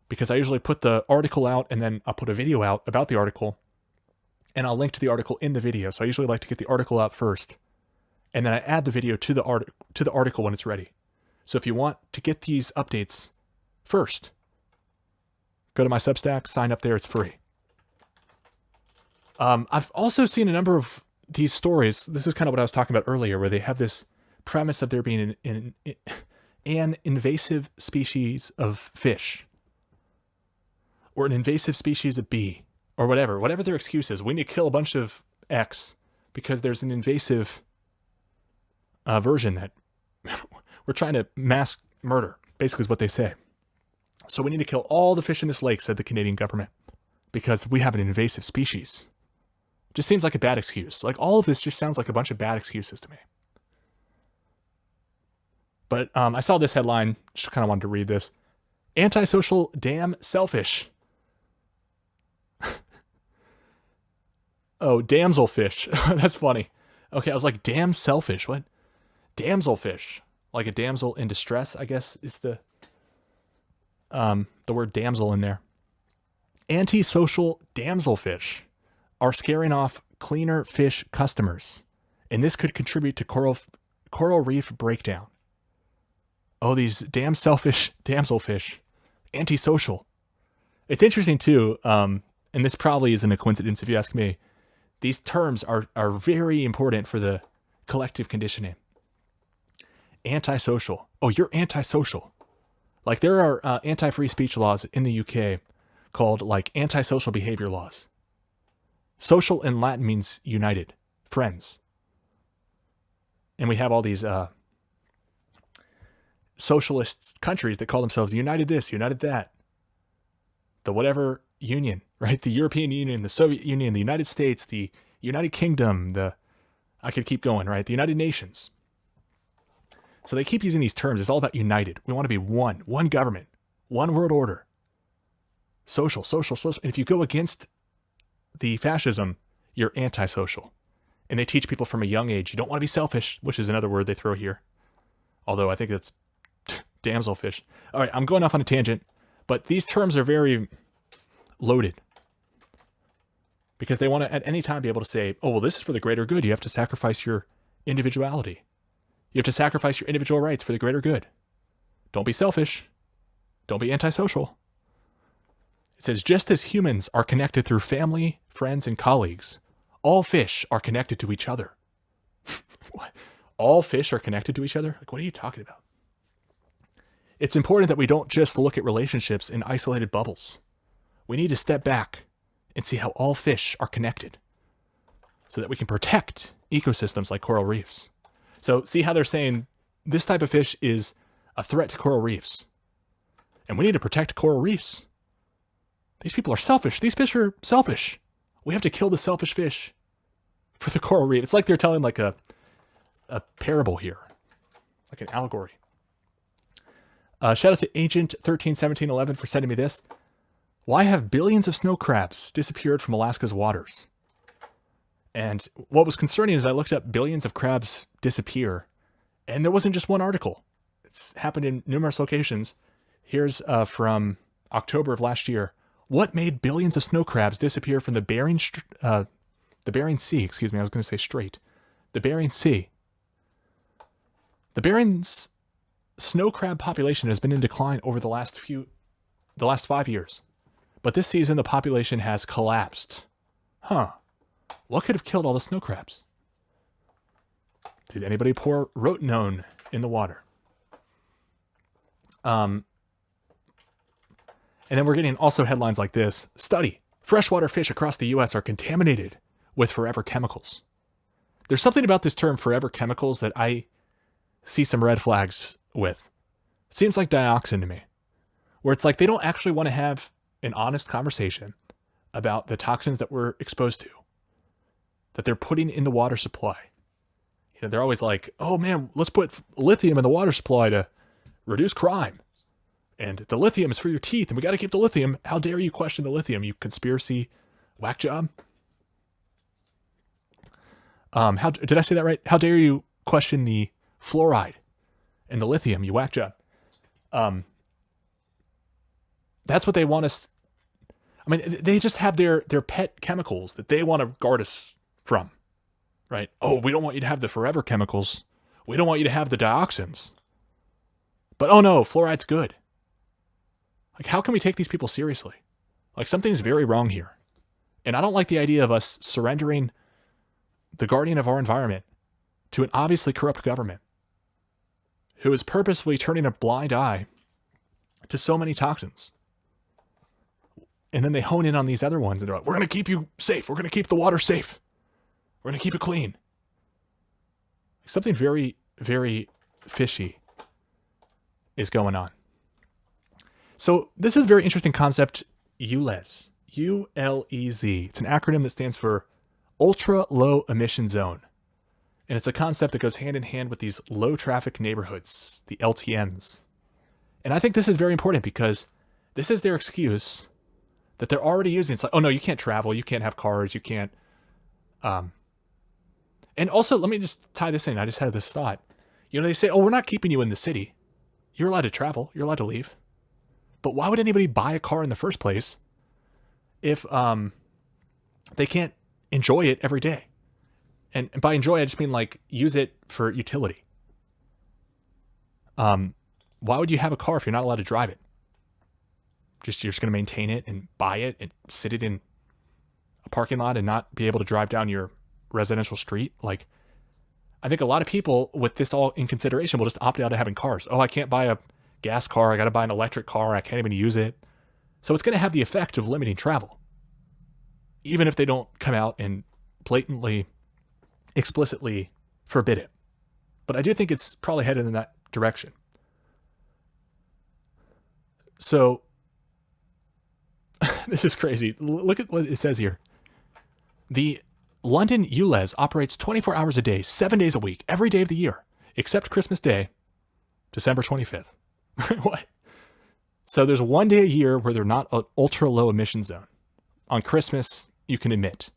Because I usually put the article out and then I'll put a video out about the article. And I'll link to the article in the video. So I usually like to get the article out first. And then I add the video to the article when it's ready. So if you want to get these updates first, go to my Substack, sign up there, it's free. I've also seen a number of these stories. This is kind of what I was talking about earlier, where they have this premise of there being an invasive species of fish or an invasive species of bee or whatever their excuse is. We need to kill a bunch of X because there's an invasive version that we're trying to mass murder, basically is what they say. So we need to kill all the fish in this lake, said the Canadian government, because we have an invasive species. Just seems like a bad excuse. Like all of this just sounds like a bunch of bad excuses to me. But I saw this headline, just kind of wanted to read this. Antisocial, damn selfish. Oh, damselfish. That's funny. Okay, I was like, damn selfish. What? Damselfish. Like a damsel in distress, I guess, is the word damsel in there. Antisocial damselfish are scaring off cleaner fish customers, and this could contribute to coral reef breakdown. Oh, these damn selfish damselfish. Antisocial. It's interesting too, and this probably isn't a coincidence if you ask me. These terms are very important for the collective conditioning. Antisocial. Oh, you're antisocial. Like there are anti-free speech laws in the UK called like antisocial behavior laws. Social in Latin means united, friends. And we have all these socialist countries that call themselves united this, united that. The whatever union, right? The European Union, the Soviet Union, the United States, the United Kingdom, I could keep going, right? The United Nations. So they keep using these terms. It's all about united. We want to be one government, one world order. Social. And if you go against the fascism, you're antisocial. And they teach people from a young age, you don't want to be selfish, which is another word they throw here. Although I think that's damselfish. All right, I'm going off on a tangent, but these terms are very loaded because they want to at any time be able to say, oh, well, this is for the greater good. You have to sacrifice your individuality. You have to sacrifice your individual rights for the greater good. Don't be selfish. Don't be antisocial. It says, just as humans are connected through family, friends, and colleagues, all fish are connected to each other. What? All fish are connected to each other? Like, what are you talking about? It's important that we don't just look at relationships in isolated bubbles. We need to step back and see how all fish are connected so that we can protect ecosystems like coral reefs. So see how they're saying this type of fish is a threat to coral reefs. And we need to protect coral reefs. These people are selfish. These fish are selfish. We have to kill the selfish fish for the coral reef. It's like they're telling like a parable here, like an allegory. Shout out to Agent 131711 for sending me this. Why have billions of snow crabs disappeared from Alaska's waters? And what was concerning is I looked up billions of crabs disappear, and there wasn't just one article. It's happened in numerous locations. Here's from October of last year. What made billions of snow crabs disappear from the Bering Sea? Excuse me, I was going to say strait. The Bering Sea. The Bering's snow crab population has been in decline over the last 5 years. But this season, the population has collapsed. Huh. What could have killed all the snow crabs? Did anybody pour rotenone in the water? And then we're getting also headlines like this. Study. Freshwater fish across the U.S. are contaminated with forever chemicals. There's something about this term forever chemicals that I see some red flags with. It seems like dioxin to me. Where it's like they don't actually want to have an honest conversation about the toxins that we're exposed to, that they're putting in the water supply. You know, they're always like, oh man, let's put lithium in the water supply to reduce crime. And the lithium is for your teeth, and we got to keep the lithium. How dare you question the lithium, you conspiracy whack job? How did I say that right? How dare you question the fluoride and the lithium, you whack job? That's what they want us. I mean, they just have their pet chemicals that they want to guard us from, right? Oh, we don't want you to have the forever chemicals. We don't want you to have the dioxins. But oh no, fluoride's good. Like, how can we take these people seriously? Like, something's very wrong here. And I don't like the idea of us surrendering the guardian of our environment to an obviously corrupt government who is purposefully turning a blind eye to so many toxins. And then they hone in on these other ones and they're like, we're going to keep you safe. We're going to keep the water safe. We're going to keep it clean. Something very, very fishy is going on. So this is a very interesting concept, ULEZ. U-L-E-Z. It's an acronym that stands for Ultra Low Emission Zone. And it's a concept that goes hand in hand with these low traffic neighborhoods, the LTNs. And I think this is very important because this is their excuse that they're already using. It's like, oh no, you can't travel, you can't have cars, you can't. And also, let me just tie this in. I just had this thought. You know, they say, oh, we're not keeping you in the city. You're allowed to travel, you're allowed to leave. But why would anybody buy a car in the first place if they can't enjoy it every day? And by enjoy, I just mean like use it for utility. Why would you have a car if you're not allowed to drive it? You're just going to maintain it and buy it and sit it in a parking lot and not be able to drive down your residential street? Like, I think a lot of people with this all in consideration will just opt out of having cars. Oh, I can't buy a gas car. I got to buy an electric car. I can't even use it. So it's going to have the effect of limiting travel, even if they don't come out and blatantly, explicitly forbid it. But I do think it's probably headed in that direction. So this is crazy. Look at what it says here. The London ULEZ operates 24 hours a day, 7 days a week, every day of the year, except Christmas Day, December 25th. What? So there's 1 day a year where they're not an ultra low emission zone. On Christmas, you can emit.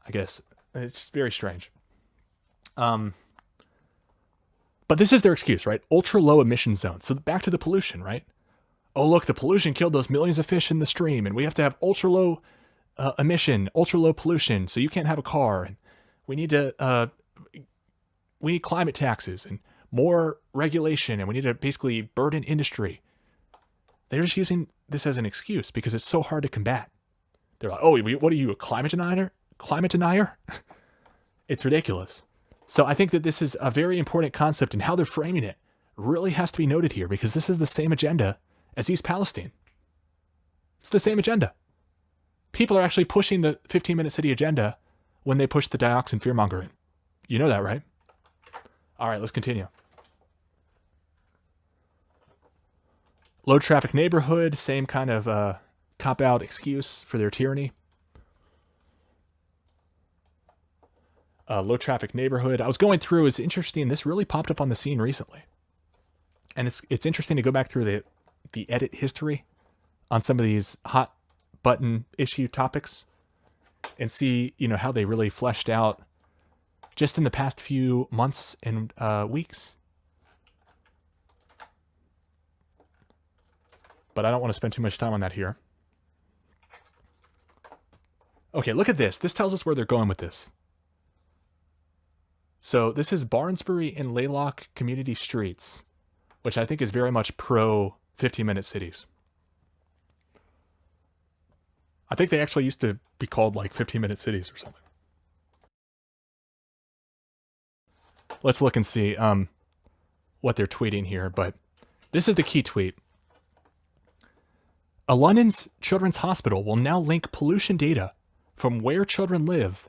I guess it's just very strange. But this is their excuse, right? Ultra low emission zone. So back to the pollution, right? Oh, look, the pollution killed those millions of fish in the stream, and we have to have ultra low emission, ultra low pollution, so you can't have a car. And we need climate taxes and more regulation, and we need to basically burden industry. They're just using this as an excuse because it's so hard to combat. They're like, oh, what are you, a climate denier? Climate denier? It's ridiculous. So I think that this is a very important concept, and how they're framing it really has to be noted here because this is the same agenda as East Palestine. It's the same agenda. People are actually pushing the 15-minute city agenda when they push the dioxin fear-mongering. You know that, right? All right, let's continue. Low traffic neighborhood, same kind of cop-out excuse for their tyranny. Low traffic neighborhood. I was going through, it's interesting, this really popped up on the scene recently. And it's interesting to go back through the edit history on some of these hot button issue topics and see, you know, how they really fleshed out just in the past few months and weeks. But I don't want to spend too much time on that here. Okay, look at this. This tells us where they're going with this. So this is Barnsbury and Laylock Community Streets, which I think is very much pro 15-minute cities. I think they actually used to be called like 15-minute cities or something. Let's look and see what they're tweeting here, but this is the key tweet. A London's children's hospital will now link pollution data from where children live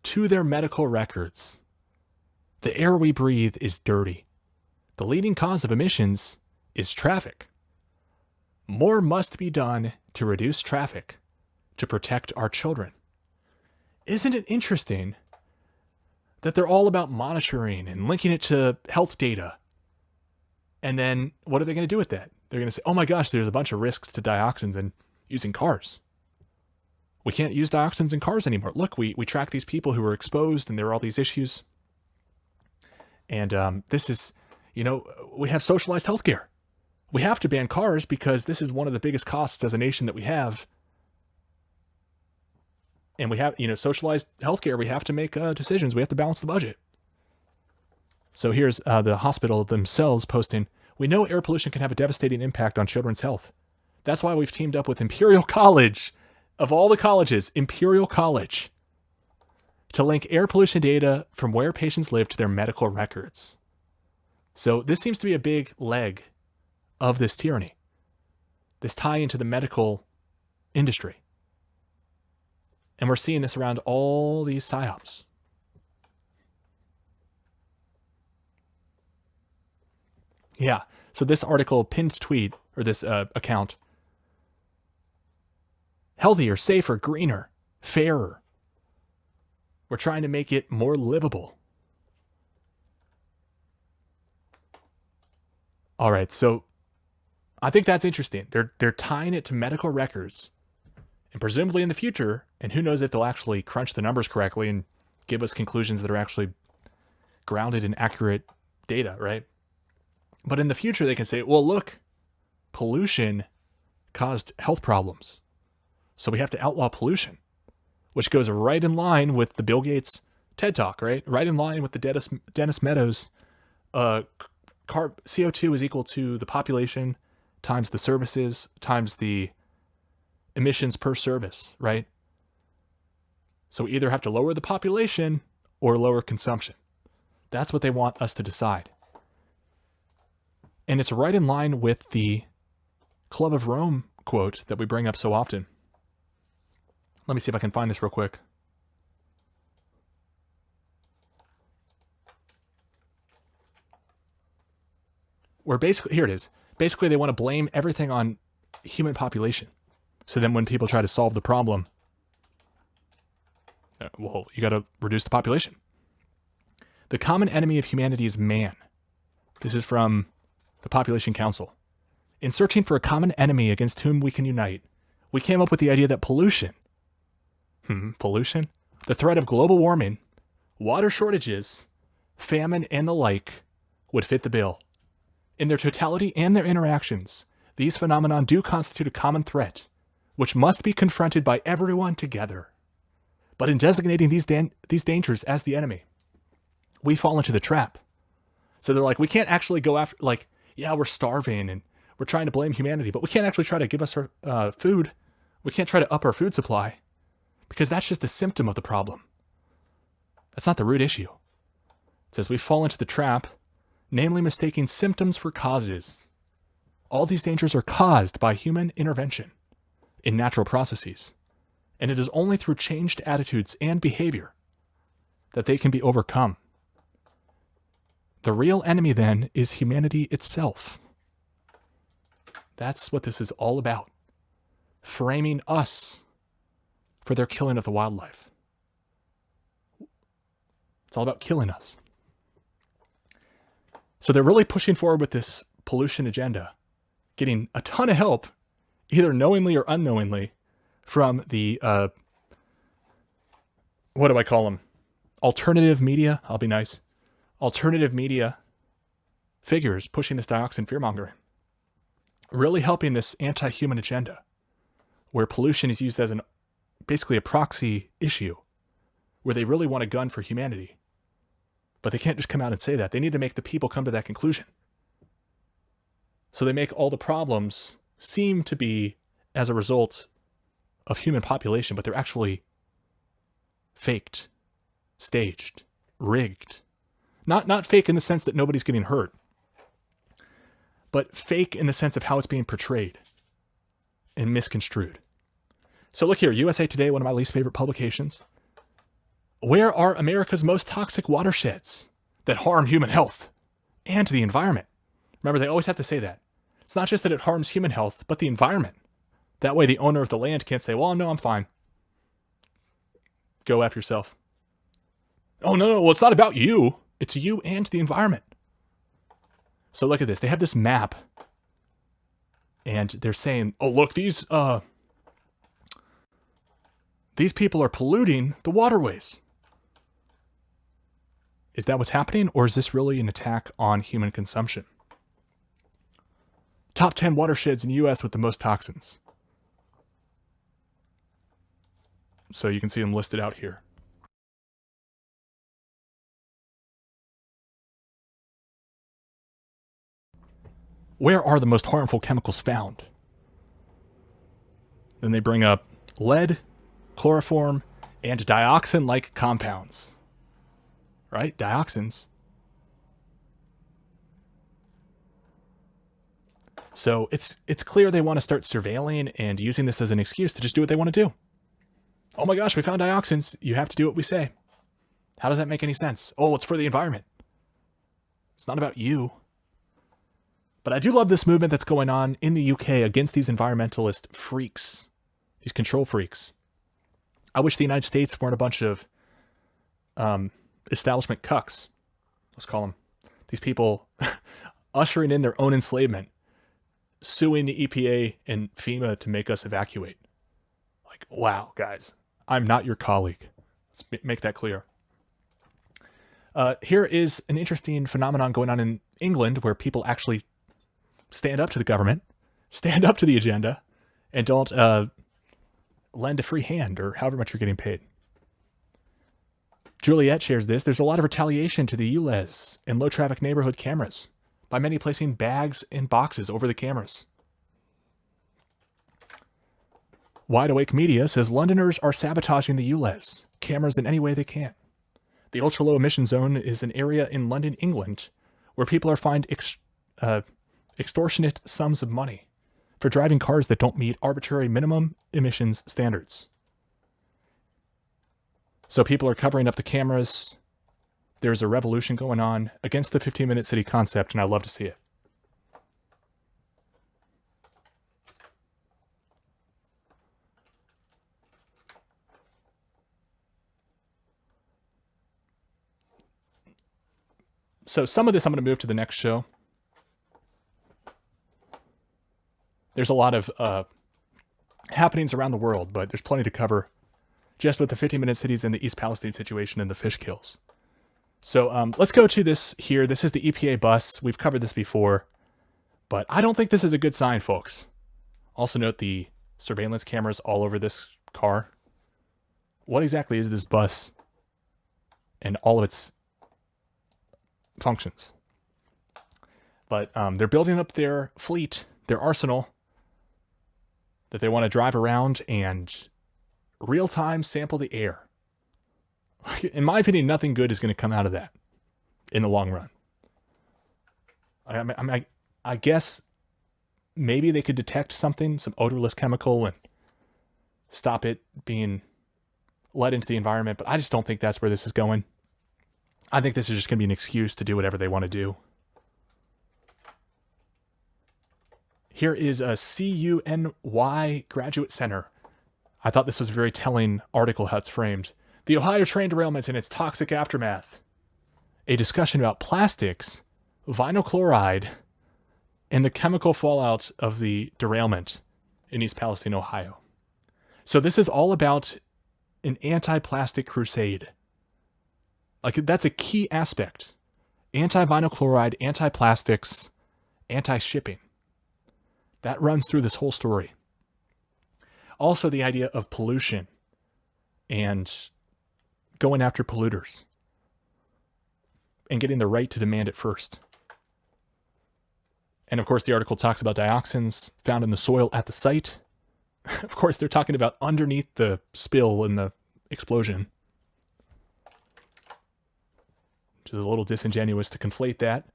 to their medical records. The air we breathe is dirty. The leading cause of emissions is traffic. More must be done to reduce traffic to protect our children. Isn't it interesting that they're all about monitoring and linking it to health data? And then what are they going to do with that? They're going to say, oh my gosh, there's a bunch of risks to dioxins in using cars. We can't use dioxins in cars anymore. Look, we track these people who are exposed and there are all these issues. And this is, you know, we have socialized healthcare. We have to ban cars because this is one of the biggest costs as a nation that we have. And we have, you know, socialized healthcare. We have to make decisions. We have to balance the budget. So here's the hospital themselves posting, we know air pollution can have a devastating impact on children's health. That's why we've teamed up with Imperial College, of all the colleges, Imperial College, to link air pollution data from where patients live to their medical records. So this seems to be a big leg of this tyranny, this tie into the medical industry. And we're seeing this around all these psyops. Yeah, so this article, pinned tweet, or this account, healthier, safer, greener, fairer. We're trying to make it more livable. All right, so I think that's interesting. They're tying it to medical records, and presumably in the future, and who knows if they'll actually crunch the numbers correctly and give us conclusions that are actually grounded in accurate data, right? But in the future, they can say, well, look, pollution caused health problems, so we have to outlaw pollution, which goes right in line with the Bill Gates TED Talk, right? Right in line with the Dennis Meadows. CO2 is equal to the population times the services times the emissions per service, right? So we either have to lower the population or lower consumption. That's what they want us to decide. And it's right in line with the Club of Rome quote that we bring up so often. Let me see if I can find this real quick. Where basically, here it is. Basically, they want to blame everything on human population. So then when people try to solve the problem, well, you got to reduce the population. The common enemy of humanity is man. This is from the Population Council. In searching for a common enemy against whom we can unite, we came up with the idea that pollution, the threat of global warming, water shortages, famine, and the like would fit the bill. In their totality and their interactions, these phenomena do constitute a common threat, which must be confronted by everyone together. But in designating these dangers as the enemy, we fall into the trap. So they're like, we can't actually go after, like, yeah, we're starving and we're trying to blame humanity, but we can't actually try to give us our food. We can't try to up our food supply because that's just a symptom of the problem. That's not the root issue. It says we fall into the trap, namely mistaking symptoms for causes. All these dangers are caused by human intervention in natural processes, and it is only through changed attitudes and behavior that they can be overcome. The real enemy, then, is humanity itself. That's what this is all about. Framing us for their killing of the wildlife. It's all about killing us. So they're really pushing forward with this pollution agenda, getting a ton of help, either knowingly or unknowingly, from the, what do I call them? Alternative media. I'll be nice. Alternative media figures pushing this dioxin fearmongering, really helping this anti-human agenda, where pollution is used as basically a proxy issue, where they really want a gun for humanity. But they can't just come out and say that. They need to make the people come to that conclusion. So they make all the problems seem to be as a result of human population, but they're actually faked, staged, rigged. Not fake in the sense that nobody's getting hurt, but fake in the sense of how it's being portrayed and misconstrued. So look here, USA Today, one of my least favorite publications. Where are America's most toxic watersheds that harm human health and the environment? Remember, they always have to say that. It's not just that it harms human health, but the environment. That way the owner of the land can't say, well, no, I'm fine. Go after yourself. Oh, no, well, it's not about you. It's you and the environment. So look at this. They have this map. And they're saying, oh, look, these people are polluting the waterways. Is that what's happening? Or is this really an attack on human consumption? Top 10 watersheds in the U.S. with the most toxins. So you can see them listed out here. Where are the most harmful chemicals found? Then they bring up lead, chloroform, and dioxin-like compounds. Right? Dioxins. So it's clear they want to start surveilling and using this as an excuse to just do what they want to do. Oh my gosh, we found dioxins. You have to do what we say. How does that make any sense? Oh, it's for the environment. It's not about you. But I do love this movement that's going on in the UK against these environmentalist freaks, these control freaks. I wish the United States weren't a bunch of establishment cucks. Let's call them. These people ushering in their own enslavement, suing the EPA and FEMA to make us evacuate. Like, wow, guys, I'm not your colleague. Let's make that clear. Here is an interesting phenomenon going on in England where people actually stand up to the government, stand up to the agenda, and don't lend a free hand or however much you're getting paid. Juliet shares this. There's a lot of retaliation to the ULEZ and low traffic neighborhood cameras by many placing bags and boxes over the cameras. Wide Awake Media says Londoners are sabotaging the ULEZ cameras in any way they can. The ultra-low emission zone is an area in London, England, where people are fined extortionate sums of money for driving cars that don't meet arbitrary minimum emissions standards. So people are covering up the cameras. There's a revolution going on against the 15-minute city concept, and I love to see it. So some of this I'm going to move to the next show. There's a lot of happenings around the world, but there's plenty to cover just with the 15-minute cities and the East Palestine situation and the fish kills. So let's go to this here. This is the EPA bus. We've covered this before, but I don't think this is a good sign, folks. Also note the surveillance cameras all over this car. What exactly is this bus and all of its functions? But they're building up their fleet, their arsenal, that they want to drive around and real-time sample the air. In my opinion, nothing good is going to come out of that in the long run. I guess maybe they could detect something, some odorless chemical, and stop it being let into the environment, but I just don't think that's where this is going. I think this is just going to be an excuse to do whatever they want to do. Here is a CUNY Graduate Center. I thought this was a very telling article how it's framed. The Ohio train derailment and its toxic aftermath. A discussion about plastics, vinyl chloride, and the chemical fallout of the derailment in East Palestine, Ohio. So this is all about an anti-plastic crusade. Like, that's a key aspect. Anti-vinyl chloride, anti-plastics, anti-shipping. That runs through this whole story. Also, the idea of pollution and going after polluters and getting the right to demand it first. And of course, the article talks about dioxins found in the soil at the site. Of course, they're talking about underneath the spill and the explosion. Which is a little disingenuous to conflate that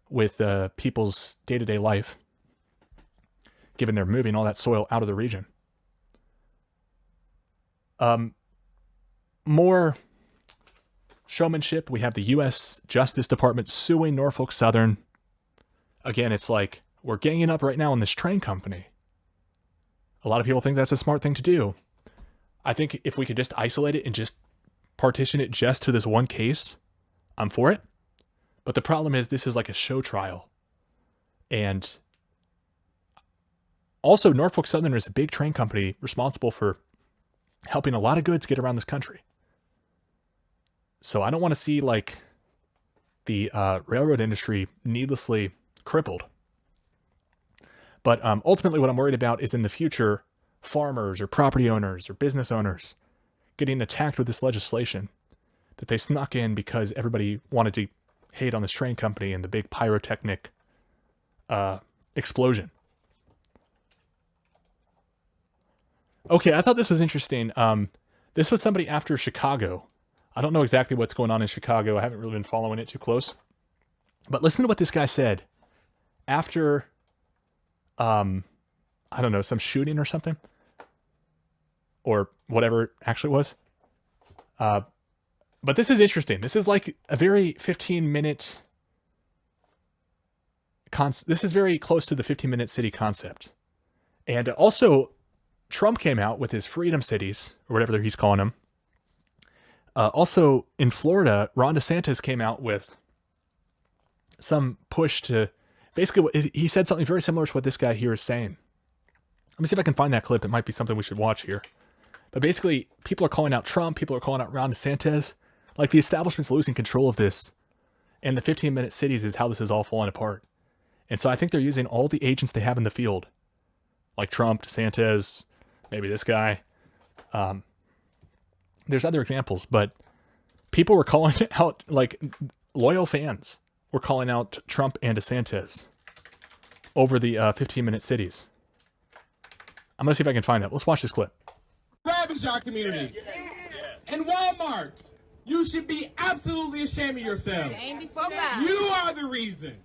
with people's day-to-day life, given they're moving all that soil out of the region. More showmanship. We have the U.S. Justice Department suing Norfolk Southern. Again, it's like, we're ganging up right now on this train company. A lot of people think that's a smart thing to do. I think if we could just isolate it and just partition it just to this one case, I'm for it. But the problem is this is like a show trial. And also, Norfolk Southern is a big train company responsible for helping a lot of goods get around this country. So I don't want to see like the railroad industry needlessly crippled. But ultimately what I'm worried about is in the future, farmers or property owners or business owners getting attacked with this legislation that they snuck in because everybody wanted to hate on this train company and the big pyrotechnic explosion. Okay, I thought this was interesting. This was somebody after Chicago. I don't know exactly what's going on in Chicago. I haven't really been following it too close. But listen to what this guy said after I don't know, some shooting or something, or whatever it actually was. But this is interesting. This is like a very 15-minute this is very close to the 15-minute city concept. And also, Trump came out with his freedom cities, or whatever he's calling them. Also, in Florida, Ron DeSantis came out with some push to, basically, he said something very similar to what this guy here is saying. Let me see if I can find that clip. It might be something we should watch here. But basically, people are calling out Trump. People are calling out Ron DeSantis. Like, the establishment's losing control of this. And the 15-minute cities is how this is all falling apart. And so I think they're using all the agents they have in the field. Like Trump, DeSantis, maybe this guy. There's other examples, but people were calling out, like, loyal fans were calling out Trump and DeSantis over the 15-minute cities. I'm going to see if I can find that. Let's watch this clip. Ravage our community. And Walmart, you should be absolutely ashamed of yourselves. You are the reason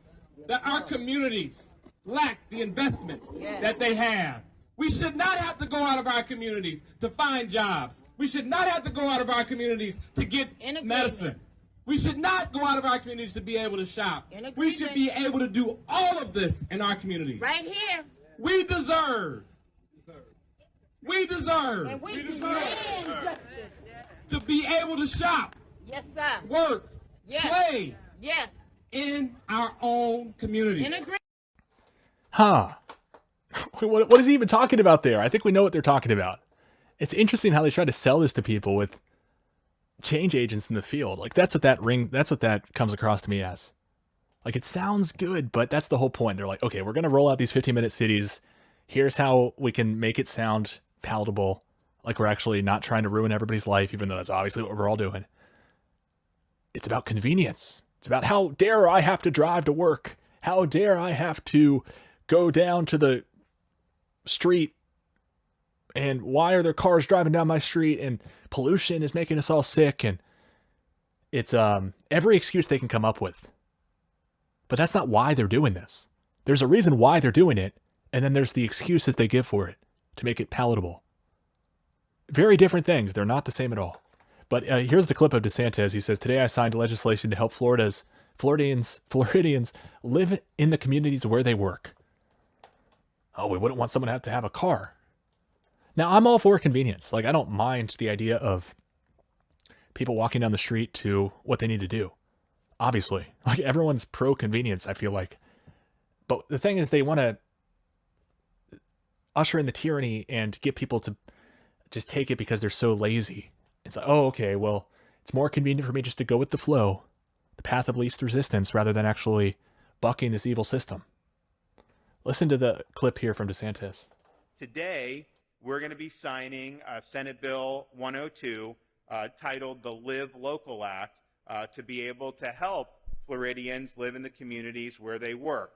that our communities lack the investment that they have. We should not have to go out of our communities to find jobs. We should not have to go out of our communities to get medicine. We should not go out of our communities to be able to shop. We should be able to do all of this in our communities. Right here. We deserve to be able to shop, Yes, sir. work, Yes. play Yes. in our own communities. Huh. What is he even talking about there? I think we know what they're talking about. It's interesting how they try to sell this to people with change agents in the field. Like, that's what that comes across to me as. Like, it sounds good, but that's the whole point. They're like, okay, we're going to roll out these 15-minute cities. Here's how we can make it sound palatable. Like, we're actually not trying to ruin everybody's life, even though that's obviously what we're all doing. It's about convenience. It's about, how dare I have to drive to work? How dare I have to go down to the street? And why are there cars driving down my street? And pollution is making us all sick. And it's every excuse they can come up with. But that's not why they're doing this. There's a reason why they're doing it. And then there's the excuses they give for it to make it palatable. Very different things. They're not the same at all. But here's the clip of DeSantis. He says, today I signed legislation to help Floridians live in the communities where they work. Oh, we wouldn't want someone to have a car. Now, I'm all for convenience. Like, I don't mind the idea of people walking down the street to what they need to do. Obviously. Like, everyone's pro-convenience, I feel like. But the thing is, they want to usher in the tyranny and get people to just take it because they're so lazy. It's like, oh, okay, well, it's more convenient for me just to go with the flow, the path of least resistance, rather than actually bucking this evil system. Listen to the clip here from DeSantis. Today, we're going to be signing Senate Bill 102, titled the Live Local Act, to be able to help Floridians live in the communities where they work.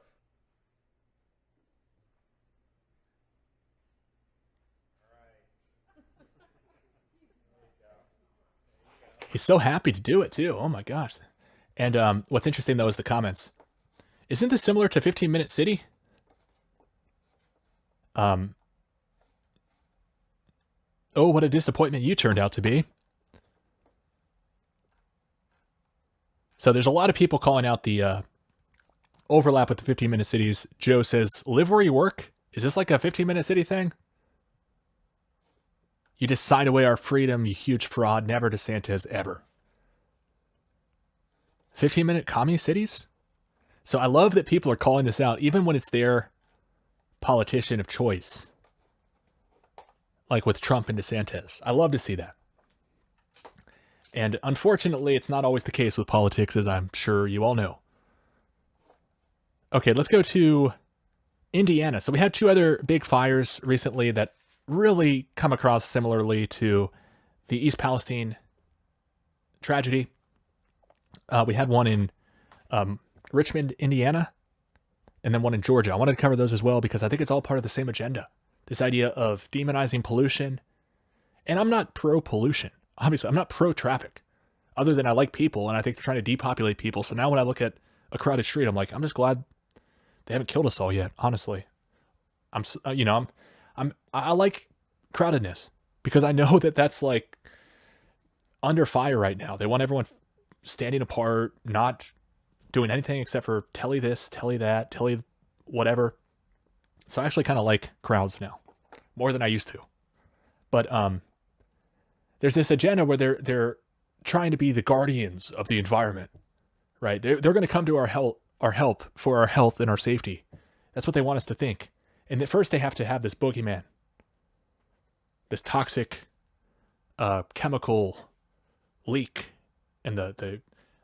He's so happy to do it, too. Oh, my gosh. And what's interesting, though, is the comments. Isn't this similar to 15-Minute City? Oh, what a disappointment you turned out to be. So there's a lot of people calling out the overlap with the 15-Minute Cities. Joe says, live where you work? Is this like a 15-Minute City thing? You just signed away our freedom, you huge fraud. Never DeSantis, ever. 15-minute commie cities? So I love that people are calling this out, even when it's their politician of choice. Like with Trump and DeSantis. I love to see that. And unfortunately, it's not always the case with politics, as I'm sure you all know. Okay, let's go to Indiana. So we had two other big fires recently that really come across similarly to the East Palestine tragedy. We had one in Richmond, Indiana, and then one in Georgia. I wanted to cover those as well because I think it's all part of the same agenda. This idea of demonizing pollution. And I'm not pro-pollution. Obviously, I'm not pro-traffic. Other than I like people, and I think they're trying to depopulate people. So now when I look at a crowded street, I'm like, I'm just glad they haven't killed us all yet, honestly. I like crowdedness because I know that that's like under fire right now. They want everyone standing apart, not doing anything except for telly this, telly that, telly whatever. So I actually kind of like crowds now more than I used to. But there's this agenda where they're trying to be the guardians of the environment, right? They're going to come to our help for our health and our safety. That's what they want us to think. And at first they have to have this boogeyman, this toxic chemical leak, and the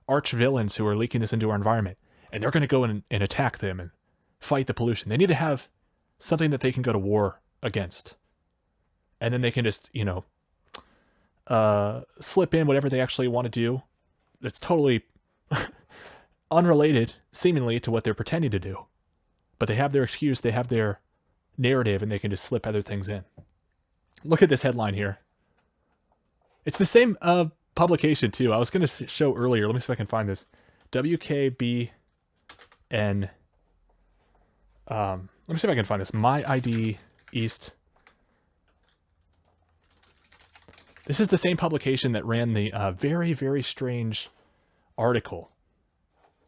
arch villains who are leaking this into our environment. And they're going to go in and attack them and fight the pollution. They need to have something that they can go to war against. And then they can just, slip in whatever they actually want to do. It's totally unrelated, seemingly, to what they're pretending to do. But they have their excuse, they have their narrative, and they can just slip other things in. Look at this headline here. It's the same publication, too. I was going to show earlier. Let me see if I can find this. WKBN. Let me see if I can find this. My ID East. This is the same publication that ran the very, very strange article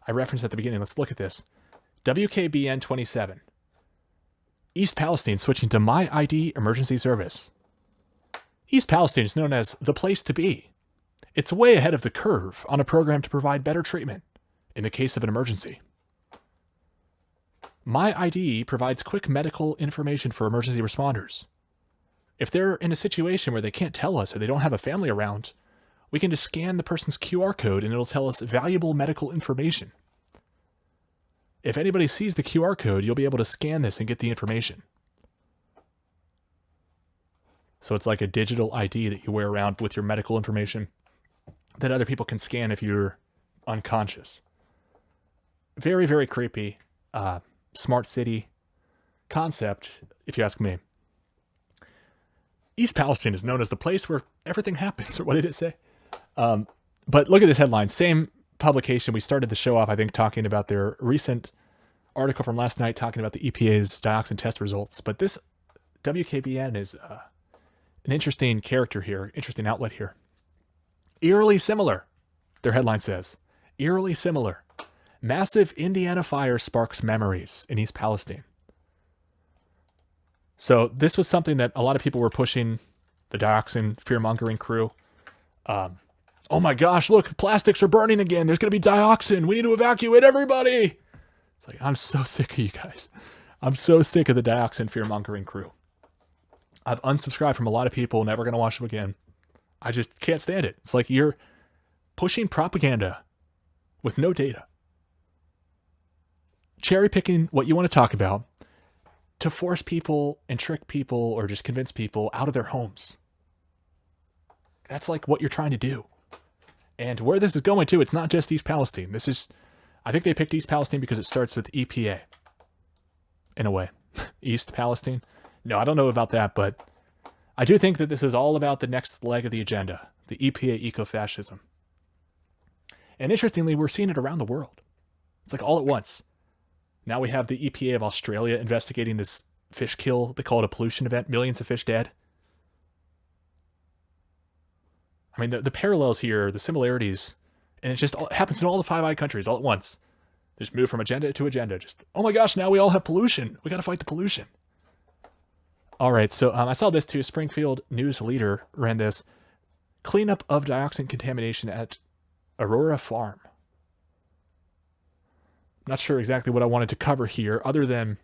I referenced at the beginning. Let's look at this. WKBN 27. East Palestine switching to My ID emergency service. East Palestine is known as the place to be. It's way ahead of the curve on a program to provide better treatment in the case of an emergency. My ID provides quick medical information for emergency responders. If they're in a situation where they can't tell us or they don't have a family around, we can just scan the person's QR code and it'll tell us valuable medical information. If anybody sees the QR code, you'll be able to scan this and get the information. So it's like a digital ID that you wear around with your medical information that other people can scan if you're unconscious. Very, very creepy. Smart city concept, if you ask me. East Palestine is known as the place where everything happens, or what did it say? But look at this headline. Same publication. We started the show off, I think, talking about their recent article from last night talking about the EPA's dioxin test results. But this WKBN is an interesting character here, interesting outlet here. Eerily similar, their headline says. Eerily similar. Massive Indiana fire sparks memories in East Palestine. So this was something that a lot of people were pushing, the dioxin fear-mongering crew. Oh my gosh, look, the plastics are burning again. There's going to be dioxin. We need to evacuate everybody. It's like, I'm so sick of you guys. I'm so sick of the dioxin fear-mongering crew. I've unsubscribed from a lot of people, never going to watch them again. I just can't stand it. It's like you're pushing propaganda with no data. Cherry-picking what you want to talk about to force people and trick people or just convince people out of their homes. That's like what you're trying to do. And where this is going to, it's not just East Palestine. I think they picked East Palestine because it starts with EPA. In a way. East Palestine. No, I don't know about that, but I do think that this is all about the next leg of the agenda, the EPA eco-fascism. And interestingly, we're seeing it around the world. It's like all at once. Now we have the EPA of Australia investigating this fish kill. They call it a pollution event. Millions of fish dead. I mean, the parallels here, the similarities, and it just happens in all the Five Eyed countries all at once. They just move from agenda to agenda. Just, oh my gosh, now we all have pollution. We got to fight the pollution. All right, so I saw this too. Springfield News Leader ran this. Cleanup of dioxin contamination at Aurora Farm. Not sure exactly what I wanted to cover here, other than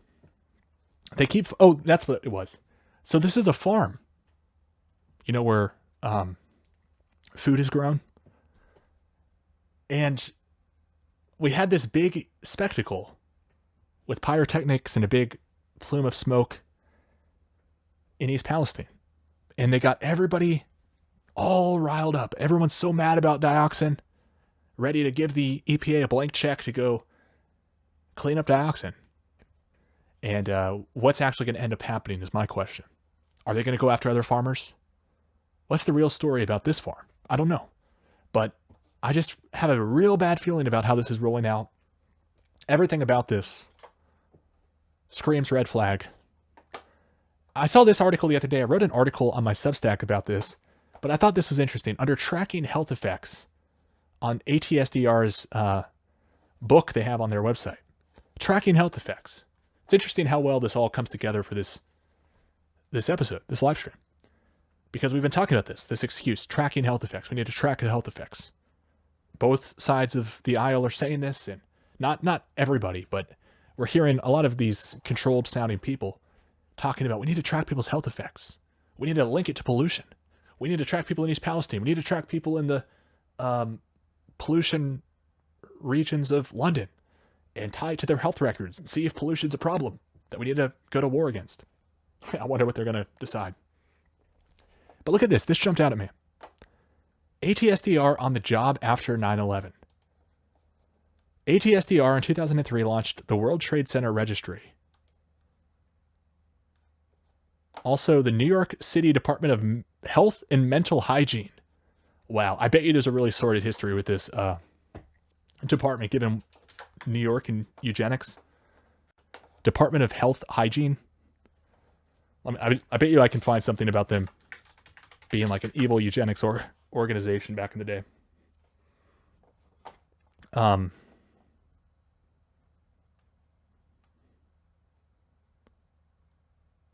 they keep... Oh, that's what it was. So this is a farm. You know, where food is grown. And we had this big spectacle with pyrotechnics and a big plume of smoke in East Palestine. And they got everybody all riled up. Everyone's so mad about dioxin, ready to give the EPA a blank check to go clean up dioxin. And what's actually going to end up happening is my question. Are they going to go after other farmers? What's the real story about this farm? I don't know. But I just have a real bad feeling about how this is rolling out. Everything about this screams red flag. I saw this article the other day. I wrote an article on my Substack about this, but I thought this was interesting. Under tracking health effects on ATSDR's book they have on their website, tracking health effects. It's interesting how well this all comes together for this episode, this live stream, because we've been talking about this excuse, tracking health effects. We need to track the health effects. Both sides of the aisle are saying this, and not everybody, but we're hearing a lot of these controlled sounding people talking about we need to track people's health effects. We need to link it to pollution. We need to track people in East Palestine. We need to track people in the pollution regions of London and tie it to their health records and see if pollution's a problem that we need to go to war against. I wonder what they're going to decide. But look at this. This jumped out at me. ATSDR on the job after 9/11. ATSDR in 2003 launched the World Trade Center Registry. Also, the New York City Department of Health and Mental Hygiene. Wow, I bet you there's a really sordid history with this department, given New York and eugenics. Department of Health Hygiene. I bet you I can find something about them being like an evil eugenics organization back in the day.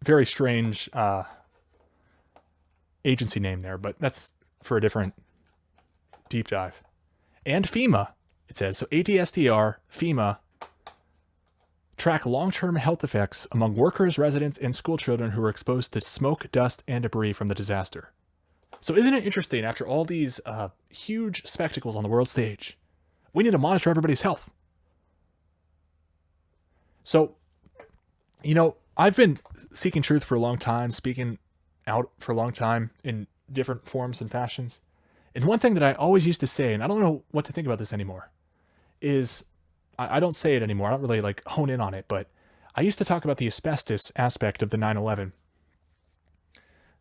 Very strange agency name there, but that's for a different deep dive. And FEMA, it says. So ATSDR, FEMA, track long-term health effects among workers, residents, and school children who were exposed to smoke, dust, and debris from the disaster. So isn't it interesting, after all these huge spectacles on the world stage, we need to monitor everybody's health. So, you know, I've been seeking truth for a long time, speaking out for a long time in different forms and fashions. And one thing that I always used to say, and I don't know what to think about this anymore, is I don't say it anymore. I don't really like hone in on it, but I used to talk about the asbestos aspect of the 9/11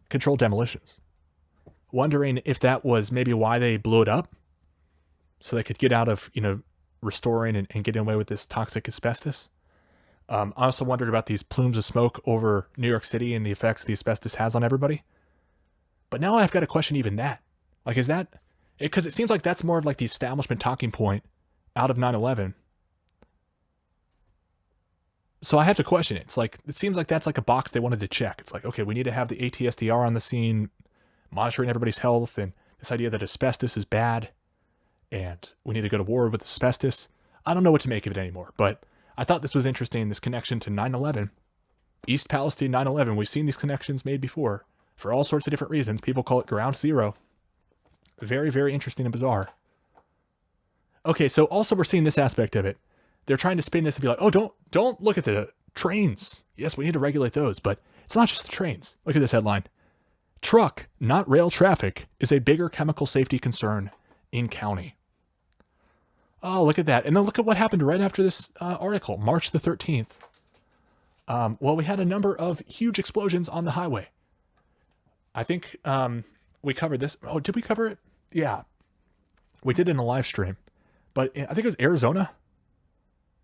controlled demolitions, wondering if that was maybe why they blew it up, so they could get out of, restoring and getting away with this toxic asbestos. I also wondered about these plumes of smoke over New York City and the effects the asbestos has on everybody. But now I've got to question even that. Like, is that, because it seems like that's more of like the establishment talking point out of 9/11. So I have to question it. It's like, it seems like that's like a box they wanted to check. It's like, okay, we need to have the ATSDR on the scene, monitoring everybody's health, and this idea that asbestos is bad, and we need to go to war with asbestos. I don't know what to make of it anymore, but I thought this was interesting, this connection to 9/11. East Palestine 9/11. We've seen these connections made before for all sorts of different reasons. People call it ground zero. Very, very interesting and bizarre. Okay, so also we're seeing this aspect of it. They're trying to spin this and be like, oh, don't look at the trains. Yes, we need to regulate those, but it's not just the trains. Look at this headline. Truck, not rail traffic, is a bigger chemical safety concern in county. Oh, look at that. And then look at what happened right after this article, March the 13th. Well, we had a number of huge explosions on the highway. I think we covered this. Oh, did we cover it? Yeah. We did in a live stream. But I think it was Arizona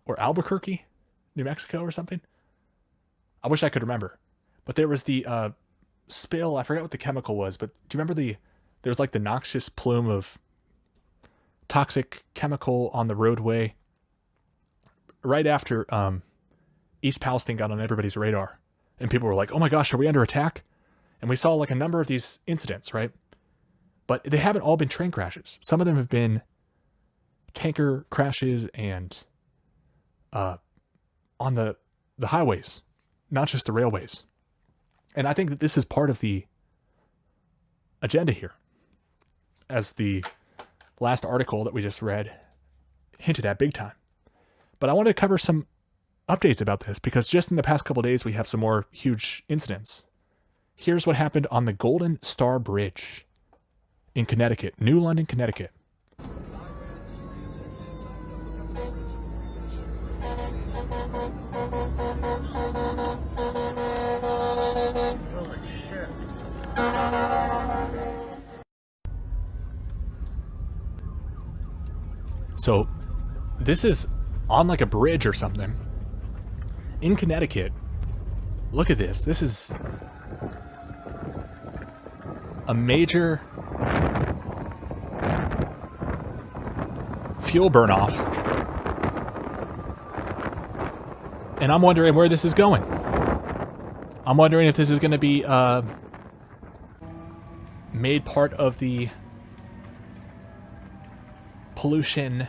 or Albuquerque, New Mexico or something. I wish I could remember. But there was the spill. I forgot what the chemical was. But do you remember there was like the noxious plume of toxic chemical on the roadway right after East Palestine got on everybody's radar. And people were like, oh my gosh, are we under attack? And we saw like a number of these incidents, right? But they haven't all been train crashes. Some of them have been tanker crashes and on the highways, not just the railways. And I think that this is part of the agenda here, as the last article that we just read hinted at big time. But I want to cover some updates about this, because just in the past couple of days, we have some more huge incidents. Here's what happened on the Golden Star Bridge in Connecticut, New London, Connecticut. Holy shit. So this is on like a bridge or something in Connecticut. Look at this. This is a major fuel burn-off. And I'm wondering where this is going. I'm wondering if this is going to be made part of the pollution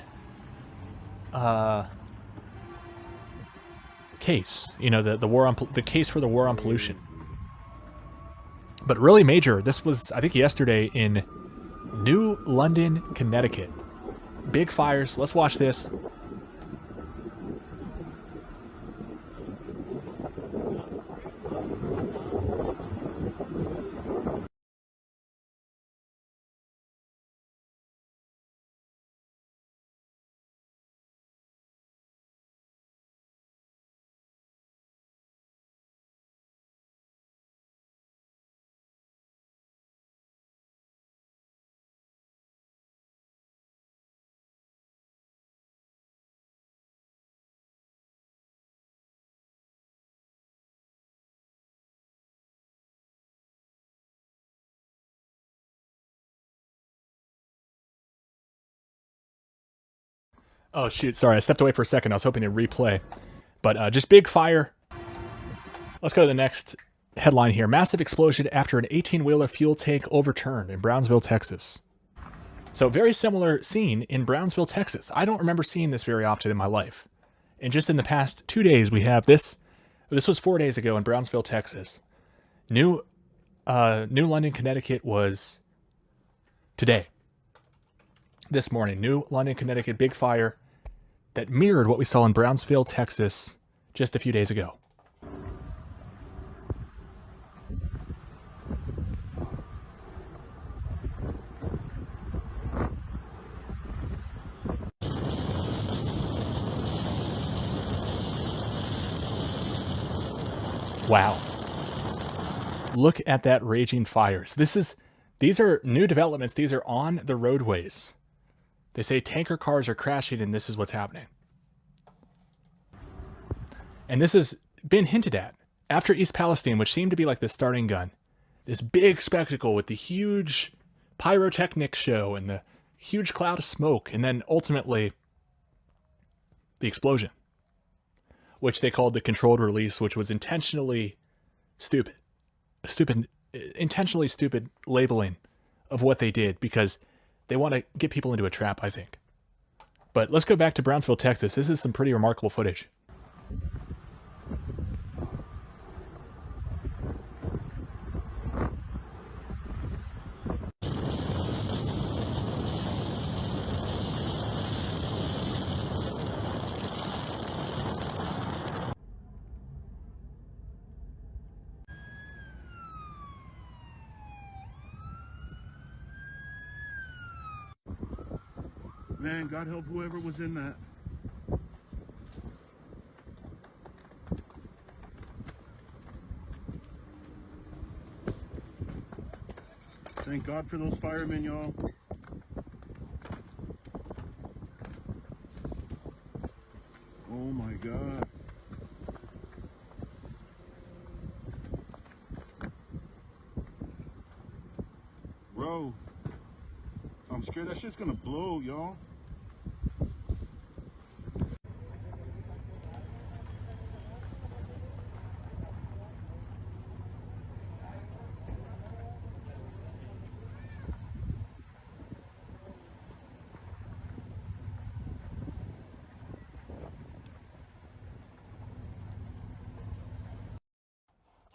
case. You know, the war on the case for the war on pollution. But really major. This was, I think, yesterday in New London, Connecticut. Big fires. Let's watch this. Oh, shoot. Sorry, I stepped away for a second. I was hoping to replay. But just big fire. Let's go to the next headline here. Massive explosion after an 18-wheeler fuel tank overturned in Brownsville, Texas. So very similar scene in Brownsville, Texas. I don't remember seeing this very often in my life. And just in the past 2 days, we have this. This was 4 days ago in Brownsville, Texas. New London, Connecticut was today. This morning, New London, Connecticut, big fire that mirrored what we saw in Brownsville, Texas just a few days ago. Wow. Look at that raging fires. These are new developments. These are on the roadways. They say tanker cars are crashing and this is what's happening. And this has been hinted at after East Palestine, which seemed to be like the starting gun. This big spectacle with the huge pyrotechnics show and the huge cloud of smoke, and then ultimately the explosion, which they called the controlled release, which was intentionally stupid. Intentionally stupid labeling of what they did because they want to get people into a trap, I think. But let's go back to Brownsville, Texas. This is some pretty remarkable footage. Man, God help whoever was in that. Thank God for those firemen, y'all. Oh my God. Bro, I'm scared that shit's gonna blow, y'all.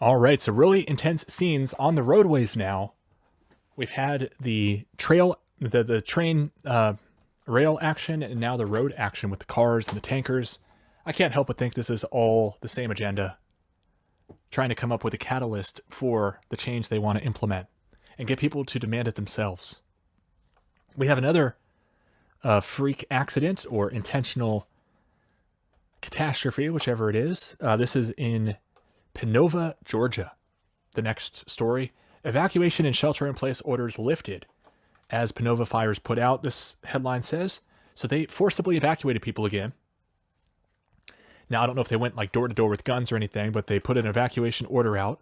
All right, so really intense scenes on the roadways now. We've had the train rail action, and now the road action with the cars and the tankers. I can't help but think this is all the same agenda, trying to come up with a catalyst for the change they want to implement and get people to demand it themselves. We have another freak accident or intentional catastrophe, whichever it is. This is in Pinova, Georgia. The next story. Evacuation and shelter-in-place orders lifted as Pinova fires put out, this headline says. So they forcibly evacuated people again. Now, I don't know if they went like door to door with guns or anything, but they put an evacuation order out.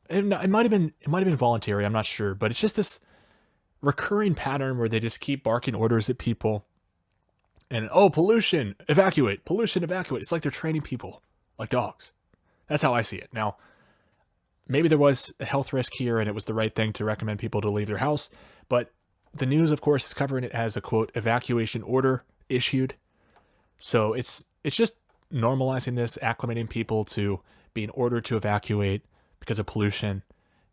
It might have been voluntary. I'm not sure, but it's just this recurring pattern where they just keep barking orders at people. And pollution, evacuate, pollution, evacuate. It's like they're training people like dogs. That's how I see it. Now, maybe there was a health risk here, and it was the right thing to recommend people to leave their house. But the news, of course, is covering it as a quote evacuation order issued. So it's just normalizing this, acclimating people to being ordered to evacuate because of pollution.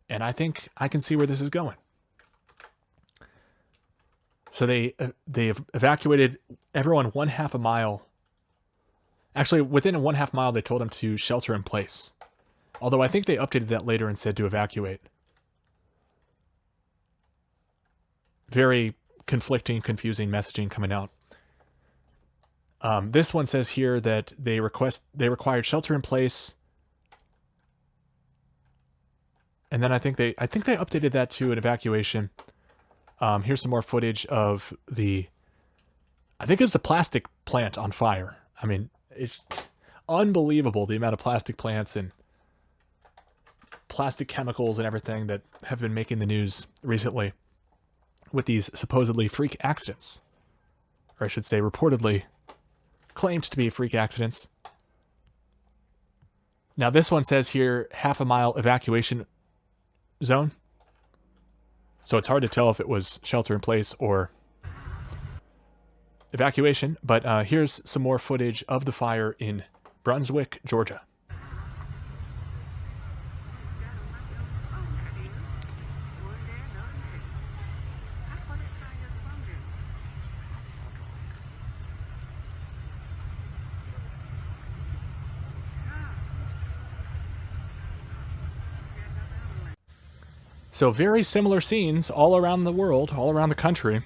And I think I can see where this is going. So they've evacuated everyone 1/2 a mile. Actually, within a 1/2 mile, they told them to shelter in place. Although I think they updated that later and said to evacuate. Very conflicting, confusing messaging coming out. This one says here that they required shelter in place, and then I think they updated that to an evacuation. Here's some more footage of I think it's a plastic plant on fire. I mean, it's unbelievable the amount of plastic plants and plastic chemicals and everything that have been making the news recently with these supposedly freak accidents, or I should say reportedly claimed to be freak accidents. Now this one says here 1/2 mile evacuation zone. So it's hard to tell if it was shelter in place or evacuation, but here's some more footage of the fire in Brunswick, Georgia. So very similar scenes all around the world, all around the country.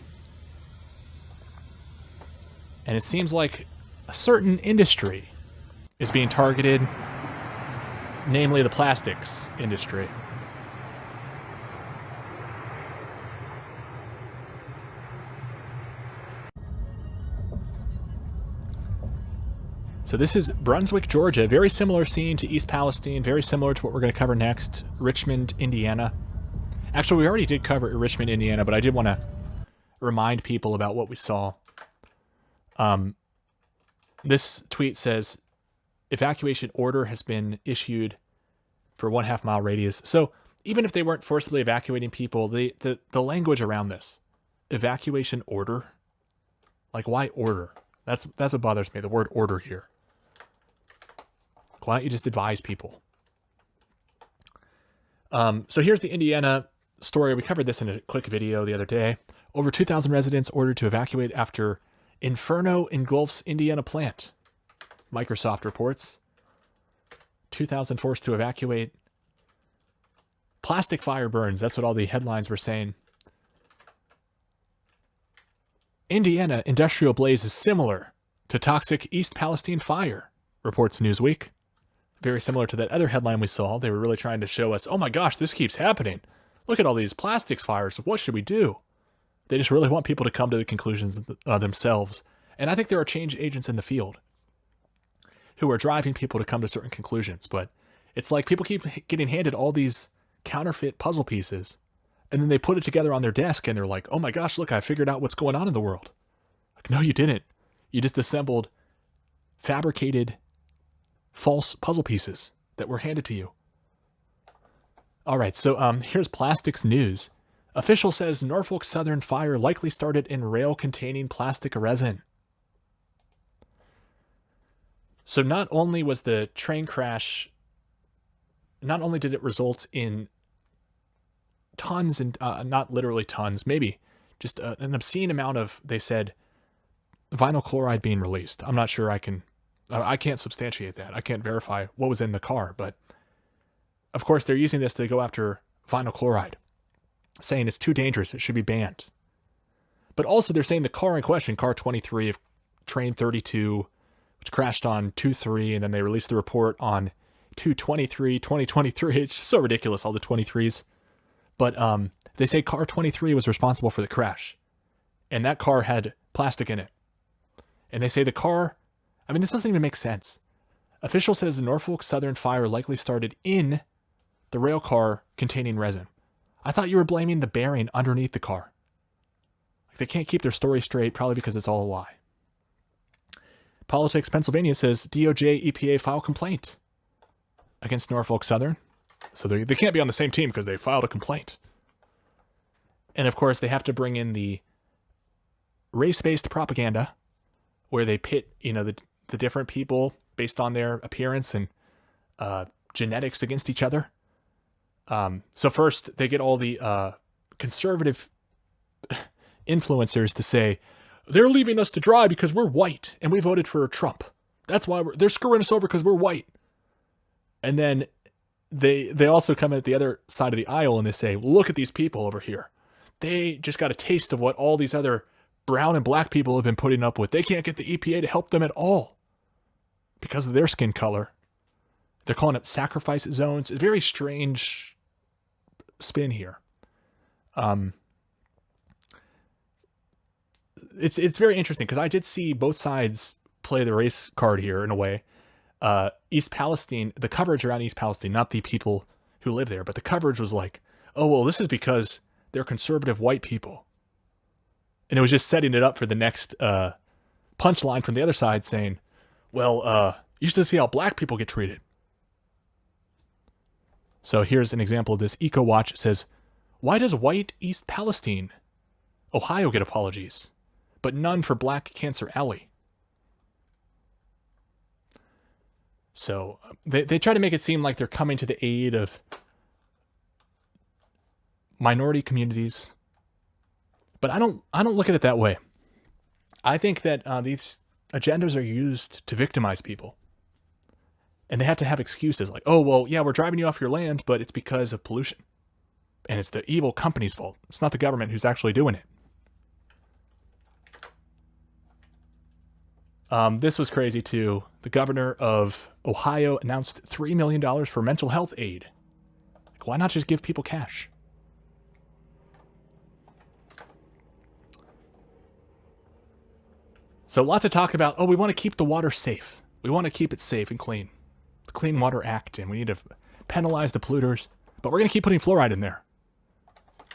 And it seems like a certain industry is being targeted, namely the plastics industry. So this is Brunswick, Georgia. Very similar scene to East Palestine, very similar to what we're going to cover next, Richmond, Indiana. Actually, we already did cover Richmond, Indiana, but I did want to remind people about what we saw. This tweet says, evacuation order has been issued for 1/2 mile radius. So even if they weren't forcibly evacuating people, the language around this, evacuation order, like why order? That's what bothers me, the word order here. Why don't you just advise people? So here's the Indiana story. We covered this in a quick video the other day. Over 2,000 residents ordered to evacuate after inferno engulfs Indiana plant. Microsoft reports. 2,000 forced to evacuate. Plastic fire burns. That's what all the headlines were saying. Indiana industrial blaze is similar to toxic East Palestine fire, reports Newsweek. Very similar to that other headline we saw. They were really trying to show us, oh my gosh, this keeps happening. Look at all these plastics fires. What should we do? They just really want people to come to the conclusions themselves. And I think there are change agents in the field who are driving people to come to certain conclusions. But it's like people keep getting handed all these counterfeit puzzle pieces, and then they put it together on their desk, and they're like, oh my gosh, look, I figured out what's going on in the world. Like, no, you didn't. You just assembled fabricated false puzzle pieces that were handed to you. All right, so here's plastics news. Official says Norfolk Southern fire likely started in rail containing plastic resin. So not only was the train crash, not only did it result in tons and not literally tons, maybe just an obscene amount of, they said, vinyl chloride being released. I'm not sure I can't substantiate that. I can't verify what was in the car, but of course they're using this to go after vinyl chloride, saying it's too dangerous, it should be banned. But also they're saying the car in question, car 23 of train 32, which crashed on 2-3, and then they released the report on 2-23, 2023. It's just so ridiculous, all the 23s. But they say car 23 was responsible for the crash, and that car had plastic in it. And they say the car, I mean, this doesn't even make sense. Official says the Norfolk Southern fire likely started in the rail car containing resin. I thought you were blaming the bearing underneath the car. Like, they can't keep their story straight, probably because it's all a lie. Politics Pennsylvania says DOJ EPA file complaint against Norfolk Southern. So they can't be on the same team because they filed a complaint. And of course, they have to bring in the race-based propaganda where they pit, the different people based on their appearance and genetics against each other. So first, they get all the conservative influencers to say, they're leaving us to dry because we're white and we voted for Trump. That's why they're screwing us over because we're white. And then they also come at the other side of the aisle and they say, look at these people over here. They just got a taste of what all these other brown and black people have been putting up with. They can't get the EPA to help them at all because of their skin color. They're calling it sacrifice zones. A very strange spin here. It's very interesting because I did see both sides play the race card here in a way. East Palestine, the coverage around East Palestine, not the people who live there, but the coverage was like, oh, well, this is because they're conservative white people. And it was just setting it up for the next punchline from the other side saying, well, you should see how black people get treated. So here's an example of this. EcoWatch says, why does white East Palestine, Ohio, get apologies, but none for Black Cancer Alley? So they try to make it seem like they're coming to the aid of minority communities, but I don't look at it that way. I think that these agendas are used to victimize people, and they have to have excuses like, oh, well, yeah, we're driving you off your land, but it's because of pollution, and it's the evil company's fault. It's not the government who's actually doing it. This was crazy too. The governor of Ohio announced $3 million for mental health aid. Like, why not just give people cash? So lots of talk about, oh, we want to keep the water safe. We want to keep it safe and clean. The Clean Water Act, and we need to penalize the polluters, but we're going to keep putting fluoride in there.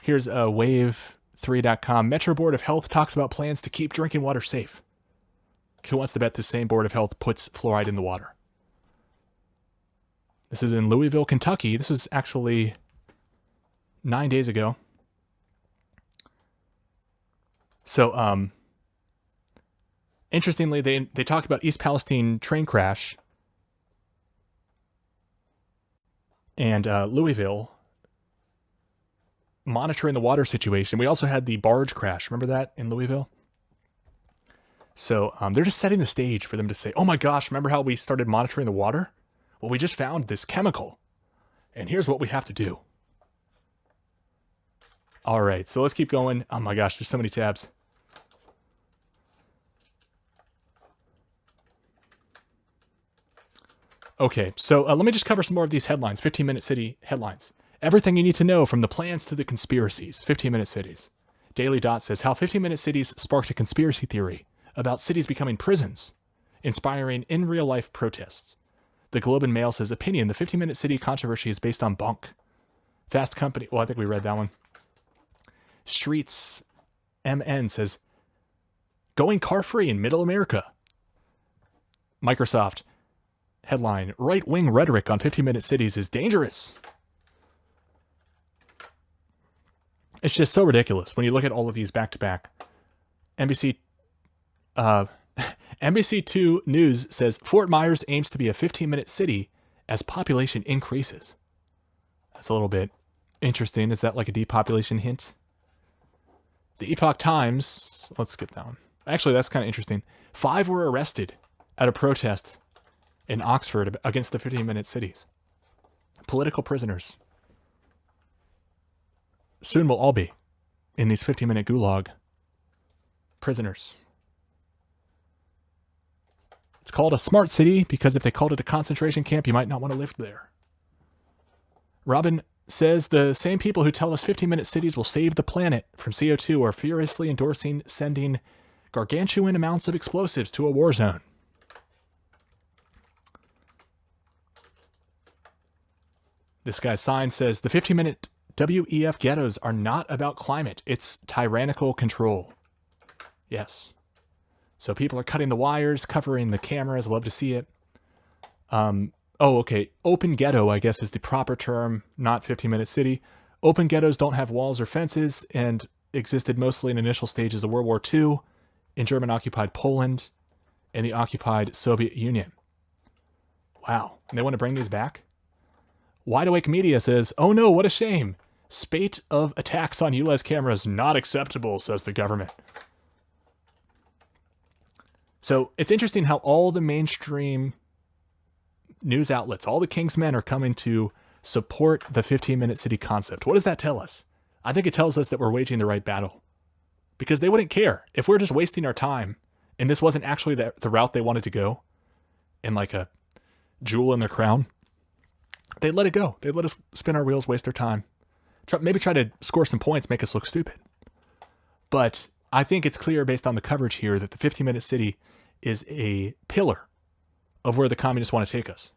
Here's wave3.com. Metro Board of Health talks about plans to keep drinking water safe. Who wants to bet the same Board of Health puts fluoride in the water? This is in Louisville, Kentucky. This is actually 9 days ago. So, interestingly, they talk about East Palestine train crash and Louisville monitoring the water situation. We also had the barge crash. Remember that in Louisville? So they're just setting the stage for them to say, oh my gosh, remember how we started monitoring the water? Well, we just found this chemical, and here's what we have to do. All right, so let's keep going. Oh my gosh, there's so many tabs. Okay, so let me just cover some more of these headlines, 15-minute city headlines. Everything you need to know from the plans to the conspiracies, 15-minute cities. Daily Dot says how 15-minute cities sparked a conspiracy theory about cities becoming prisons, inspiring in real-life protests. The Globe and Mail says opinion, the 15-minute city controversy is based on bunk. Fast Company, well, I think we read that one. Streets MN says going car-free in middle America. Microsoft headline, right-wing rhetoric on 15-minute cities is dangerous. It's just so ridiculous when you look at all of these back-to-back. NBC2 News says Fort Myers aims to be a 15-minute city as population increases. That's a little bit interesting. Is that like a depopulation hint? The Epoch Times, let's skip that one. Actually, that's kind of interesting. 5 were arrested at a protest in Oxford against the 15-minute cities. Political prisoners. Soon we'll all be in these 15-minute gulag prisoners. It's called a smart city because if they called it a concentration camp, you might not want to live there. Robin says the same people who tell us 15-minute cities will save the planet from CO2 are furiously endorsing sending gargantuan amounts of explosives to a war zone. This guy's sign says, the 15-minute WEF ghettos are not about climate. It's tyrannical control. Yes. So people are cutting the wires, covering the cameras. Love to see it. Okay. Open ghetto, I guess, is the proper term, not 15-minute city. Open ghettos don't have walls or fences and existed mostly in initial stages of World War II in German-occupied Poland and the occupied Soviet Union. Wow. And they want to bring these back? Wide Awake Media says, oh no, what a shame. Spate of attacks on ULEZ cameras not acceptable, says the government. So it's interesting how all the mainstream news outlets, all the King's men are coming to support the 15-minute city concept. What does that tell us? I think it tells us that we're waging the right battle. Because they wouldn't care. If we're just wasting our time, and this wasn't actually the route they wanted to go, in like a jewel in their crown, they'd let it go. They'd let us spin our wheels, waste their time. Maybe try to score some points, make us look stupid. But I think it's clear based on the coverage here that the 15-minute city is a pillar of where the communists want to take us.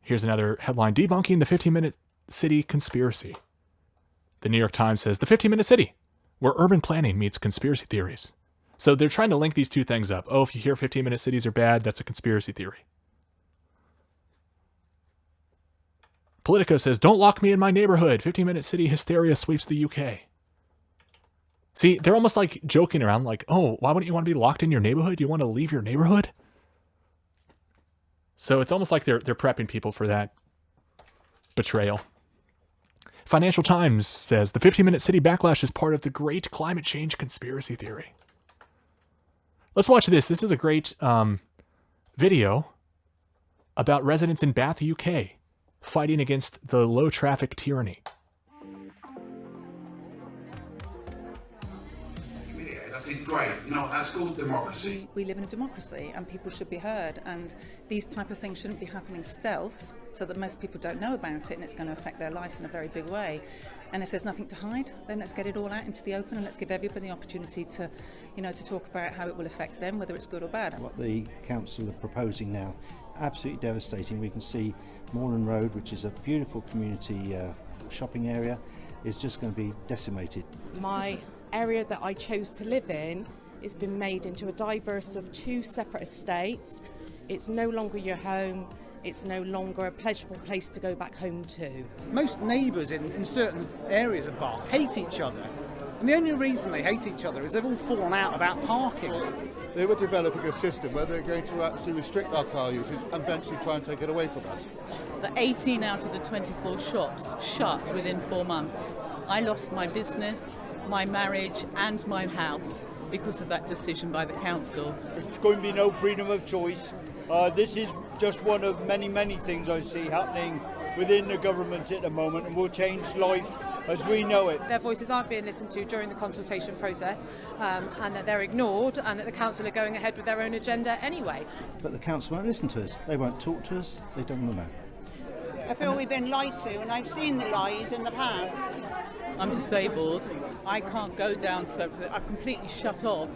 Here's another headline, debunking the 15-minute city conspiracy. The New York Times says, the 15-minute city, where urban planning meets conspiracy theories. So they're trying to link these two things up. Oh, if you hear 15-minute cities are bad, that's a conspiracy theory. Politico says, don't lock me in my neighborhood. 15-minute city hysteria sweeps the UK. See, they're almost like joking around like, oh, why wouldn't you want to be locked in your neighborhood? You want to leave your neighborhood? So it's almost like they're prepping people for that betrayal. Financial Times says, the 15-minute city backlash is part of the great climate change conspiracy theory. Let's watch this. This is a great video about residents in Bath, UK, fighting against the low traffic tyranny. That's great. That's called democracy. We live in a democracy and people should be heard, and these type of things shouldn't be happening stealth so that most people don't know about it and it's going to affect their lives in a very big way. And if there's nothing to hide, then let's get it all out into the open and let's give everybody the opportunity to, to talk about how it will affect them, whether it's good or bad. What the council are proposing now, absolutely devastating. We can see Moreland Road, which is a beautiful community shopping area, is just going to be decimated. My area that I chose to live in has been made into a diverse of two separate estates. It's no longer your home. It's no longer a pleasurable place to go back home to. Most neighbours in certain areas of Bath hate each other. And the only reason they hate each other is they've all fallen out about parking. They were developing a system where they're going to actually restrict our car usage and eventually try and take it away from us. The 18 out of the 24 shops shut within 4 months. I lost my business, my marriage and my house because of that decision by the council. There's going to be no freedom of choice. This is just one of many, many things I see happening within the government at the moment, and will change life as we know it. Their voices aren't being listened to during the consultation process, and that they're ignored, and that the council are going ahead with their own agenda anyway. But the council won't listen to us. They won't talk to us. They don't want to know. I feel we've been lied to, and I've seen the lies in the past. I'm disabled. I can't go down Sofa. I'm completely shut off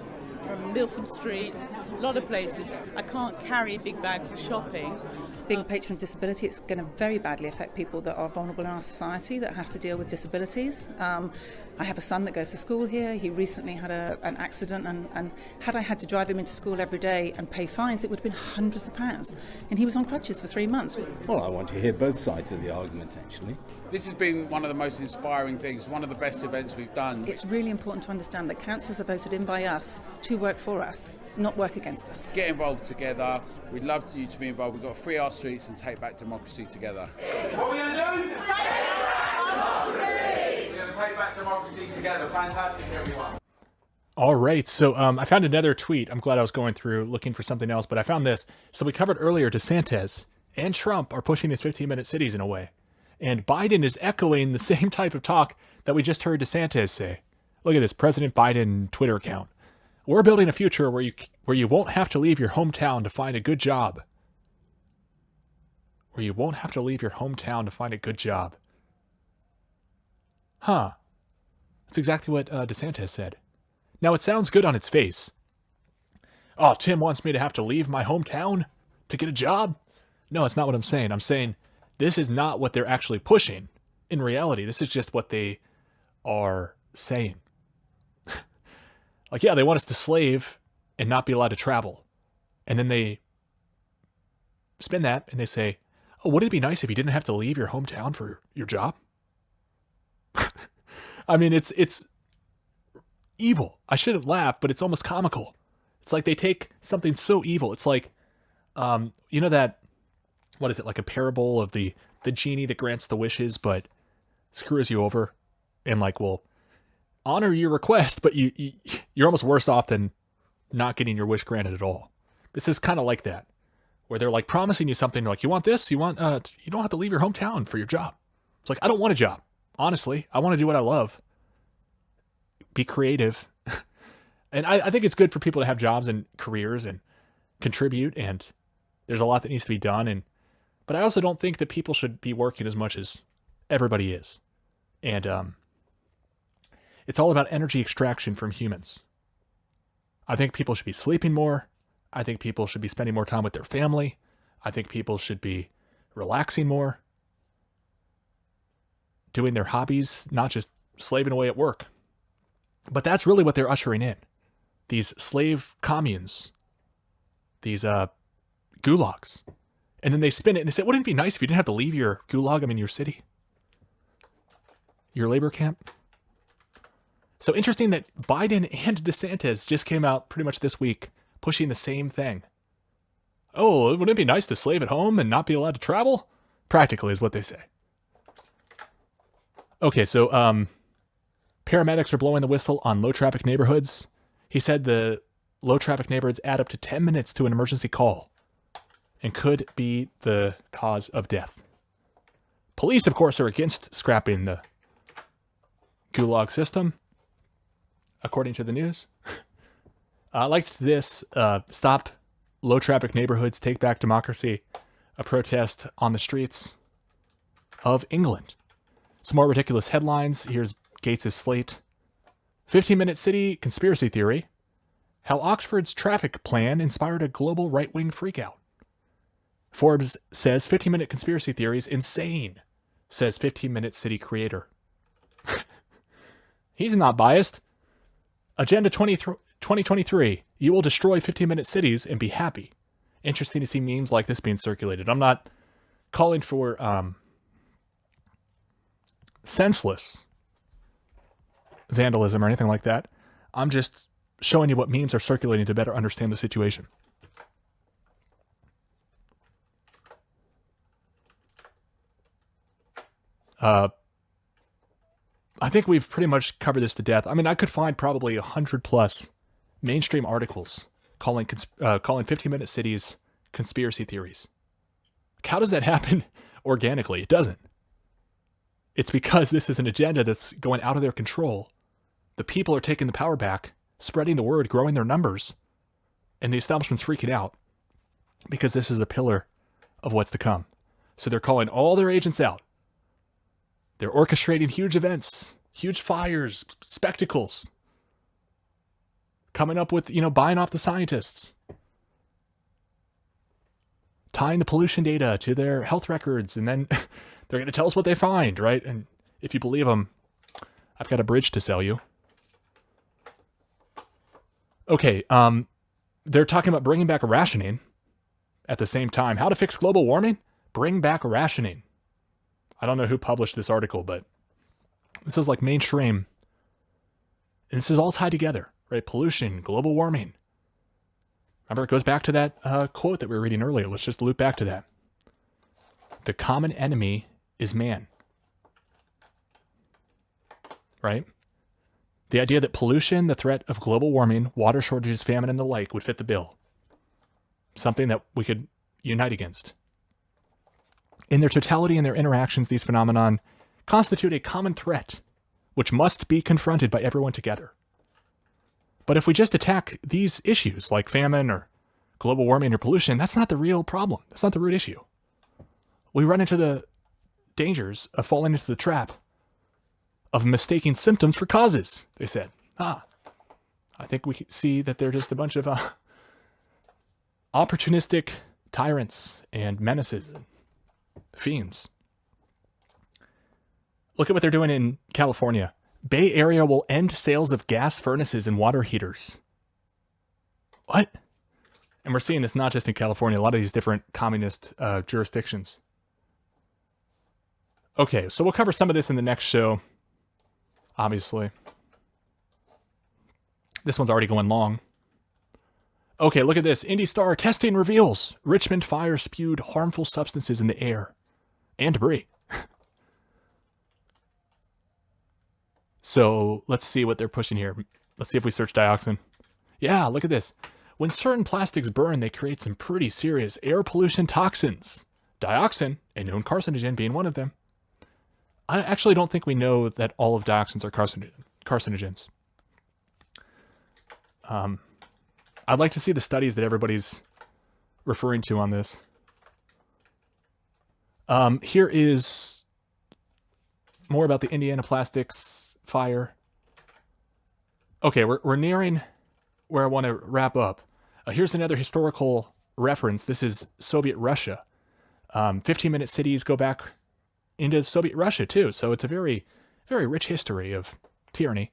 from Milsom Street, a lot of places. I can't carry big bags of shopping. Being a patron of disability, it's going to very badly affect people that are vulnerable in our society, that have to deal with disabilities. I have a son that goes to school here. He recently had an accident, and had I had to drive him into school every day and pay fines, it would have been hundreds of pounds. And he was on crutches for 3 months. Well, I want to hear both sides of the argument, actually. This has been one of the most inspiring things, one of the best events we've done. It's really important to understand that councillors are voted in by us to work for us, not work against us. Get involved together. We'd love you to be involved. We've got to free our streets and take back democracy together. What are we going to do? Take back democracy! We're going to take back democracy together. Fantastic, everyone. All right, so I found another tweet. I'm glad I was going through looking for something else, but I found this. So we covered earlier DeSantis and Trump are pushing these 15-minute cities in a way. And Biden is echoing the same type of talk that we just heard DeSantis say. Look at this, President Biden Twitter account. We're building a future where you won't have to leave your hometown to find a good job. Where you won't have to leave your hometown to find a good job. Huh. That's exactly what DeSantis said. Now, it sounds good on its face. Oh, Tim wants me to have to leave my hometown to get a job? No, that's not what I'm saying. I'm saying This is not what they're actually pushing. In reality, this is just what they are saying. Like, yeah, they want us to slave and not be allowed to travel. And then they spin that and they say, oh, wouldn't it be nice if you didn't have to leave your hometown for your job? I mean, it's evil. I shouldn't laugh, but it's almost comical. It's like they take something so evil. It's like, you know that, what is it, like a parable of the genie that grants the wishes but screws you over and like will honor your request, but you're almost worse off than not getting your wish granted at all. This is kind of like that, where they're like promising you something like, you want this, you don't have to leave your hometown for your job. It's like, I don't want a job. Honestly, I want to do what I love. Be creative. And I think it's good for people to have jobs and careers and contribute, and there's a lot that needs to be done. But I also don't think that people should be working as much as everybody is. And it's all about energy extraction from humans. I think people should be sleeping more. I think people should be spending more time with their family. I think people should be relaxing more, doing their hobbies, not just slaving away at work. But that's really what they're ushering in. These slave communes, these gulags. And then they spin it and they say, wouldn't it be nice if you didn't have to leave your gulag, your city, your labor camp? So interesting that Biden and DeSantis just came out pretty much this week pushing the same thing. Oh, wouldn't it be nice to slave at home and not be allowed to travel? Practically is what they say. Okay, so paramedics are blowing the whistle on low traffic neighborhoods. He said the low traffic neighborhoods add up to 10 minutes to an emergency call and could be the cause of death. Police, of course, are against scrapping the gulag system, according to the news. I liked this, stop low traffic neighborhoods, take back democracy, a protest on the streets of England. Some more ridiculous headlines. Here's Gates' slate. 15-minute city conspiracy theory. How Oxford's traffic plan inspired a global right-wing freakout. Forbes says 15-minute conspiracy theory is insane, says 15-minute city creator. He's not biased. Agenda 2023. You will destroy 15-minute cities and be happy. Interesting to see memes like this being circulated. I'm not calling for senseless vandalism or anything like that. I'm just showing you what memes are circulating to better understand the situation. I think we've pretty much covered this to death. I mean, I could find probably 100 plus mainstream articles calling 15-minute cities conspiracy theories. How does that happen organically? It doesn't. It's because this is an agenda that's going out of their control. The people are taking the power back, spreading the word, growing their numbers, and the establishment's freaking out because this is a pillar of what's to come. So they're calling all their agents out. They're orchestrating huge events, huge fires, spectacles, coming up with, buying off the scientists, tying the pollution data to their health records, and then they're going to tell us what they find, right? And if you believe them, I've got a bridge to sell you. Okay, they're talking about bringing back rationing at the same time. How to fix global warming? Bring back rationing. I don't know who published this article, but this is like mainstream. And this is all tied together, right? Pollution, global warming. Remember, it goes back to that quote that we were reading earlier. Let's just loop back to that. The common enemy is man. Right? The idea that pollution, the threat of global warming, water shortages, famine, and the like would fit the bill. Something that we could unite against. In their totality and their interactions, these phenomenon constitute a common threat, which must be confronted by everyone together. But if we just attack these issues, like famine or global warming or pollution, that's not the real problem. That's not the root issue. We run into the dangers of falling into the trap of mistaking symptoms for causes, they said. I think we see that they're just a bunch of opportunistic tyrants and menaces. fiends. Look at what they're doing in California. Bay Area will end sales of gas furnaces and water heaters. What? And we're seeing this not just in California, a lot of these different communist jurisdictions. Okay, so we'll cover some of this in the next show, obviously. This one's already going long. Okay, look at this. Indy Star testing reveals Richmond fire spewed harmful substances in the air and debris. So let's see what they're pushing here. Let's see if we search dioxin. Yeah, look at this. When certain plastics burn, they create some pretty serious air pollution toxins. Dioxin, a known carcinogen, being one of them. I actually don't think we know that all of dioxins are carcinogens. I'd like to see the studies that everybody's referring to on this. Here is more about the Indiana Plastics fire. Okay, we're nearing where I want to wrap up. Here's another historical reference. This is Soviet Russia. 15-minute cities go back into Soviet Russia too, so it's a very, very rich history of tyranny.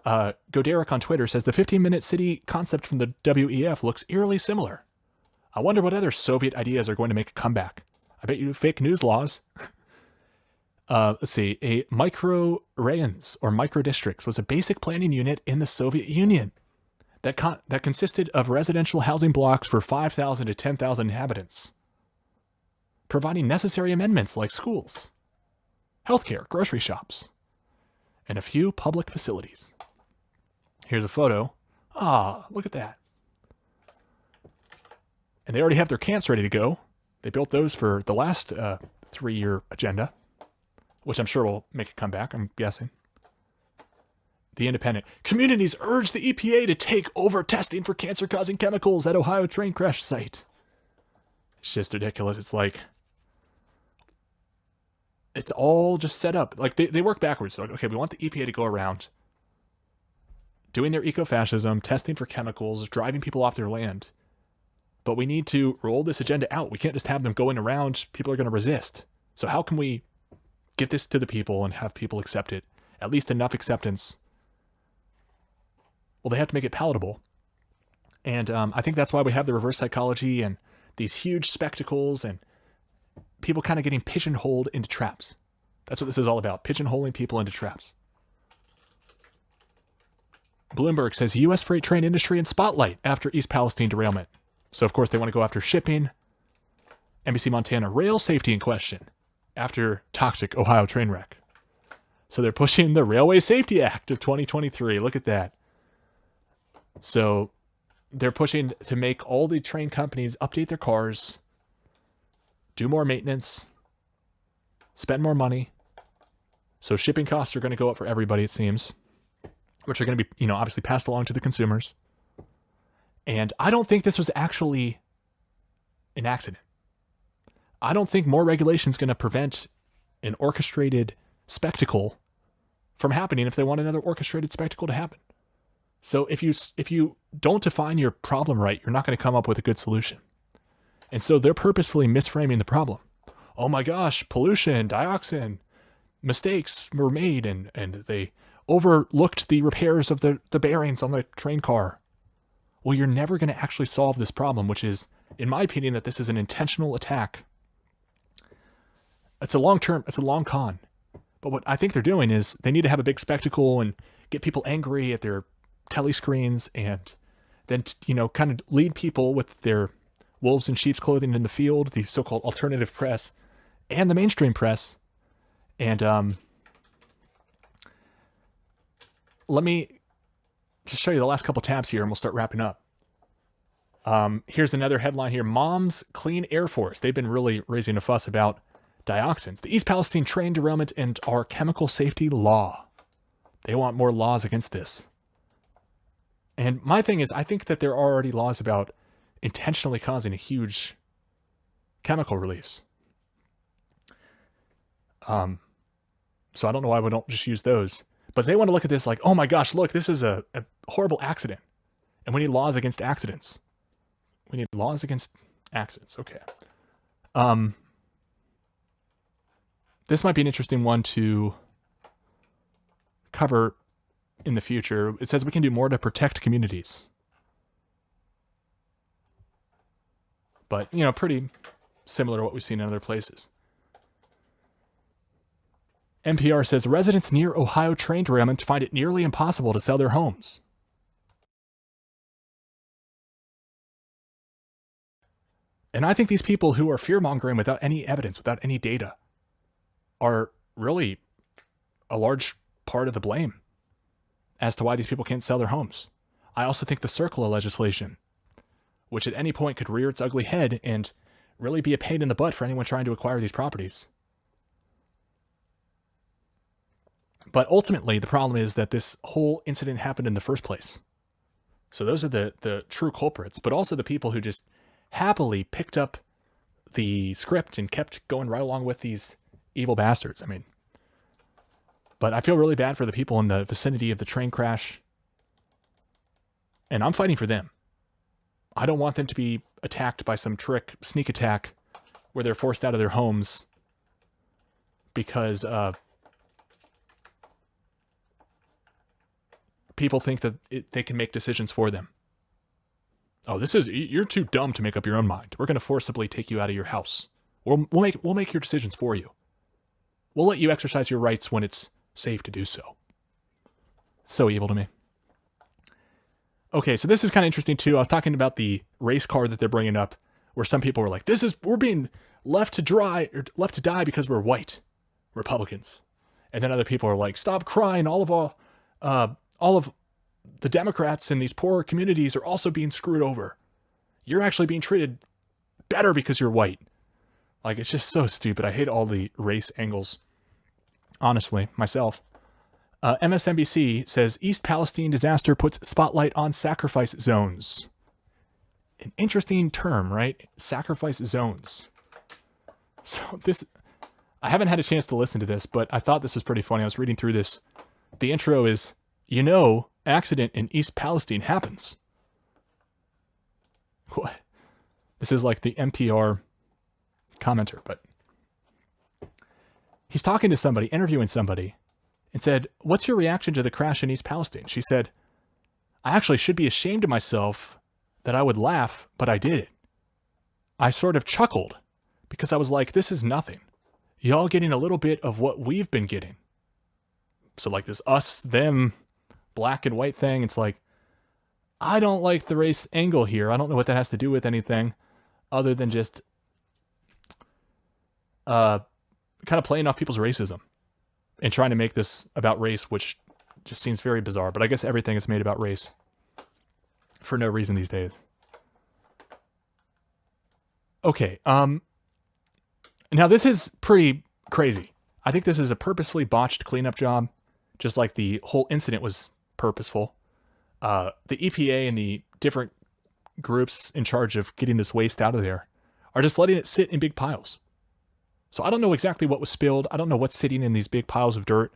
Goderic on Twitter says the 15-minute city concept from the WEF looks eerily similar. I wonder what other Soviet ideas are going to make a comeback. I bet you fake news laws. Let's see. A micro-rayons, or micro-districts, was a basic planning unit in the Soviet Union that consisted of residential housing blocks for 5,000 to 10,000 inhabitants, providing necessary amendments like schools, healthcare, grocery shops, and a few public facilities. Here's a photo. Ah, look at that. And they already have their camps ready to go. They built those for the last 3-year agenda, which I'm sure will make a comeback, I'm guessing. The Independent. Communities urge the EPA to take over testing for cancer-causing chemicals at Ohio train crash site. It's just ridiculous. It's like, it's all just set up. Like, they work backwards. They're like, okay, we want the EPA to go around doing their eco-fascism, testing for chemicals, driving people off their land. But we need to roll this agenda out. We can't just have them going around. People are going to resist. So how can we get this to the people and have people accept it? At least enough acceptance. Well, they have to make it palatable. And I think that's why we have the reverse psychology and these huge spectacles and people kind of getting pigeonholed into traps. That's what this is all about, pigeonholing people into traps. Bloomberg says U.S. freight train industry in spotlight after East Palestine derailment. So, of course, they want to go after shipping. NBC Montana, rail safety in question after toxic Ohio train wreck. So they're pushing the Railway Safety Act of 2023. Look at that. So they're pushing to make all the train companies update their cars, do more maintenance, spend more money. So shipping costs are going to go up for everybody, it seems, which are going to be, obviously passed along to the consumers. And I don't think this was actually an accident. I don't think more regulation is going to prevent an orchestrated spectacle from happening if they want another orchestrated spectacle to happen. So if you don't define your problem right, you're not going to come up with a good solution. And so they're purposefully misframing the problem. Oh my gosh, pollution, dioxin, mistakes were made and they overlooked the repairs of the bearings on the train car. Well, you're never going to actually solve this problem, which is, in my opinion, that this is an intentional attack. It's a long con. But what I think they're doing is they need to have a big spectacle and get people angry at their telescreens and then, kind of lead people with their wolves in sheep's clothing in the field, the so-called alternative press and the mainstream press. And let me just show you the last couple tabs here and we'll start wrapping up. Here's another headline here. Moms Clean Air Force. They've been really raising a fuss about dioxins. The East Palestine train derailment and our chemical safety law. They want more laws against this. And my thing is, I think that there are already laws about intentionally causing a huge chemical release. So I don't know why we don't just use those. But they want to look at this like, oh my gosh, look, this is a horrible accident. And we need laws against accidents. We need laws against accidents. Okay. this might be an interesting one to cover in the future. It says we can do more to protect communities. But, pretty similar to what we've seen in other places. NPR says residents near Ohio train derailment find it nearly impossible to sell their homes. And I think these people who are fear-mongering without any evidence, without any data, are really a large part of the blame as to why these people can't sell their homes. I also think the CERCLA legislation, which at any point could rear its ugly head and really be a pain in the butt for anyone trying to acquire these properties. But ultimately, the problem is that this whole incident happened in the first place. So those are the true culprits, but also the people who just happily picked up the script and kept going right along with these evil bastards. But I feel really bad for the people in the vicinity of the train crash. And I'm fighting for them. I don't want them to be attacked by some sneak attack where they're forced out of their homes because people think that they can make decisions for them. Oh, you're too dumb to make up your own mind. We're going to forcibly take you out of your house. We'll make your decisions for you. We'll let you exercise your rights when it's safe to do so. So evil to me. Okay, so this is kind of interesting too. I was talking about the race card that they're bringing up, where some people were like, we're being left to die because we're white Republicans. And then other people are like, stop crying. All of the Democrats in these poorer communities are also being screwed over. You're actually being treated better because you're white. Like, it's just so stupid. I hate all the race angles. Honestly, myself. MSNBC says East Palestine disaster puts spotlight on sacrifice zones. An interesting term, right? Sacrifice zones. So I haven't had a chance to listen to this, but I thought this was pretty funny. I was reading through this. The intro is, accident in East Palestine happens. What? This is like the NPR commenter, but he's talking to somebody, interviewing somebody, and said, what's your reaction to the crash in East Palestine? She said, I actually should be ashamed of myself that I would laugh, but I did it. I sort of chuckled because I was like, this is nothing. Y'all getting a little bit of what we've been getting. So like this us, them, black and white thing. It's like, I don't like the race angle here. I don't know what that has to do with anything other than just kind of playing off people's racism and trying to make this about race, which just seems very bizarre. But I guess everything is made about race for no reason these days. Okay. Now this is pretty crazy. I think this is a purposefully botched cleanup job, just like the whole incident was purposeful. The EPA and the different groups in charge of getting this waste out of there are just letting it sit in big piles. So I don't know exactly what was spilled. I don't know what's sitting in these big piles of dirt.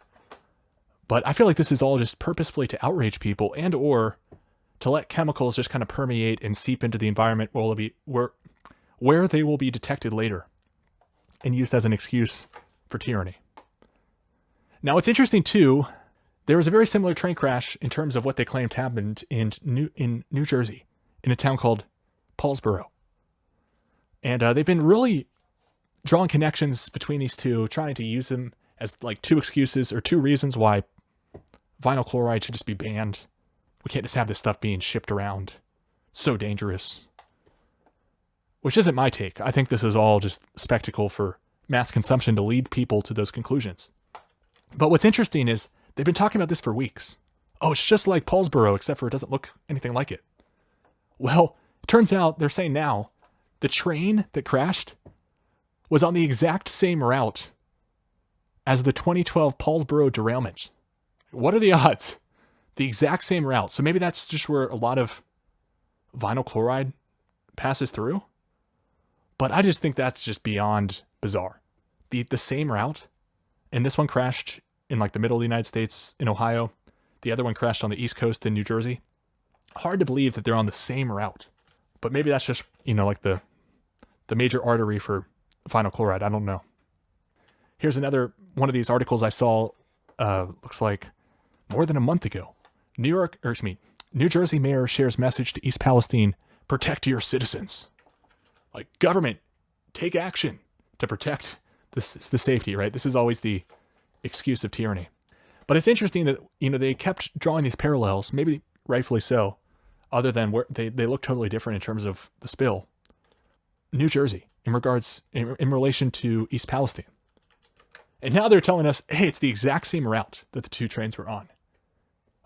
But I feel like this is all just purposefully to outrage people and or to let chemicals just kind of permeate and seep into the environment where they will be detected later and used as an excuse for tyranny. Now, it's interesting, too, there was a very similar train crash in terms of what they claimed happened in New Jersey, in a town called Paulsboro. And they've been really drawing connections between these two, trying to use them as like two excuses or two reasons why vinyl chloride should just be banned. We can't just have this stuff being shipped around. So dangerous. Which isn't my take. I think this is all just spectacle for mass consumption to lead people to those conclusions. But what's interesting is they've been talking about this for weeks. Oh, it's just like Paulsboro, except for it doesn't look anything like it. Well, it turns out they're saying now the train that crashed was on the exact same route as the 2012 Paulsboro derailment. What are the odds? The exact same route. So maybe that's just where a lot of vinyl chloride passes through. But I just think that's just beyond bizarre. The same route. And this one crashed in like the middle of the United States in Ohio. The other one crashed on the East Coast in New Jersey. Hard to believe that they're on the same route. But maybe that's just, like the major artery for vinyl chloride. I don't know. Here's another one of these articles I saw, looks like more than a month ago. New Jersey mayor shares message to East Palestine, protect your citizens. Like, government, take action to protect the safety, right? This is always the excuse of tyranny. But it's interesting that, they kept drawing these parallels, maybe rightfully so, other than where they look totally different in terms of the spill. New Jersey, in relation to East Palestine. And now they're telling us, hey, it's the exact same route that the two trains were on.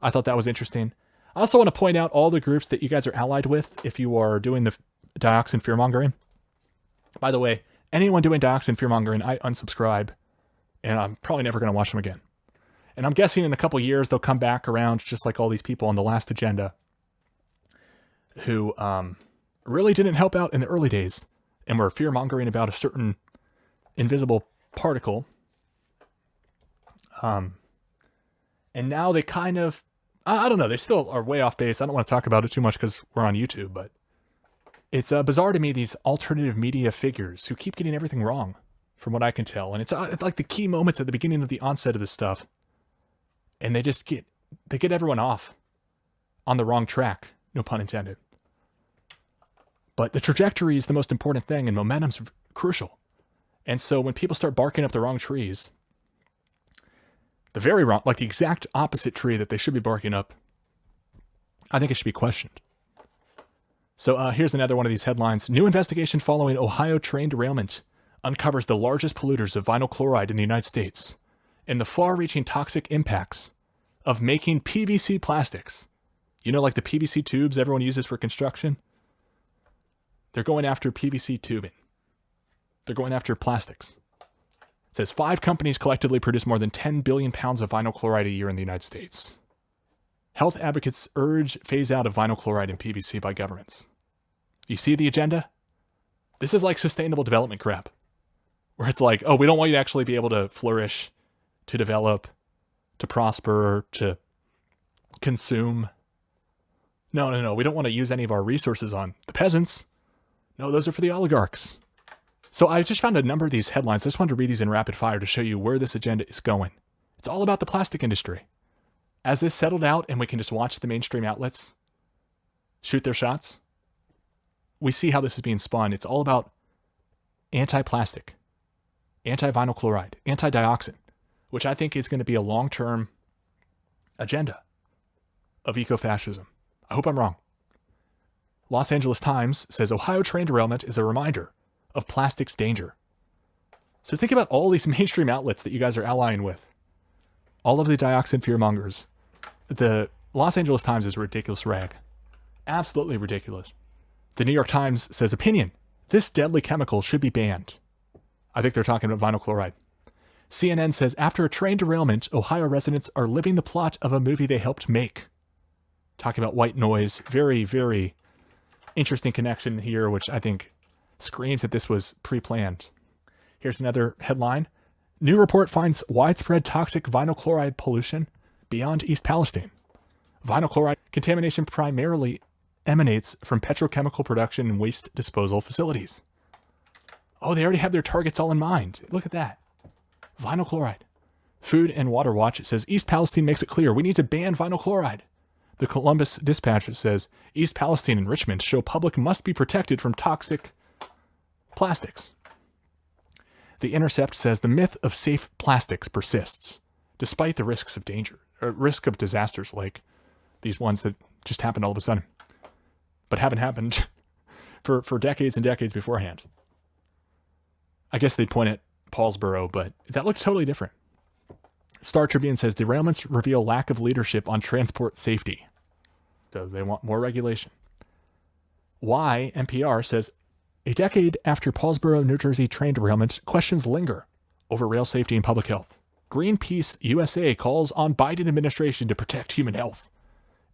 I thought that was interesting. I also want to point out all the groups that you guys are allied with if you are doing the Dioxin fear-mongering. By the way, anyone doing Dioxin fear-mongering, I unsubscribe, and I'm probably never going to watch them again. And I'm guessing in a couple years they'll come back around just like all these people on the last agenda who really didn't help out in the early days and were fear-mongering about a certain invisible particle. And now they kind of, I don't know, they still are way off base. I don't want to talk about it too much because we're on YouTube, but it's bizarre to me, these alternative media figures who keep getting everything wrong, from what I can tell. And it's like the key moments at the beginning of the onset of this stuff. And they just get everyone off on the wrong track, no pun intended. But the trajectory is the most important thing, and momentum's crucial. And so when people start barking up the wrong trees, the very wrong, like the exact opposite tree that they should be barking up, I think it should be questioned. So here's another one of these headlines. New investigation following Ohio train derailment uncovers the largest polluters of vinyl chloride in the United States and the far-reaching toxic impacts of making PVC plastics. Like the PVC tubes everyone uses for construction? They're going after PVC tubing. They're going after plastics. It says 5 companies collectively produce more than 10 billion pounds of vinyl chloride a year in the United States. Health advocates urge phase out of vinyl chloride and PVC by governments. You see the agenda? This is like sustainable development crap, where it's like, oh, we don't want you to actually be able to flourish, to develop, to prosper, to consume. No. We don't want to use any of our resources on the peasants. No, those are for the oligarchs. So I just found a number of these headlines. I just wanted to read these in rapid fire to show you where this agenda is going. It's all about the plastic industry. As this settled out and we can just watch the mainstream outlets shoot their shots, we see how this is being spun. It's all about anti-plastic, anti-vinyl chloride, anti-dioxin, which I think is going to be a long-term agenda of eco-fascism. I hope I'm wrong. Los Angeles Times says Ohio train derailment is a reminder of plastic's danger. So think about all these mainstream outlets that you guys are allying with. All of the dioxin fearmongers. The Los Angeles Times is a ridiculous rag. Absolutely ridiculous. The New York Times says, opinion, this deadly chemical should be banned. I think they're talking about vinyl chloride. CNN says, after a train derailment, Ohio residents are living the plot of a movie they helped make. Talking about white noise. Very, very interesting connection here, which I think screams that this was pre-planned. Here's another headline. New report finds widespread toxic vinyl chloride pollution beyond East Palestine. Vinyl chloride contamination primarily emanates from petrochemical production and waste disposal facilities. Oh, they already have their targets all in mind. Look at that. Vinyl chloride. Food and Water Watch says East Palestine makes it clear we need to ban vinyl chloride. The Columbus Dispatch says East Palestine and Richmond show public must be protected from toxic plastics. The Intercept says the myth of safe plastics persists, despite the risks of danger, or risk of disasters like these ones that just happened all of a sudden, but haven't happened for decades and decades beforehand. I guess they'd point at Paulsboro, but that looked totally different. Star Tribune says derailments reveal lack of leadership on transport safety. So they want more regulation. NPR says, a decade after Paulsboro, New Jersey train derailment, questions linger over rail safety and public health. Greenpeace USA calls on Biden administration to protect human health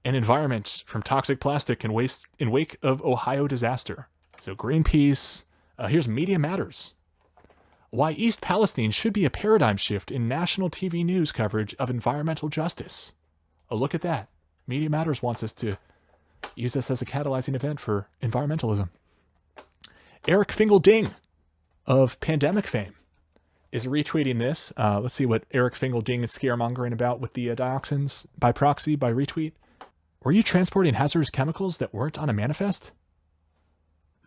and environment from toxic plastic and waste in wake of Ohio disaster. So Greenpeace, here's Media Matters. Why East Palestine should be a paradigm shift in national TV news coverage of environmental justice. Oh, look at that. Media Matters wants us to use this as a catalyzing event for environmentalism. Eric Fingelding of Pandemic fame is retweeting this. Let's see what Eric Fingelding is scaremongering about with the dioxins by proxy, by retweet. Were you transporting hazardous chemicals that weren't on a manifest?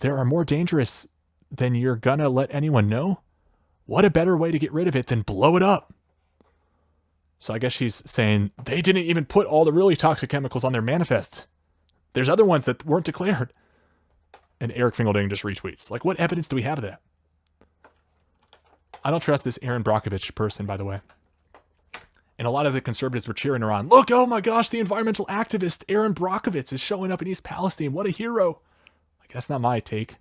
There are more dangerous than you're gonna let anyone know? What a better way to get rid of it than blow it up? So I guess she's saying they didn't even put all the really toxic chemicals on their manifest. There's other ones that weren't declared. And Eric Fingelding just retweets. Like, what evidence do we have of that? I don't trust this Aaron Brockovich person, by the way. And a lot of the conservatives were cheering her on. Look, oh my gosh, the environmental activist Aaron Brockovich is showing up in East Palestine. What a hero. Like, that's not my take.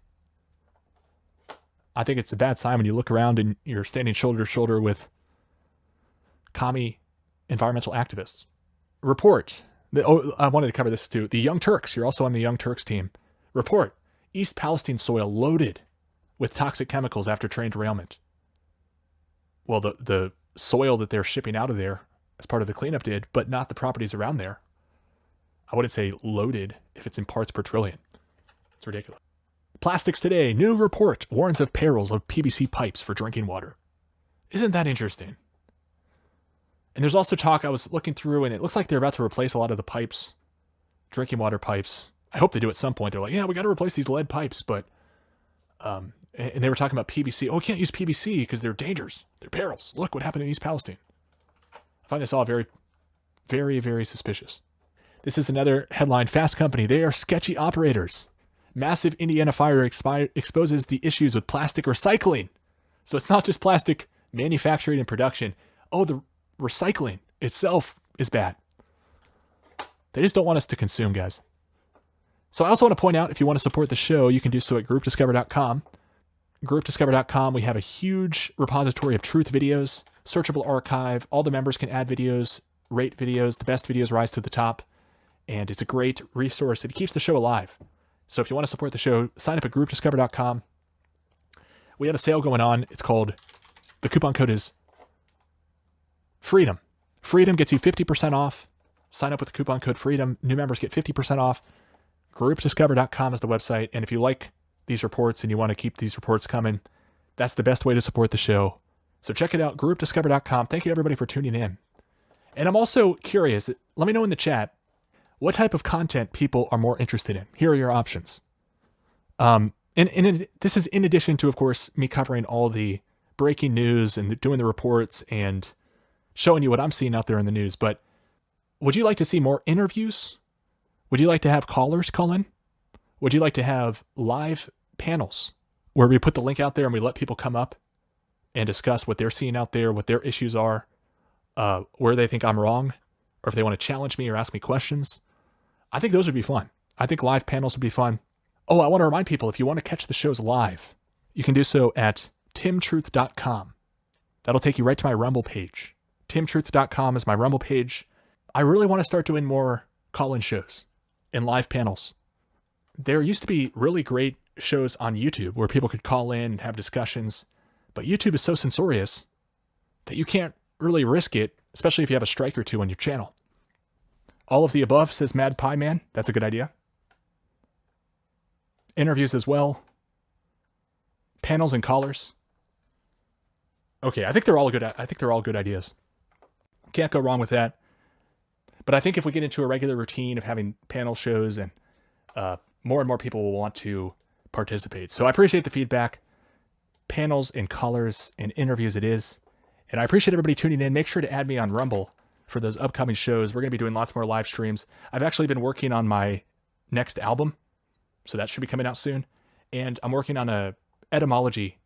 I think it's a bad sign when you look around and you're standing shoulder to shoulder with commie environmental activists. Report. I wanted to cover this too. The Young Turks. You're also on the Young Turks team. Report. East Palestine soil loaded with toxic chemicals after train derailment. Well, the soil that they're shipping out of there as part of the cleanup did, but not the properties around there. I wouldn't say loaded if it's in parts per trillion. It's ridiculous. Plastics Today. New report warns of perils of PVC pipes for drinking water. Isn't that interesting? And there's also talk, I was looking through, and it looks like they're about to replace a lot of the pipes, drinking water pipes. I hope they do at some point. They're like, yeah, we got to replace these lead pipes, but, and they were talking about PVC. Oh, we can't use PVC because they're dangers. They're perils. Look what happened in East Palestine. I find this all very, very, very suspicious. This is another headline. Fast Company. They are sketchy operators. Massive Indiana fire exposes the issues with plastic recycling. So it's not just plastic manufacturing and production. Oh, the recycling itself is bad. They just don't want us to consume, guys. So I also want to point out, if you want to support the show, you can do so at groupdiscover.com. Groupdiscover.com, we have a huge repository of truth videos, searchable archive. All the members can add videos, rate videos. The best videos rise to the top. And it's a great resource. It keeps the show alive. So if you want to support the show, sign up at groupdiscover.com. We have a sale going on. It's called, the coupon code is FREEDOM. FREEDOM gets you 50% off. Sign up with the coupon code FREEDOM. New members get 50% off. Groupdiscover.com is the website. And if you like these reports and you want to keep these reports coming, that's the best way to support the show. So check it out, groupdiscover.com. Thank you, everybody, for tuning in. And I'm also curious, let me know in the chat, what type of content people are more interested in. Here are your options. And this is in addition to, of course, me covering all the breaking news and doing the reports and showing you what I'm seeing out there in the news. But would you like to see more interviews? Would you like to have callers call in? Would you like to have live panels where we put the link out there and we let people come up and discuss what they're seeing out there, what their issues are, where they think I'm wrong, or if they want to challenge me or ask me questions? I think those would be fun. I think live panels would be fun. Oh, I want to remind people, if you want to catch the shows live, you can do so at timtruth.com. That'll take you right to my Rumble page. timtruth.com is my Rumble page. I really want to start doing more call-in shows and live panels. There used to be really great shows on YouTube where people could call in and have discussions, but YouTube is so censorious that you can't really risk it, especially if you have a strike or two on your channel. All of the above, says Mad Pie Man. That's a good idea. Interviews as well. Panels and callers. Okay, I think they're all good ideas. Can't go wrong with that. But I think if we get into a regular routine of having panel shows, and more and more people will want to participate. So I appreciate the feedback. Panels and callers and interviews it is. And I appreciate everybody tuning in. Make sure to add me on Rumble for those upcoming shows. We're going to be doing lots more live streams. I've actually been working on my next album, so that should be coming out soon. And I'm working on a etymology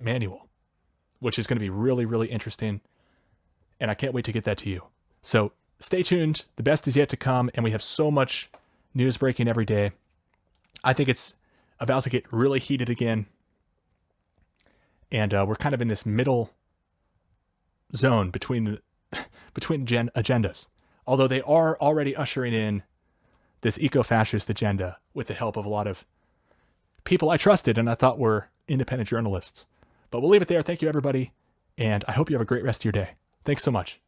manual, which is going to be really, really interesting. And I can't wait to get that to you. So stay tuned. The best is yet to come, and we have so much news breaking every day. I think it's about to get really heated again. And we're kind of in this middle zone between agendas, although they are already ushering in this eco-fascist agenda with the help of a lot of people I trusted and I thought were independent journalists. But we'll leave it there. Thank you, everybody, and I hope you have a great rest of your day. Thanks so much.